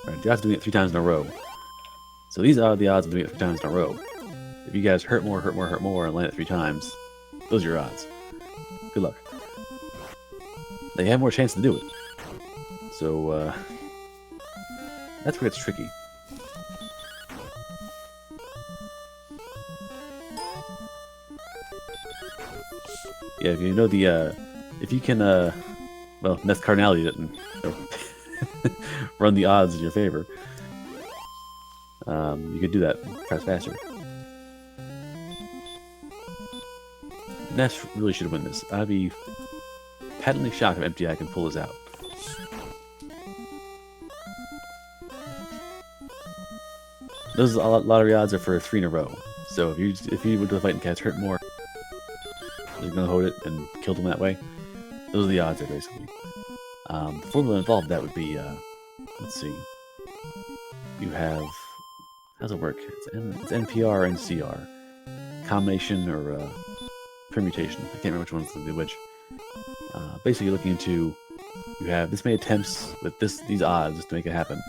Alright, Josh's doing it 3 times in a row. So these are the odds of doing it 3 times in a row. If you guys hurt more, and land it 3 times, those are your odds. Good luck. They have more chance to do it. So, that's where it's tricky. Yeah, if you know the, if you can, well, NESCardinality didn't run the odds in your favor. You could do that faster. Ness really should win this. I'd be patently shocked if Emptyeye can pull this out. Those lottery odds are for 3 in a row. So if you went to the fight and cast hurt more, you're gonna hold it and kill them that way. Those are the odds there basically. The formula involved that would be let's see. You have how's it work? It's NPR and CR. Combination or permutation. I can't remember which one's the which. Basically, you're looking into you have this many attempts with these odds to make it happen,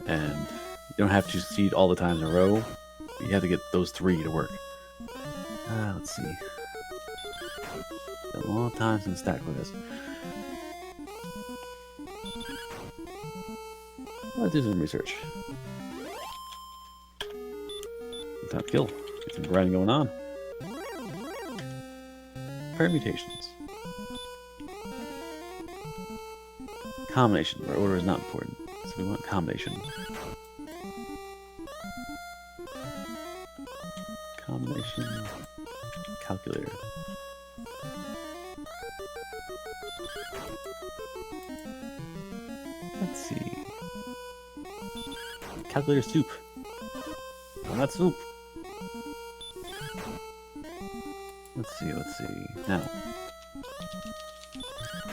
and you don't have to succeed all the times in a row. But you have to get those 3 to work. Let's see. A long time since stack with this. Let's do some research. Time to kill. Get some grinding going on. Permutations. Combination, where order is not important. So we want combination. Combination calculator. Let's see. Calculator soup. Well, not soup. Let's see. Now.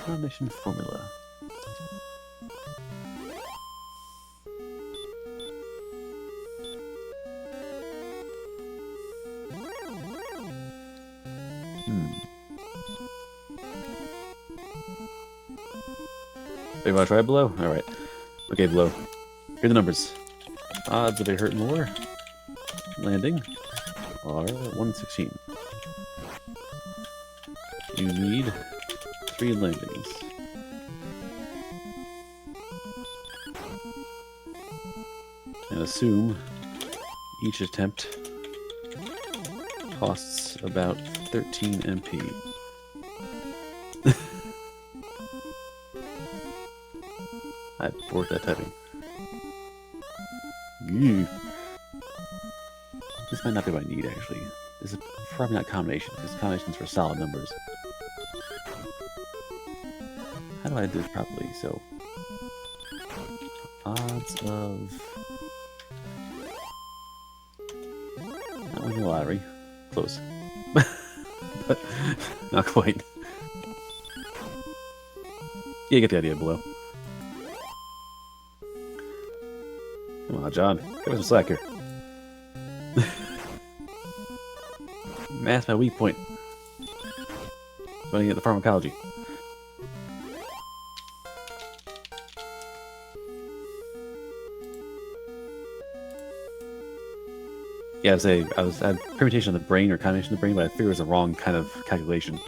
Combination formula. You want to try below? Alright. Okay, below. Here are the numbers. Odds of a hurt more landing are 1/16. You need 3 landings. And assume each attempt costs about 13 MP. I forked that typing. Ew. This might not be what I need, actually. This is probably not combination, because combinations for solid numbers. How do I do this properly? So, odds of... not winning the lottery. Close. But not quite. Yeah, you get the idea below. Come on, John. Give us some slack here. Math's my weak point. When I get the pharmacology. Yeah, I had permutation of the brain or combination of the brain, but I figured it was the wrong kind of calculation.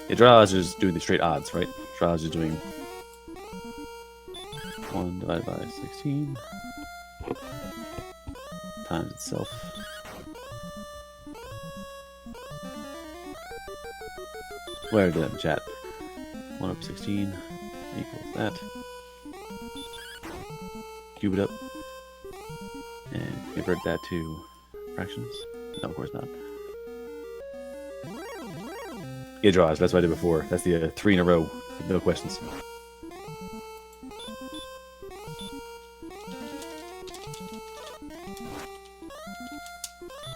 Yeah, Dragon is just doing the straight odds, right? Dragon is just doing 1 divided by 16 times itself. Where did that in chat? 1 over 16 equals that. Cube it up. And convert that to fractions. No, of course not. Yeah, draws. That's what I did before. That's the 3 in a row. No questions.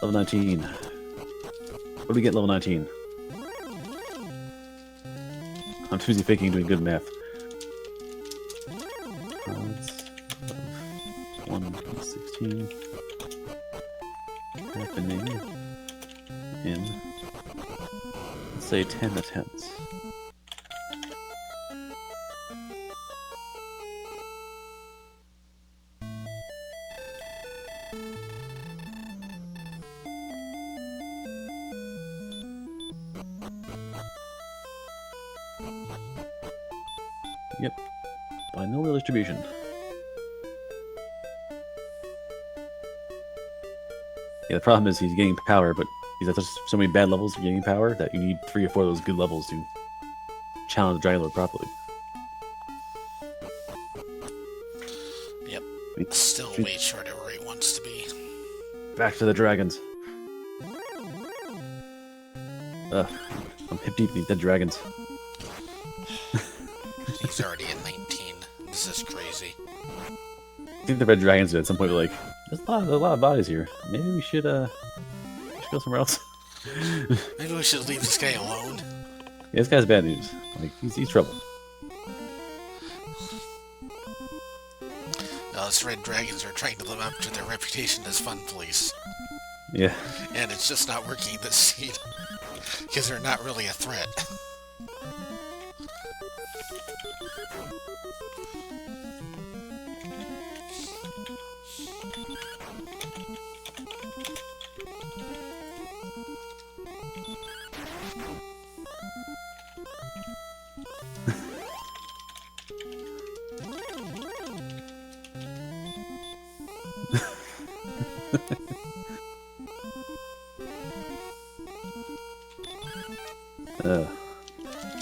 Level 19. What do we get level 19? I'm too busy faking doing good math. Odds of 1/16 happening in, let's say, 10 attempts. Yep. Binomial distribution. Yeah, the problem is he's getting power, but he's at so many bad levels of getting power that you need 3 or 4 of those good levels to challenge the Dragon Lord properly. Yep. It's still way short of where he wants to be. Back to the dragons. I'm hip deep in these dead dragons. He's already at 19. This is crazy. I think the red dragons at some point were like, there's a lot of bodies here. Maybe we should go somewhere else. Maybe we should leave this guy alone. Yeah, this guy's bad news. Like, he's trouble. Us red dragons are trying to live up to their reputation as fun police. Yeah. And it's just not working this scene. Because they're not really a threat.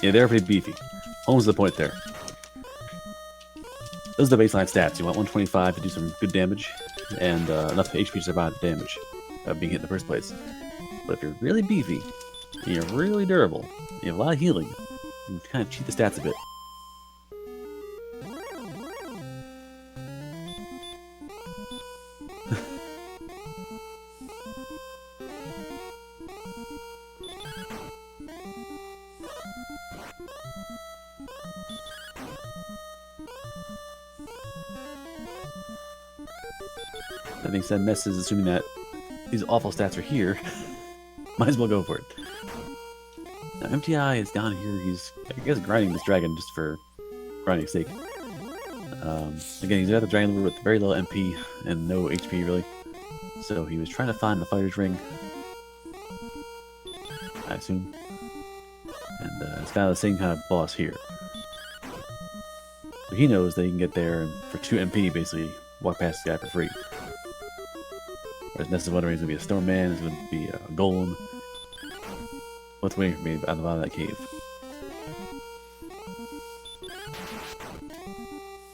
Yeah, they're pretty beefy. Almost the point there. Those are the baseline stats. You want 125 to do some good damage, and enough HP to survive the damage of being hit in the first place. But if you're really beefy, and you're really durable, and you have a lot of healing, you can kind of cheat the stats a bit. That being said, Mess is assuming that these awful stats are here. Might as well go for it. Now, Emptyeye is down here. He's, I guess, grinding this dragon just for grinding's sake. Again, he's got the dragon with very low MP and no HP, really. So he was trying to find the fighter's ring, I assume. And it's kind of the same kind of boss here. So he knows that he can get there and for 2 MP, basically, walk past the guy for free. Whereas Ness is wondering, is it going to be a storm man? Is it going to be a golem? What's waiting for me at the bottom of that cave?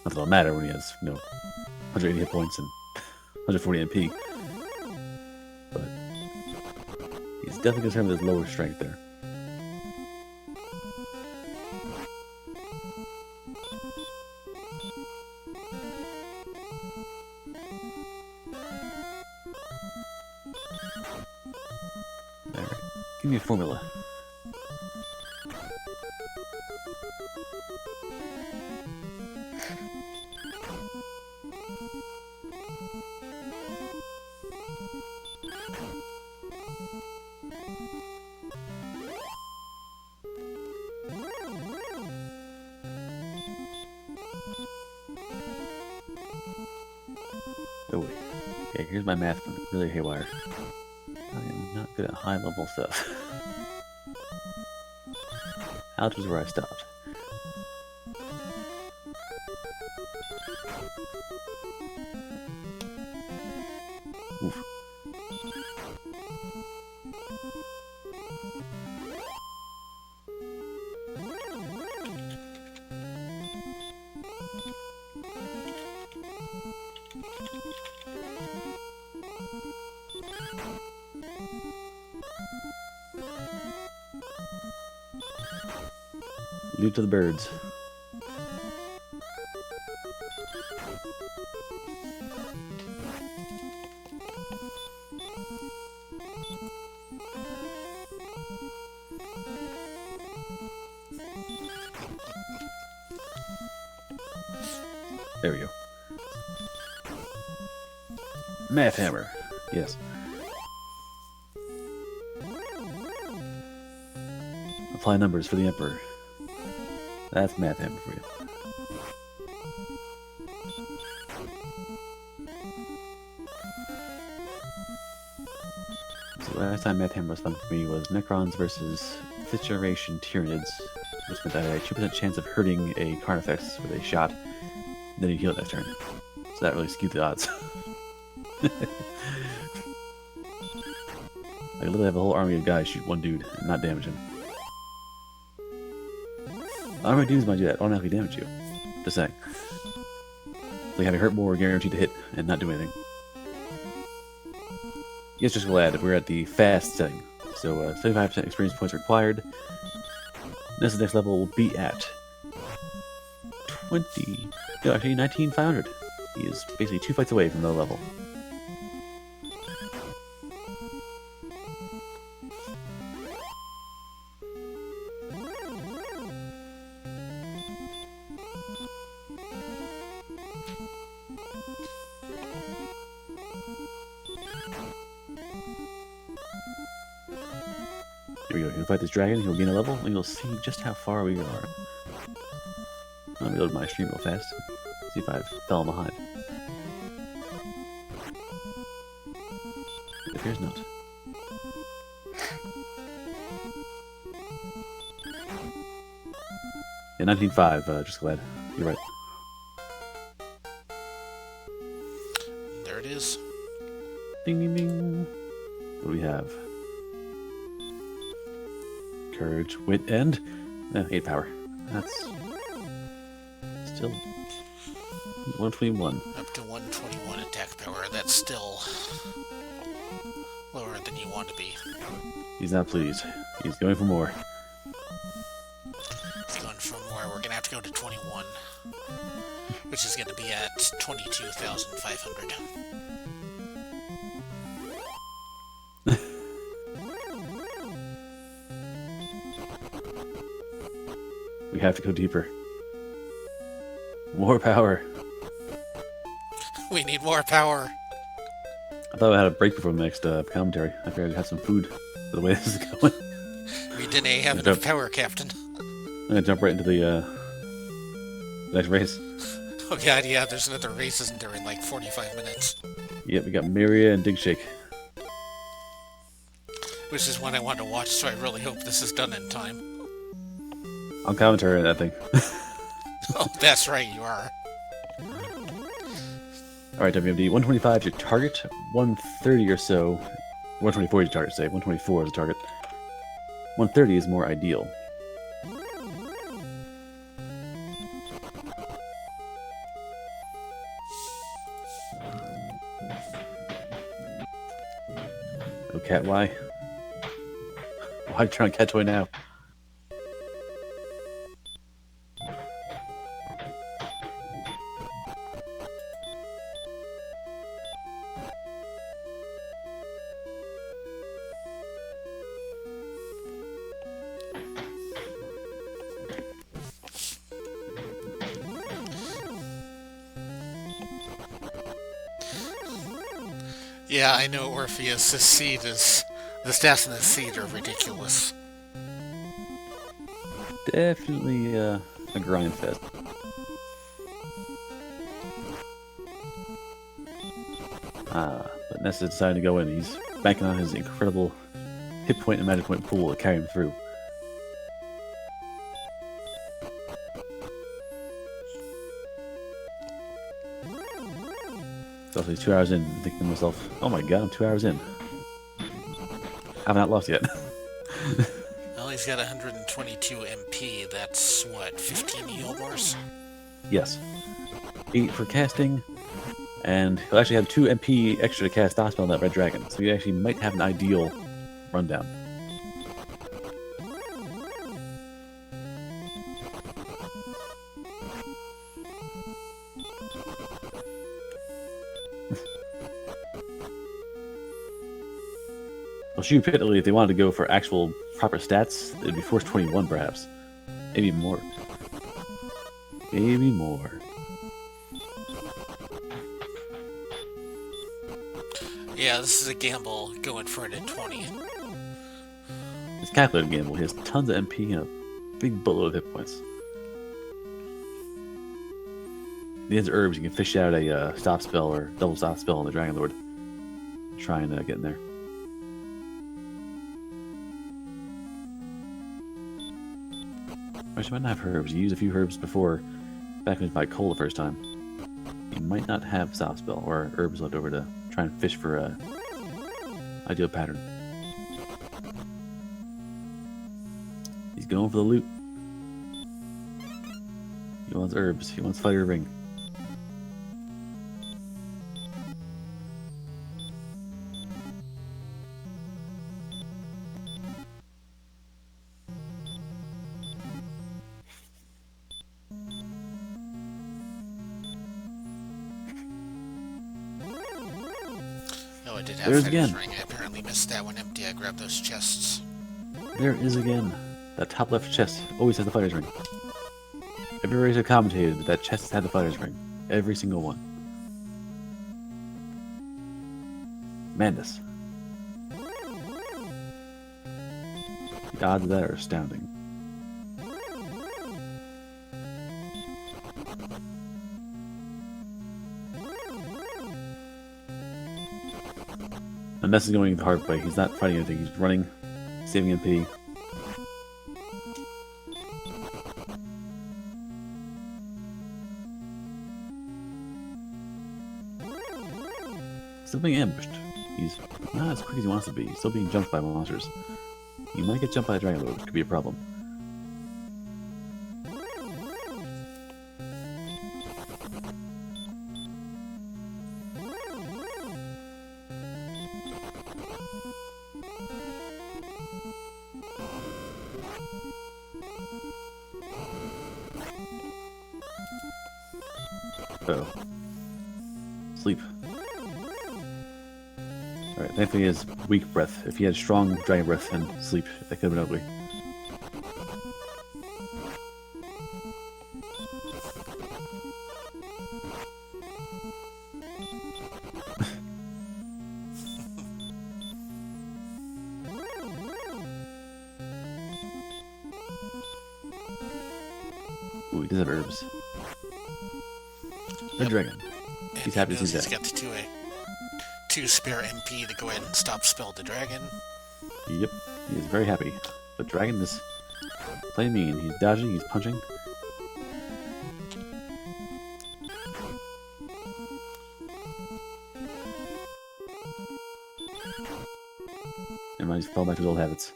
Not that it'll matter when he has, 180 hit points and 140 MP. But he's definitely concerned with his lower strength there. Alright, give me a formula. Oh wait. Okay, here's my math from really haywire. I am not good at high level stuff. Out was where I stopped. Oof. Leave to the birds. There we go. Math hammer. Yes. Apply numbers for the Emperor. That's math hammer for you. So last time math hammer was fun for me was Necrons versus 5th generation Tyranids, which meant that I had a 2% chance of hurting a Carnifex with a shot, and then you heal it next turn. So that really skewed the odds. I literally have a whole army of guys shoot one dude and not damage him. Armored dudes might do that, automatically damage you. Just saying. They have a hurt more guaranteed to hit and not do anything. Yes, just glad we're at the fast setting. So 75% experience points required. This next level will be at 19,500. He is basically 2 fights away from the level. Here we go. He'll fight this dragon, he'll gain a level, and you'll see just how far we are. Let me load my stream real fast. See if I've fallen behind. It appears not. Yeah, 19.5, just glad. You're right. There it is. Ding ding ding. What do we have? Courage, wit, and 8 power. That's still 121. Up to 121 attack power. That's still lower than you want to be. He's not pleased. He's going for more. He's going for more. We're gonna have to go to 21, which is gonna be at 22,500. We have to go deeper. More power. We need more power. I thought I had a break before the next commentary. I figured I'd have some food for the way this is going. We didn't have enough power, Captain. I'm gonna jump right into the next race. Oh god, yeah, there's another race, isn't there, in like 45 minutes? Yep, we got Myria and Dig Shake. Which is one I want to watch, so I really hope this is done in time. I'll commentary on that thing. Oh, that's right, you are. Alright, WMD, 125 is your target, 130 or so. 124 is your target, say. 124 is the target. 130 is more ideal. Go Cat Y. Why trying to catch away now? Yeah, I know, Orpheus. This seed is... The stats in this seed are ridiculous. Definitely a grind fest. But Nessa decided to go in. He's banking on his incredible hit point and magic point pool to carry him through. So he's 2 hours in, thinking to myself, oh my god, I'm 2 hours in. I've not lost yet. Well, he's got 122 MP. That's, what, 15 heal bars? Yes. 8 for casting, and he'll actually have 2 MP extra to cast Stop Spell on that Red Dragon, so he actually might have an ideal rundown. Well, shoot, pitifully, if they wanted to go for actual proper stats, it'd be Force 21, perhaps. Maybe more. Maybe more. Yeah, this is a gamble going for it at 20. It's a calculated gamble. He has tons of MP and a big boatload of hit points. He has herbs. You can fish out a stop spell or double stop spell on the Dragon Lord. Try and get in there. Actually, might not have herbs. He used a few herbs before, back when he was by Cole the first time. He might not have stop spell or herbs left over to try and fish for a ideal pattern. He's going for the loot. He wants herbs. He wants Fire Ring. Oh, I did have There's Fighter's again. Ring. I apparently missed that one empty. I grabbed those chests. There is again. That top left chest always has the Fighter's Ring. Every race I've commentated, that chest had the Fighter's Ring. Every single one. Madness. The odds of that are astounding. And Ness is going the hard way. He's not fighting anything. He's running, saving MP. Still being ambushed. He's not as quick as he wants to be. He's still being jumped by monsters. He might get jumped by a Dragon Lord, which could be a problem. Uh-oh. Sleep. Alright, thankfully he has weak breath. If he had strong dragon breath and sleep, that could have been ugly. Ooh, he does have herbs. The dragon. He's happy to see that. He's got the two spare MP to go ahead and stop spell the dragon. Yep, he is very happy. The dragon is playing mean. He's dodging, he's punching. Never mind, he's fallen back to his old habits.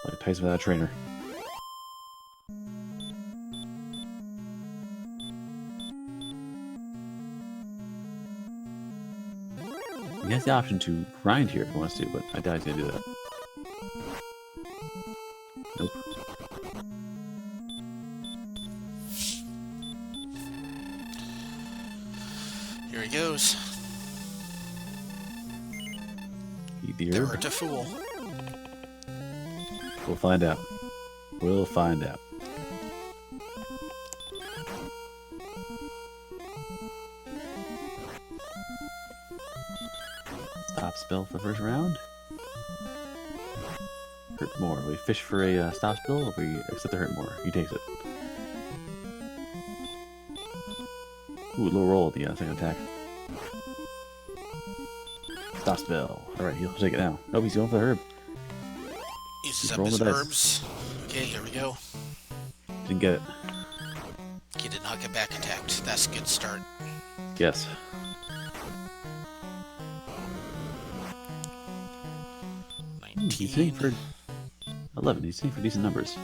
Like Tyson without a trainer. He has the option to grind here if he wants to, but I doubt he's gonna do that. Nope. Here he goes. Eat the Never herb. to fool. We'll find out. We'll find out. Stop spell for the first round. Hurt more. We fish for a stop spell, or we accept the hurt more. He takes it. Ooh, low roll at the second attack. Stop spell. Alright, he'll take it now. Nope, he's going for the herb. Uses He's up rolling his the dice. herbs. Okay, here we go. Didn't get it. He did not get back attacked. That's a good start. Yes. He's hitting for 11. He's hitting for decent numbers.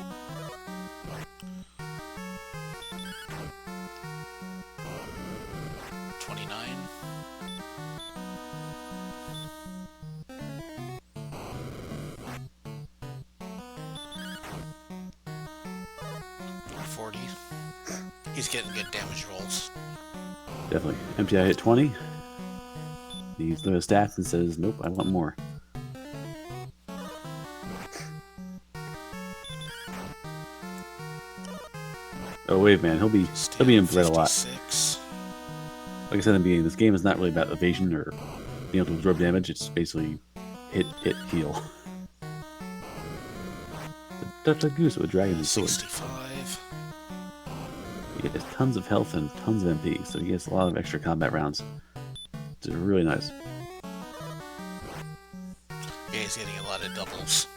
He's getting good damage rolls. Definitely. Emptyeye hit 20. He looks at his stats and says, nope, I want more. Oh, Wave Man, he'll be in threat a lot. Like I said in the beginning, this game is not really about evasion or being able to absorb damage. It's basically hit, heal. That's a goose with a dragon and sword. 65. He has tons of health and tons of MP, so he has a lot of extra combat rounds. It's really nice. Yeah, he's getting a lot of doubles.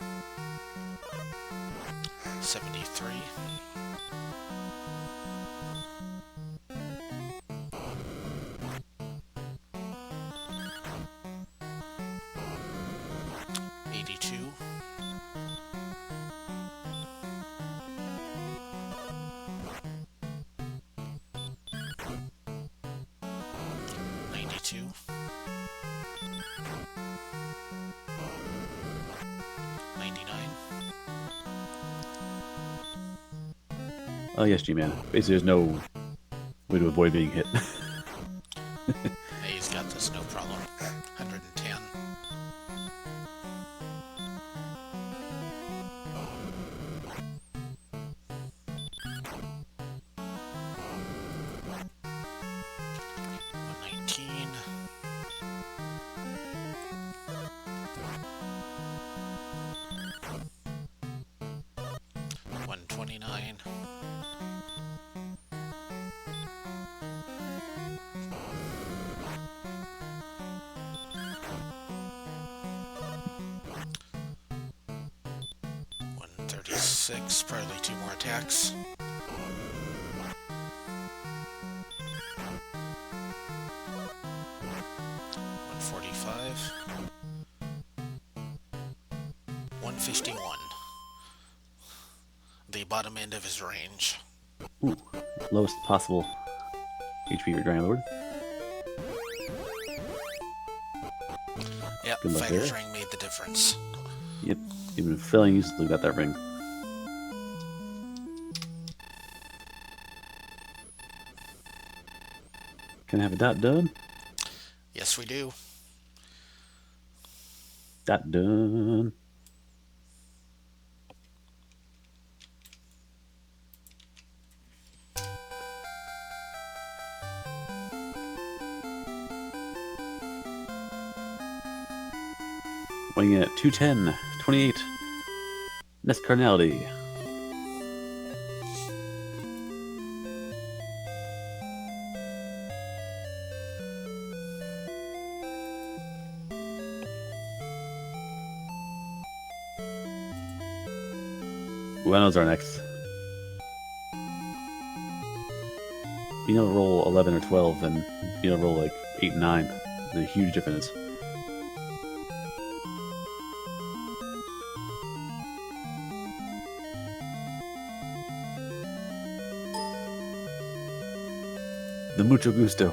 73. Oh yes, G-Man. Basically, there's no way to avoid being hit. Hey, he's got this, no problem. 110. Probably 2 more attacks. 51. The bottom end of his range. Ooh, lowest possible HP for Dragon Lord. Yep, Good luck Fighter's there. Ring made the difference. Yep, even failing easily got that ring. Can I have a dot done? Yes, we do. Dot done. Weighing in at 210, 28. NESCardinality. Ueno's our next. Being able to roll 11 or 12 and being able to roll like 8 and 9 is a huge difference. The mucho gusto.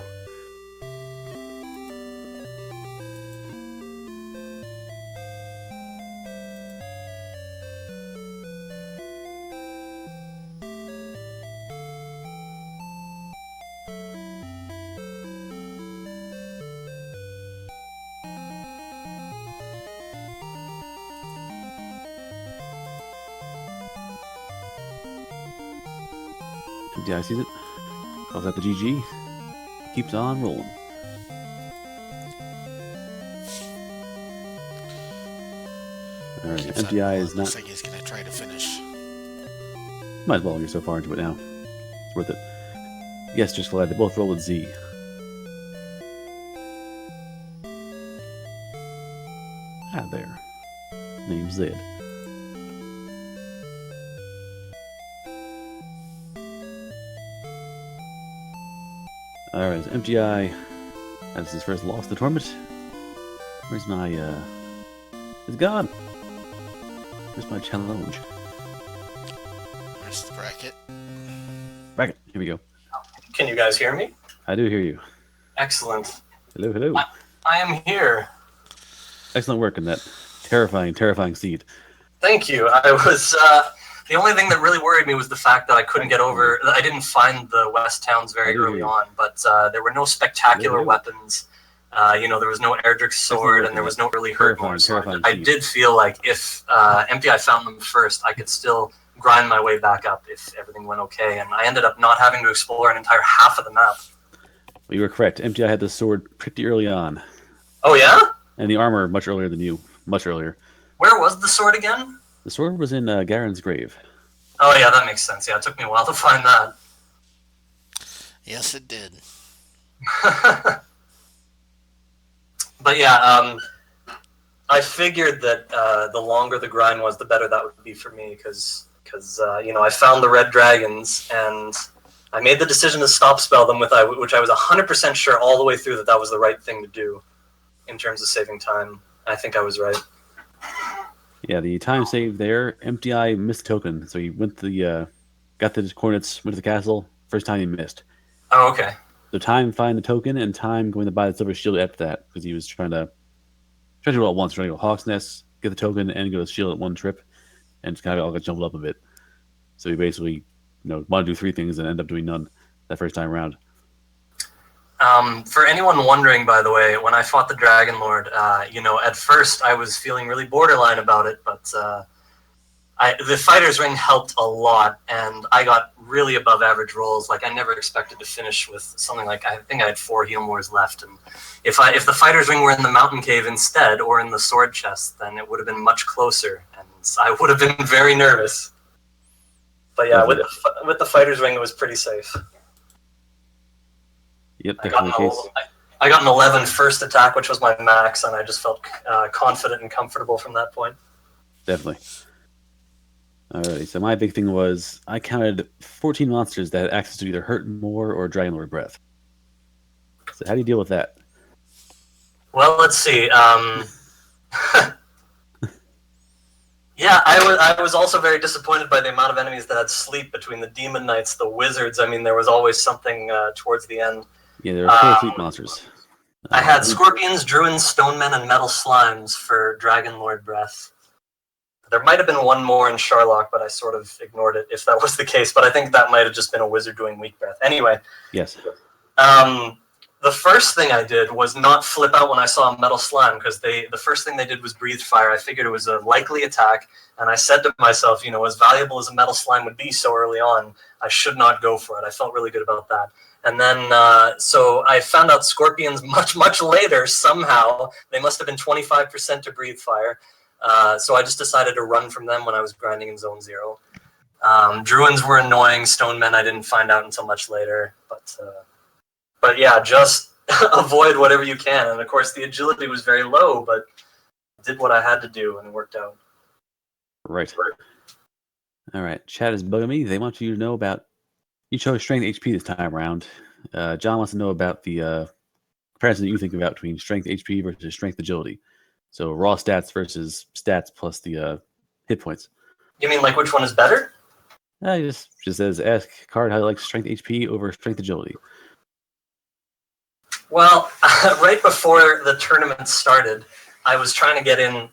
Emptyeye sees it. Calls out the GG. Keeps on rolling. Alright, Keeps on Emptyeye rolling. is not. Looks like he's going to try to finish. Might as well, you're so far into it now. It's worth it. Yes, just glad they both roll with Z. Ah, there. Name's Zed. Alright, so Emptyeye has his first loss of the tournament. Where's my, It's gone! Where's my challenge? There's the bracket. Bracket, here we go. Can you guys hear me? I do hear you. Excellent. Hello, hello. I am here. Excellent work in that terrifying, terrifying seed. Thank you. I was the only thing that really worried me was the fact that I couldn't get over. I didn't find the West Towns very early on, but there were no spectacular weapons. There was no Erdrick's sword, and there was no really Herdmore sword. I did feel like if Emptyeye found them first, I could still grind my way back up if everything went okay. And I ended up not having to explore an entire half of the map. Well, you were correct. Emptyeye had the sword pretty early on. Oh yeah? And the armor much earlier than you. Much earlier. Where was the sword again? The sword was in Garen's grave. Oh yeah, that makes sense. Yeah, it took me a while to find that. Yes, it did. But yeah, I figured that the longer the grind was, the better that would be for me, because I found the red dragons, and I made the decision to stop spell them, which I was 100% sure all the way through that was the right thing to do in terms of saving time. I think I was right. Yeah, the time save there. Emptyeye missed the token, so he went got the coordinates, went to the castle. First time he missed. Oh, okay. So time find the token, and time going to buy the silver shield after that, because he was trying to do it all at once, trying to go Hawk's Nest, get the token, and go to the shield at one trip, and just kind of all got jumbled up a bit. So he basically, wanted to do three things and end up doing none that first time around. For anyone wondering, by the way, when I fought the Dragon Lord, at first I was feeling really borderline about it, but the Fighter's Ring helped a lot, and I got really above average rolls. Like, I never expected to finish with something like, I think I had 4 heal mores left, and if the Fighter's Ring were in the Mountain Cave instead, or in the sword chest, then it would have been much closer, and I would have been very nervous. But yeah, with the Fighter's Ring, it was pretty safe. Yep, I got an 11 first attack, which was my max, and I just felt confident and comfortable from that point. Definitely. Alrighty, so my big thing was I counted 14 monsters that had access to either Hurt More or Dragon Lord Breath. So how do you deal with that? Well, let's see. Yeah, I was also very disappointed by the amount of enemies that had sleep between the Demon Knights, the Wizards. I mean, there was always something towards the end. Yeah, there are 4 sleep monsters. I had Scorpions, Druids, Stonemen, and Metal Slimes for Dragon Lord Breath. There might have been one more in Sharlock, but I sort of ignored it if that was the case. But I think that might have just been a wizard doing weak breath. Anyway. Yes. The first thing I did was not flip out when I saw a Metal Slime, because the first thing they did was breathe fire. I figured it was a likely attack, and I said to myself, you know, as valuable as a Metal Slime would be so early on, I should not go for it. I felt really good about that. And then, so I found out Scorpions much, much later, somehow. They must have been 25% to breathe fire. So I just decided to run from them when I was grinding in Zone 0. Druids were annoying. Stonemen I didn't find out until much later. But yeah, just avoid whatever you can. And of course, the agility was very low, but did what I had to do, and it worked out. Right. All right. Chat is bugging me. They want you to know about... You chose strength HP this time around. John wants to know about the comparison that you think about between strength HP versus strength agility. So raw stats versus stats plus the hit points. You mean like which one is better? He just says, ask Card how he likes strength HP over strength agility. Well, right before the tournament started, I was trying to get in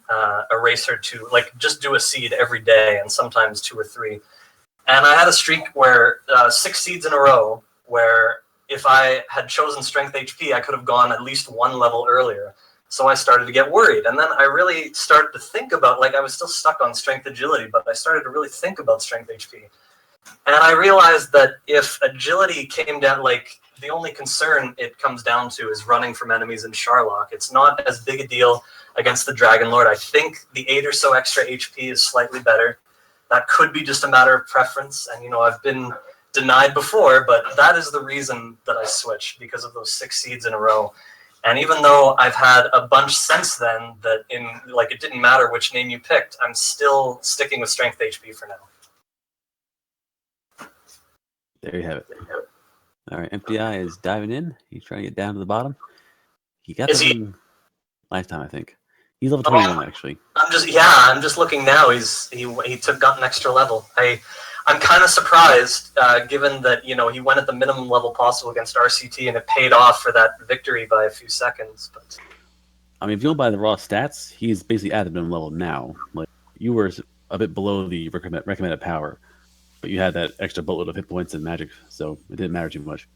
a race or two, like just do a seed every day, and sometimes 2 or 3. And I had a streak where 6 seeds in a row, where if I had chosen strength HP, I could have gone at least 1 level earlier. So I started to get worried. And then I really started to think about, like I was still stuck on strength agility, but I started to really think about strength HP. And I realized that if agility came down, like the only concern it comes down to is running from enemies in Sharlock. It's not as big a deal against the Dragon Lord. I think the 8 or so extra HP is slightly better. That could be just a matter of preference. And, you know, I've been denied before, but that is the reason that I switched, because of those 6 seeds in a row. And even though I've had a bunch since then that it didn't matter which name you picked, I'm still sticking with strength HP for now. There you have it. All right, Emptyeye is diving in. He's trying to get down to the bottom. He got the ring last time, I think. He's level 21, actually. I'm just looking now. He got an extra level. I'm kind of surprised, given that, you know, he went at the minimum level possible against RCT, and it paid off for that victory by a few seconds. But I mean, if you go by the raw stats, he's basically at the minimum level now. Like, you were a bit below the recommended power, but you had that extra boatload of hit points and magic, so it didn't matter too much.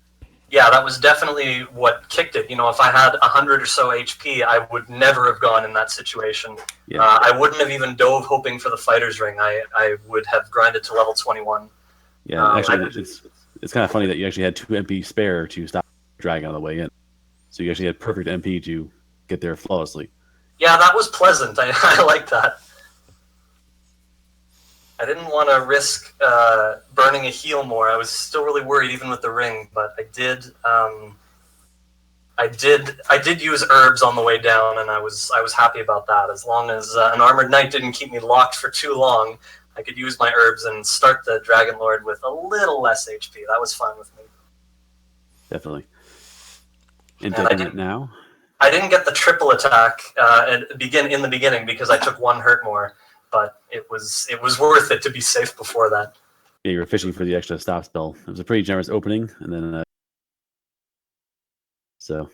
Yeah, that was definitely what kicked it. You know, if I had 100 or so HP, I would never have gone in that situation. Yeah. I wouldn't have even dove hoping for the fighter's ring. I would have grinded to level 21. Yeah, actually, it's kind of funny that you actually had 2 MP spare to stop the dragon on the way in. So you actually had perfect MP to get there flawlessly. Yeah, that was pleasant. I like that. I didn't want to risk burning a heal more. I was still really worried, even with the ring. But I did. I did use herbs on the way down, and I was happy about that. As long as an armored knight didn't keep me locked for too long, I could use my herbs and start the Dragon Lord with a little less HP. That was fine with me. Definitely. And taking it now. I didn't get the triple attack in the beginning because I took 1 hurt more. But it was worth it to be safe before that. Yeah, you were fishing for the extra stop spell. It was a pretty generous opening, and then so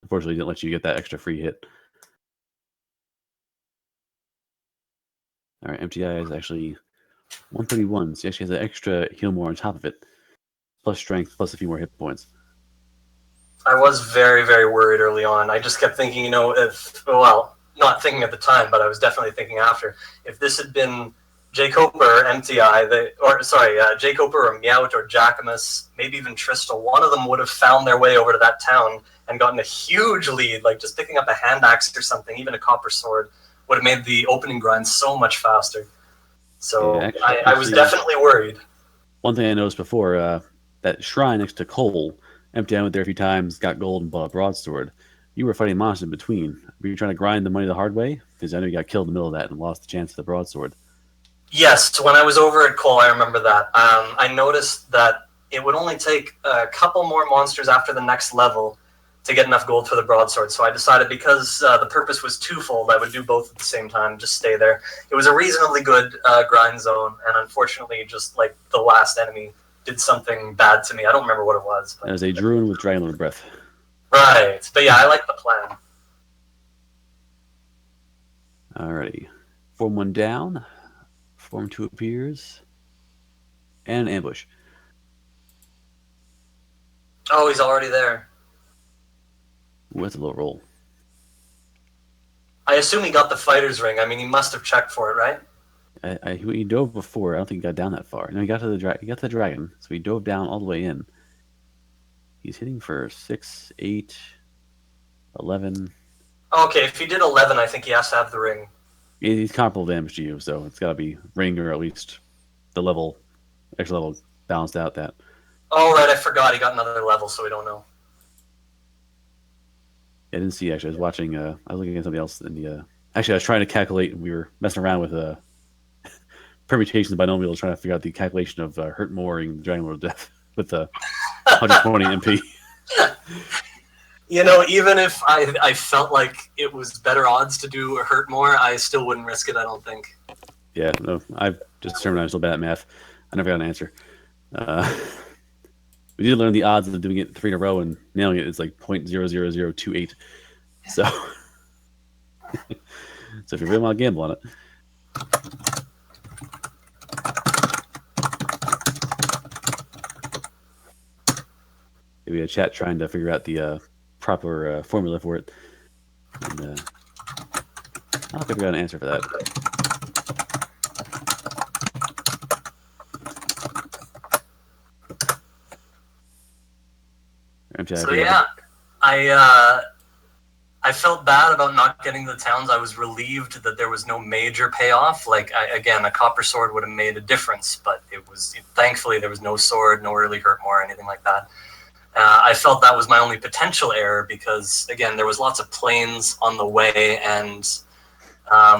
unfortunately didn't let you get that extra free hit. All right, Emptyeye is actually 131, so he actually has an extra heal more on top of it, plus strength, plus a few more hit points. I was very, very worried early on. I just kept thinking, you know, not thinking at the time, but I was definitely thinking after. If this had been Jacopa or Emptyeye, Jacopa or Meowth or Jacquemus, maybe even Tristal, one of them would have found their way over to that town and gotten a huge lead. Like just picking up a hand axe or something, even a copper sword, would have made the opening grind so much faster. So yeah, I was definitely worried. One thing I noticed before, that shrine next to Cole, Emptyeye went there a few times, got gold and bought a broadsword. You were fighting monsters in between. Were you trying to grind the money the hard way? Because I know you got killed in the middle of that and lost the chance of the broadsword. Yes, when I was over at Cole, I remember that. I noticed that it would only take a couple more monsters after the next level to get enough gold for the broadsword. So I decided, because the purpose was twofold, I would do both at the same time, just stay there. It was a reasonably good grind zone, and unfortunately, just like the last enemy did something bad to me. I don't remember what it was. But... As a druid with Dragon Warrior breath. Right. But yeah, I like the plan. Alrighty. Form 1 down. Form 2 appears. And an ambush. Oh, he's already there. Ooh, that's a low roll. I assume he got the fighter's ring. I mean, he must have checked for it, right? He dove before. I don't think he got down that far. No, he got to the dragon, so he dove down all the way in. He's hitting for 6, 8, 11. Okay, if he did 11, I think he has to have the ring. He's comparable damage to you, so it's got to be ring or at least the extra level balanced out that. Oh, right, I forgot he got another level, so we don't know. I didn't see, actually. I was watching, I was looking at something else in the, actually, I was trying to calculate, we were messing around with permutations of binomials, trying to figure out the calculation of hurt more in Dragon World Death with the 120 MP. You know, even if I felt like it was better odds to do a hurt more, I still wouldn't risk it, I don't think. Yeah, no, I've just determined I'm still bad at math. I never got an answer. We did learn the odds of doing it 3 in a row and nailing it is like 0.00028. So, so if you really want to gamble on it. We had chat trying to figure out the proper formula for it. And I don't think we got an answer for that. So yeah, I felt bad about not getting the towns. I was relieved that there was no major payoff. Like, again, a copper sword would have made a difference, but thankfully there was no sword, no early hurt more, or anything like that. I felt that was my only potential error because, again, there was lots of planes on the way, and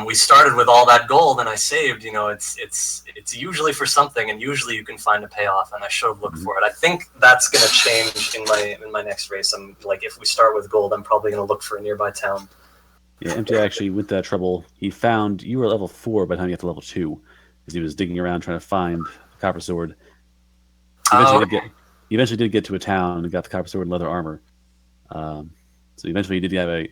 we started with all that gold, and I saved. You know, it's usually for something, and usually you can find a payoff, and I should have looked for it. I think that's going to change in my next race. I'm like, if we start with gold, I'm probably going to look for a nearby town. Yeah, Emptyeye actually went that trouble. He found you were level 4 by the time you got to level 2, because he was digging around trying to find the copper sword. He eventually did get to a town and got the copper sword and leather armor. So eventually he did have a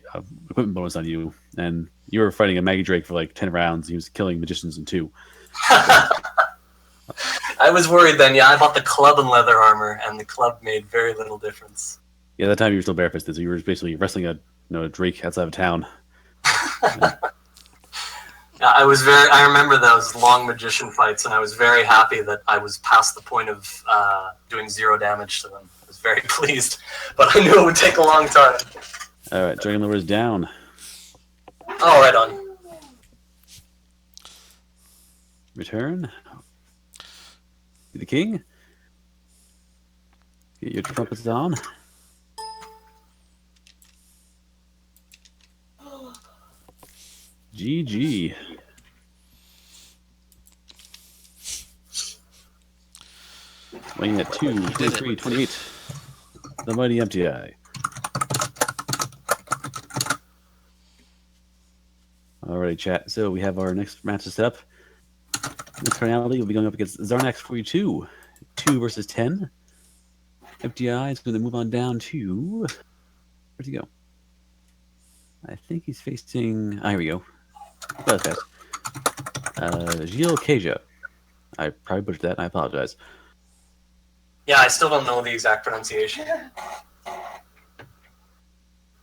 equipment bonus on you, and you were fighting a Maggie Drake for like 10 rounds. He was killing magicians in 2. I was worried then. Yeah, I bought the club and leather armor, and the club made very little difference. Yeah, that time you were still barefisted, so you were basically wrestling a Drake outside of town. Yeah, I remember those long magician fights, and I was very happy that I was past the point of doing 0 damage to them. I was very pleased, but I knew it would take a long time. All right, Dragon Warrior is down. Oh, right on. Return. Be the king. Get your trumpets on. GG. Weighing at 2, 23, 28. The mighty Emptyeye. Alrighty, chat. So we have our next match set up. NESCardinality will be going up against Zarnax 42. 2 versus 10. Emptyeye is going to move on down to... Where'd he go? I think he's facing... here we go. That was fast. Gilles Keja. I probably butchered that, and I apologize. Yeah, I still don't know the exact pronunciation.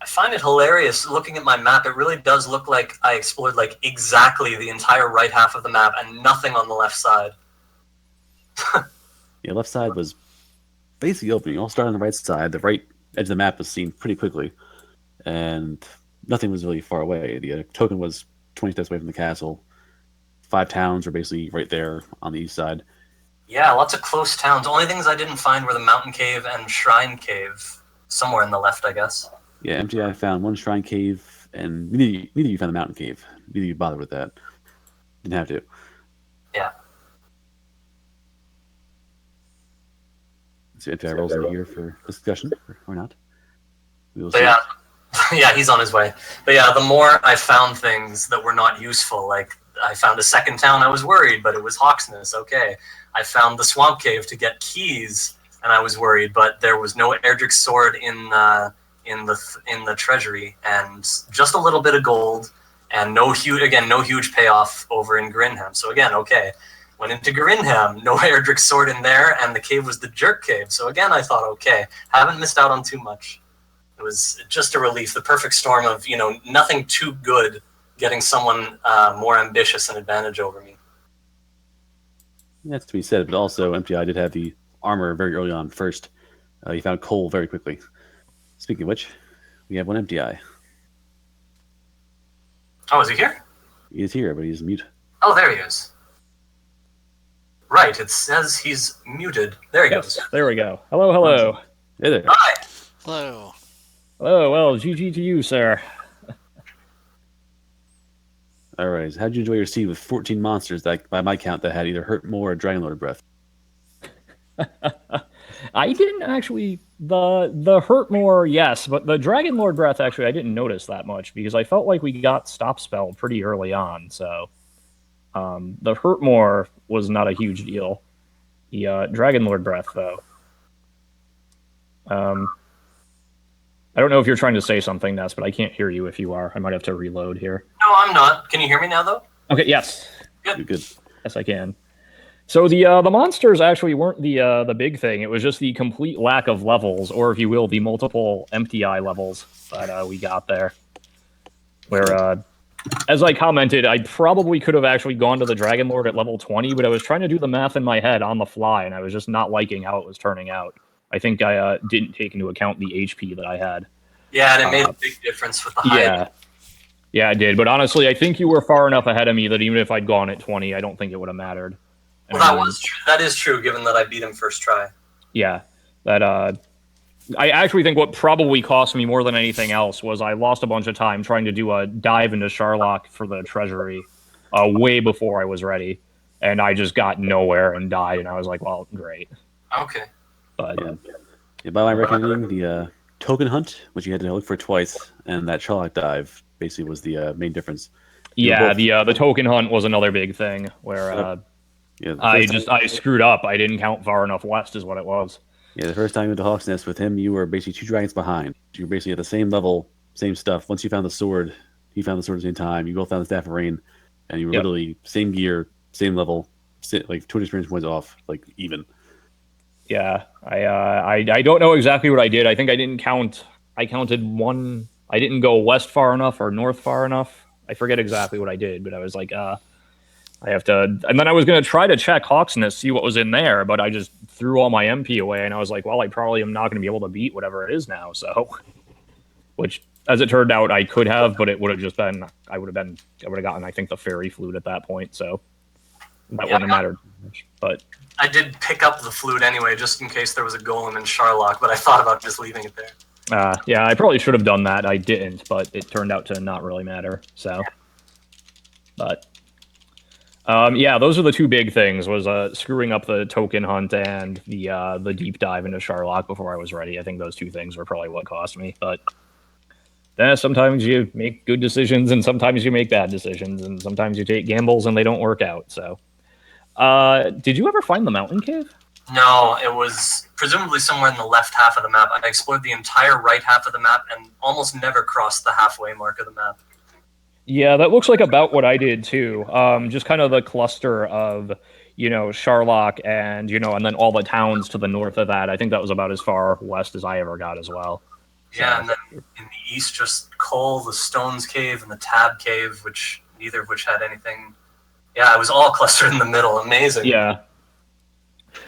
I find it hilarious looking at my map. It really does look like I explored like exactly the entire right half of the map and nothing on the left side. Yeah, left side was basically open. You all start on the right side. The right edge of the map was seen pretty quickly, and nothing was really far away. The token was 20 steps away from the castle. 5 towns were basically right there on the east side. Yeah, lots of close towns. Only things I didn't find were the Mountain Cave and Shrine Cave. Somewhere in the left, I guess. Yeah, Emptyeye found 1 Shrine Cave, and neither of you found the Mountain Cave. Neither of you bothered with that. Didn't have to. Yeah. So Emptyeye rolls in here for discussion, or not. will But see. yeah, yeah, he's on his way. But yeah, the more I found things that were not useful, like I found a second town, I was worried, but it was Hawksness. Okay, I found the swamp cave to get keys, and I was worried, but there was no Erdrick's sword in the treasury, and just a little bit of gold, and no huge payoff over in Grinham. So again, okay, went into Grinham, no Erdrick's sword in there, and the cave was the Jerk Cave. So again, I thought, okay, haven't missed out on too much. It was just a relief, the perfect storm of, nothing too good, getting someone more ambitious and advantage over me. That's to be said, but also Emptyeye did have the armor very early on first. He found coal very quickly. Speaking of which, we have one Emptyeye. Oh, is he here? He is here, but he's mute. Oh, there he is. Right, it says he's muted. There he goes. There we go. Hello, hello. Hey there. Hi. Hello. Hello, well, GG to you, sir. All right. So how'd you enjoy your seed with 14 monsters that, by my count, that had either Hurt More or Dragon Lord breath? I didn't actually the hurt more, yes, but the Dragon Lord breath actually I didn't notice that much because I felt like we got stop spell pretty early on. So the hurt more was not a huge deal. The Dragon Lord breath though. I don't know if you're trying to say something, Ness, but I can't hear you if you are. I might have to reload here. No, I'm not. Can you hear me now, though? Okay, yes. You're good. Yes, I can. So the monsters actually weren't the big thing. It was just the complete lack of levels, or if you will, the multiple Emptyeye levels that we got there. Where, as I commented, I probably could have actually gone to the Dragon Lord at level 20, but I was trying to do the math in my head on the fly, and I was just not liking how it was turning out. I think I didn't take into account the HP that I had. Yeah, and it made a big difference with the height. Yeah, it did. But honestly, I think you were far enough ahead of me that even if I'd gone at 20, I don't think it would have mattered. Well, that was true. That is true, given that I beat him first try. Yeah, that I actually think what probably cost me more than anything else was I lost a bunch of time trying to do a dive into Sharlock for the treasury way before I was ready, and I just got nowhere and died, and I was like, well, great. Okay. But Yeah, by my reckoning, the token hunt, which you had to look for twice, and that Sharlock dive basically was the main difference. yeah, the token hunt was another big thing where I screwed up. I didn't count far enough west, is what it was. Yeah, the first time you went to Hawk's Nest with him, you were basically 2 dragons behind. You were basically at the same level, same stuff. Once you found the sword, he found the sword at the same time. You both found the Staff of Rain, and you were literally same gear, same level, like 2 experience points off, like even. Yeah, I don't know exactly what I did. I think I didn't count. I counted one. I didn't go west far enough or north far enough. I forget exactly what I did, but I was like, I have to. And then I was going to try to check Hawk's Nest, see what was in there, but I just threw all my MP away, and I was like, well, I probably am not going to be able to beat whatever it is now. So, which, as it turned out, I could have, but it would have just been. I would have gotten, I think, the fairy flute at that point. So that wouldn't have mattered much. But I did pick up the flute anyway, just in case there was a golem in Sharlock, but I thought about just leaving it there. yeah, I probably should have done that. I didn't, but it turned out to not really matter. So, but yeah, those are the two big things: was screwing up the token hunt and the deep dive into Sharlock before I was ready. I think those two things were probably what cost me. But then sometimes you make good decisions, and sometimes you make bad decisions, and sometimes you take gambles and they don't work out. So, did you ever find the mountain cave? No, it was presumably somewhere in the left half of the map. I explored the entire right half of the map and almost never crossed the halfway mark of the map. Yeah, that looks like about what I did too. Just kind of the cluster of, Sharlock and, and then all the towns to the north of that. I think that was about as far west as I ever got as well. Yeah, and then in the east, just Cole, the Stones Cave, and the Tab Cave, neither of which had anything. Yeah, it was all clustered in the middle. Amazing. Yeah.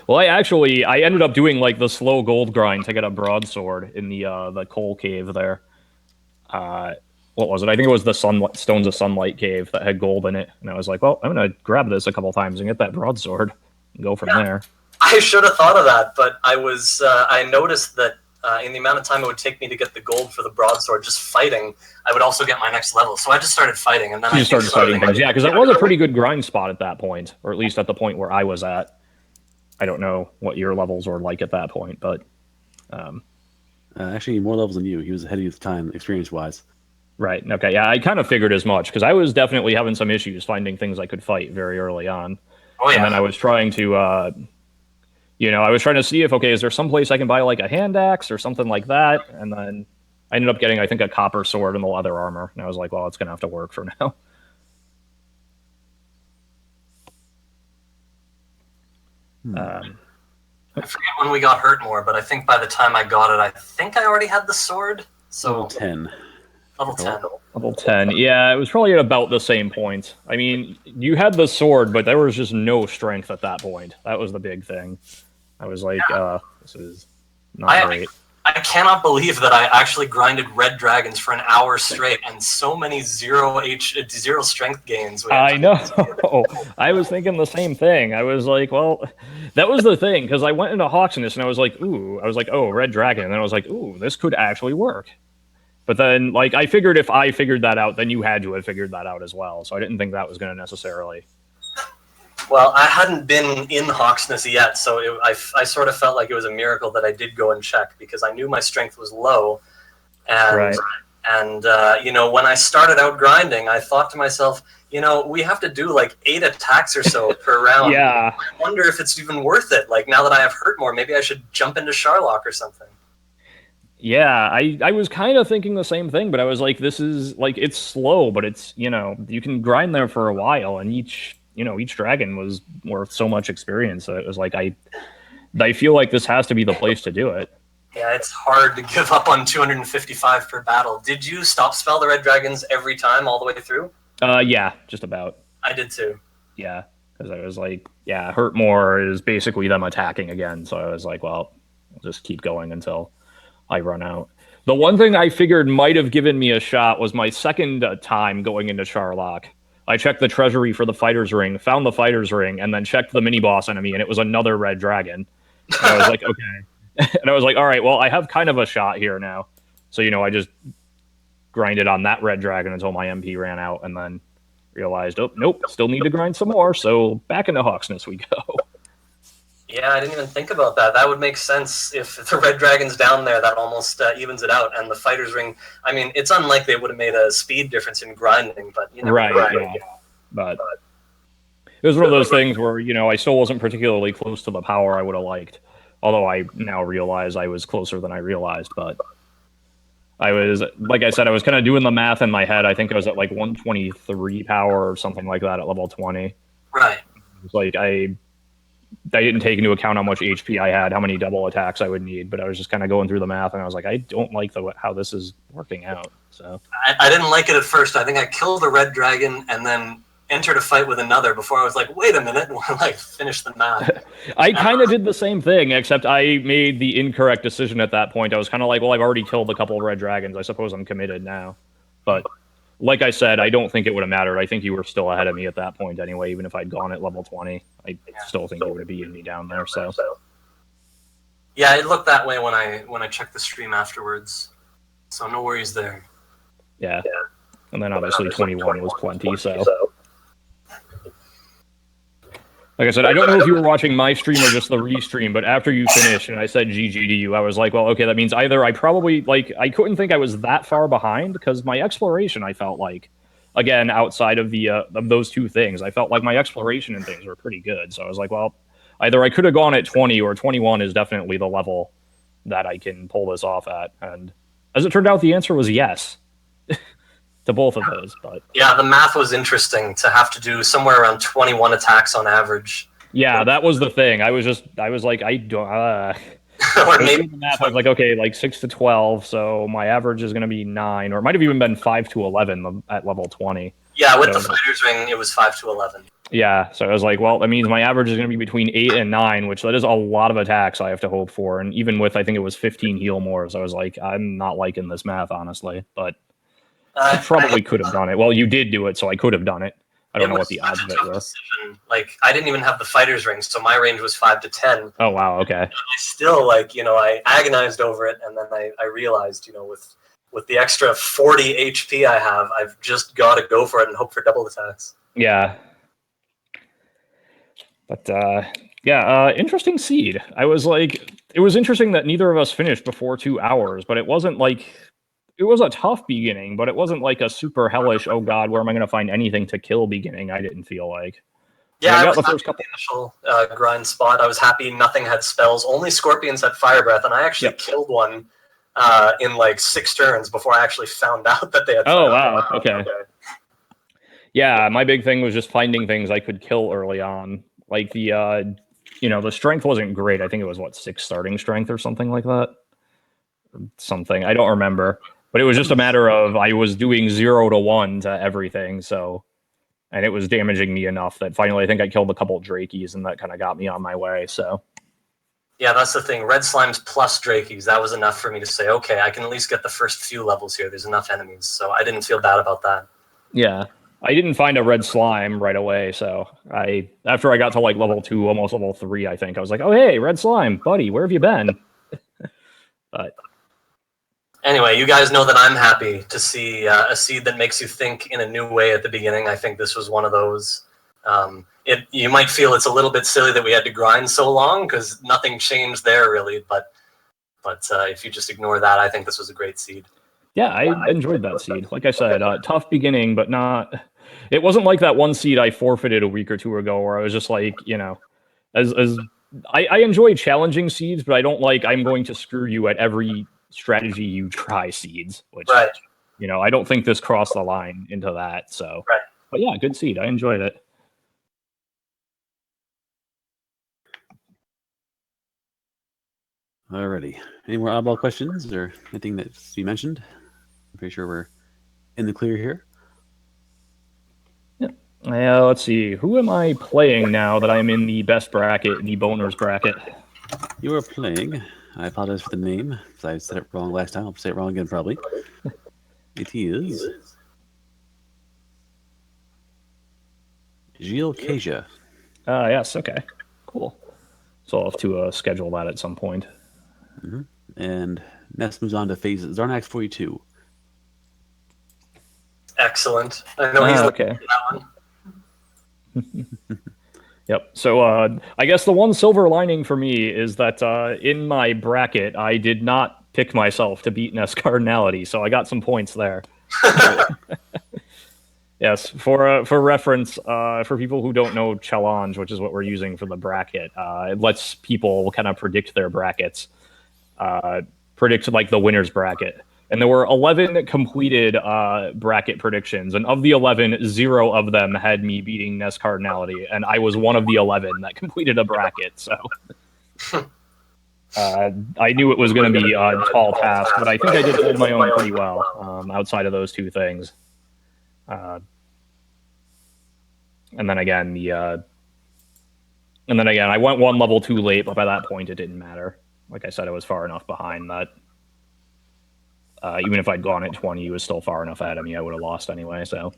Well, I ended up doing like the slow gold grind to get a broadsword in the Cole Cave there. What was it? I think it was the Stones of Sunlight Cave that had gold in it. And I was like, well, I'm going to grab this a couple times and get that broadsword and go from there. I should have thought of that, but I noticed that in the amount of time it would take me to get the gold for the broadsword, just fighting, I would also get my next level. So I just started fighting, and then I started fighting things. Yeah, because that was a pretty good grind spot at that point, or at least at the point where I was at. I don't know what your levels were like at that point, but Actually, more levels than you. He was ahead of you at the time, experience-wise. Right. Okay. Yeah, I kind of figured as much because I was definitely having some issues finding things I could fight very early on. Oh And yeah. then I was trying to, I was trying to see if, okay, is there some place I can buy like a hand axe or something like that? And then I ended up getting, I think, a copper sword and the leather armor. And I was like, well, it's going to have to work for now. I forget when we got hurt more, but I think by the time I got it, I think I already had the sword. So Level 10. level 10. Level 10. Yeah, it was probably at about the same point. I mean, you had the sword, but there was just no strength at that point. That was the big thing. I was like, this is not great. I cannot believe that I actually grinded red dragons for an hour straight and so many zero strength gains. I know. I was thinking the same thing. I was like, well, that was the thing, because I went into Hawksness and I was like, oh, red dragon. And then I was like, ooh, this could actually work. But then, like, I figured if I figured that out, then you had to have figured that out as well. So I didn't think that was going to necessarily. Well, I hadn't been in Hawksness yet, so I sort of felt like it was a miracle that I did go and check, because I knew my strength was low. And, Right. and when I started out grinding, I thought to myself, we have to do like 8 attacks or so per round. Yeah. I wonder if it's even worth it. Like, now that I have hurt more, maybe I should jump into Sharlock or something. Yeah, I was kind of thinking the same thing, but I was like, this is, like, it's slow, but it's, you can grind there for a while, and each dragon was worth so much experience. So it was like, I feel like this has to be the place to do it. Yeah, it's hard to give up on 255 per battle. Did you stop spell the red dragons every time all the way through? Yeah, just about. I did too. Yeah, because I was like, yeah, hurt more is basically them attacking again. So I was like, well, I'll just keep going until I run out. The one thing I figured might have given me a shot was my second time going into Sharlock. I checked the treasury for the fighter's ring, found the fighter's ring, and then checked the mini boss enemy, and it was another red dragon. And I was like, okay. And I was like, all right, well, I have kind of a shot here now. So, I just grinded on that red dragon until my MP ran out, and then realized, oh, nope, still need to grind some more. So back into Hawksness we go. Yeah, I didn't even think about that. That would make sense. If the red dragon's down there, that almost evens it out. And the fighter's ring, I mean, it's unlikely it would have made a speed difference in grinding, but you know. Right, yeah. But it was one of those things where, I still wasn't particularly close to the power I would have liked. Although I now realize I was closer than I realized. But I was, like I said, I was kind of doing the math in my head. I think I was at like 123 power or something like that at level 20. Right. It was like I didn't take into account how much HP I had, how many double attacks I would need, but I was just kind of going through the math, and I was like, I don't like how this is working out. So I didn't like it at first. I think I killed the red dragon and then entered a fight with another before I was like, wait a minute, and like finish the math. I kind of did the same thing, except I made the incorrect decision at that point. I was kind of like, well, I've already killed a couple of red dragons. I suppose I'm committed now. But like I said, I don't think it would have mattered. I think you were still ahead of me at that point anyway, even if I'd gone at level 20. I still think you would have beaten me down there. So yeah, it looked that way when I checked the stream afterwards. So no worries there. Yeah. And then obviously 21 was plenty, so. Like I said, I don't know if you were watching my stream or just the restream, but after you finished and I said GG to you, I was like, well, okay, that means either I probably, I couldn't think I was that far behind, because my exploration, I felt like, again, outside of of those two things, I felt like my exploration and things were pretty good. So I was like, well, either I could have gone at 20 or 21 is definitely the level that I can pull this off at. And as it turned out, the answer was yes to both of those. But yeah, the math was interesting to have to do somewhere around 21 attacks on average. Yeah, that was the thing. I was like, I don't. Or maybe the math. I was like, okay, like 6 to 12, so my average is going to be 9, or it might have even been 5 to 11 at level 20. Yeah, with the fighter's ring, it was 5 to 11. Yeah, so I was like, well, that means my average is going to be between 8 and 9, which that is a lot of attacks I have to hope for. And even with, I think it was 15 heal more, so I was like, I'm not liking this math, honestly. But I probably could have done it. Well, you did do it, so I could have done it. I don't know what the odds of it were. Decision. Like, I didn't even have the fighter's ring, so my range was 5 to 10. Oh, wow, okay. And I still, I agonized over it, and then I realized, with the extra 40 HP I have, I've just got to go for it and hope for double attacks. Yeah. But, Yeah, interesting seed. I was like, it was interesting that neither of us finished before 2 hours, but it wasn't like, it was a tough beginning, but it wasn't like a super hellish, oh god, where am I going to find anything to kill beginning, I didn't feel like. Yeah, I I got was the happy first with couple. the initial grind spot. I was happy nothing had spells. Only scorpions had fire breath, and I actually Yep. killed one in like 6 turns before I actually found out that they had Oh, fire wow, okay. Yeah, my big thing was just finding things I could kill early on. Like the the strength wasn't great. I think it was what, 6 starting strength or something like that. Something. I don't remember. But it was just a matter of I was doing 0 to 1 to everything, so and it was damaging me enough that finally I think I killed a couple Drakies and that kind of got me on my way, so Yeah, that's the thing. Red slimes plus Drakies, that was enough for me to say, okay, I can at least get the first few levels here. There's enough enemies, so I didn't feel bad about that. yeah. I didn't find a red slime right away, so after I got to like level 2, almost level 3, I think, I was like, oh hey, red slime, buddy, where have you been? But Anyway, you guys know that I'm happy to see a seed that makes you think in a new way at the beginning. I think this was one of those. You might feel it's a little bit silly that we had to grind so long because nothing changed there really, but if you just ignore that, I think this was a great seed. yeah, I enjoyed that seed. Like I said, tough beginning, but not. It wasn't like that one seed I forfeited a week or two ago, where I was just like, as I enjoy challenging seeds, but I don't like I'm going to screw you at every strategy you try seeds. Which Right. I don't think this crossed the line into that. So, Right. But yeah, good seed. I enjoyed it. Alrighty. Any more oddball questions or anything that's you mentioned? I'm pretty sure we're in the clear here. Let's see. Who am I playing now that I'm in the best bracket, the boners bracket? You are playing. I apologize for the name, because I said it wrong last time. I'll say it wrong again, probably. It is Gilles Kaja. Yes. Okay. Cool. So I'll have to schedule that at some point. Mm-hmm. And Ness moves on to phase Zarnax 42. Excellent. I know he's looking okay. for that one. Yep. So I guess the one silver lining for me is that in my bracket, I did not pick myself to beat NESCardinality, so I got some points there. Yes. For reference, for people who don't know challenge, which is what we're using for the bracket, it lets people kind of predict their brackets, predict like the winner's bracket. And there were 11 completed bracket predictions, and of the 11, 0 of them had me beating NESCardinality, and I was one of the 11 that completed a bracket. So I knew it was going to be a tall task, but I think I did hold my own pretty well outside of those two things. And then again, I went one level too late, but by that point, it didn't matter. Like I said, I was far enough behind that. Even if I'd gone at 20, he was still far enough ahead of me. I would have lost anyway. So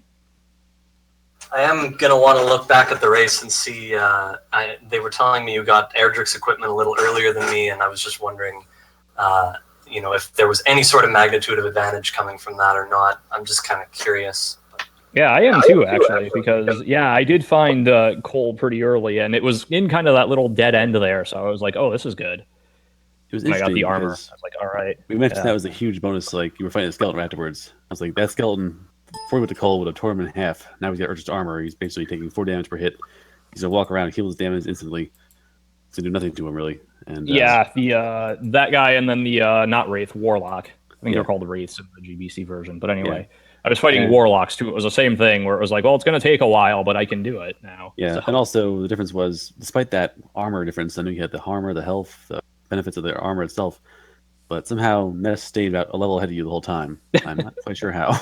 I am gonna want to look back at the race and see. They were telling me you got Erdrick's equipment a little earlier than me, and I was just wondering, if there was any sort of magnitude of advantage coming from that or not. I'm just kind of curious. Yeah, I am too, actually, because I did find Cole pretty early, and it was in kind of that little dead end there. So I was like, oh, this is good. It was and I got interesting the armor. I because was like, all right. we mentioned that was a huge bonus. Like you were fighting a skeleton afterwards. I was like, that skeleton before he went to Cole would have torn him in half. Now he's got Urgent's armor. He's basically taking 4 damage per hit. He's gonna walk around and heal his damage instantly. It's gonna do nothing to him really. And the that guy and then the not Wraith, Warlock. I think Yeah. they're called Wraiths in the GBC version. But anyway, I was fighting Warlocks too. It was the same thing where it was like, well, it's going to take a while, but I can do it now. Yeah, So, and also the difference was, despite that armor difference, I knew you had the armor, the health, the benefits of the armor itself, but somehow Ness stayed about a level ahead of you the whole time. I'm not quite sure how.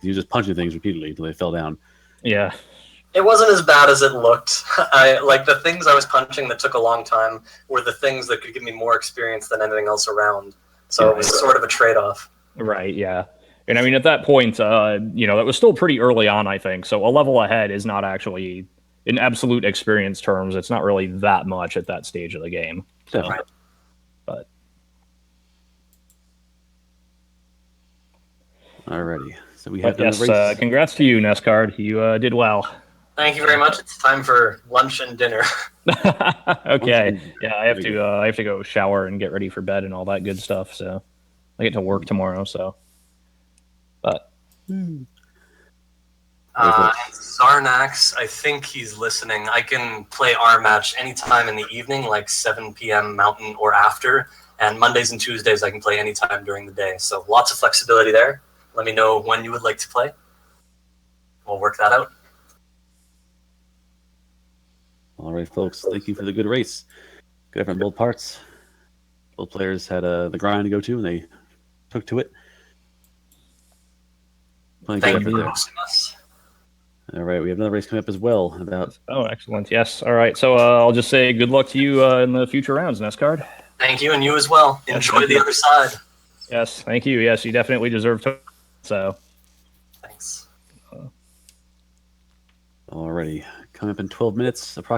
He was just punching things repeatedly until they fell down. yeah. It wasn't as bad as it looked. I like the things I was punching that took a long time were the things that could give me more experience than anything else around. So it was sort of a trade-off. Right, yeah. And I mean, at that point, that was still pretty early on, I think. So a level ahead is not actually, in absolute experience terms, it's not really that much at that stage of the game. So, Definitely. But Alrighty. So we have yes, the race. congrats to you, NESCard. You did well. Thank you very much. It's time for lunch and dinner. Okay. Yeah, I have to go shower and get ready for bed and all that good stuff. So I get to work tomorrow. So, but Zarnax, I think he's listening. I can play our match anytime in the evening, like 7 p.m. Mountain or after. And Mondays and Tuesdays, I can play anytime during the day. So lots of flexibility there. Let me know when you would like to play. We'll work that out. All right, folks. Thank you for the good race. Good effort on both parts. Both players had the grind to go to, and they took to it. Plenty Thank good you effort for there. hosting us. All right, we have another race coming up as well. excellent. Yes. All right. So I'll just say good luck to you in the future rounds, NESCard. Thank you, and you as well. Enjoy the other side. Yes. Thank you. Yes, you definitely deserve to. So. Thanks. Alrighty, coming up in 12 minutes, approximately.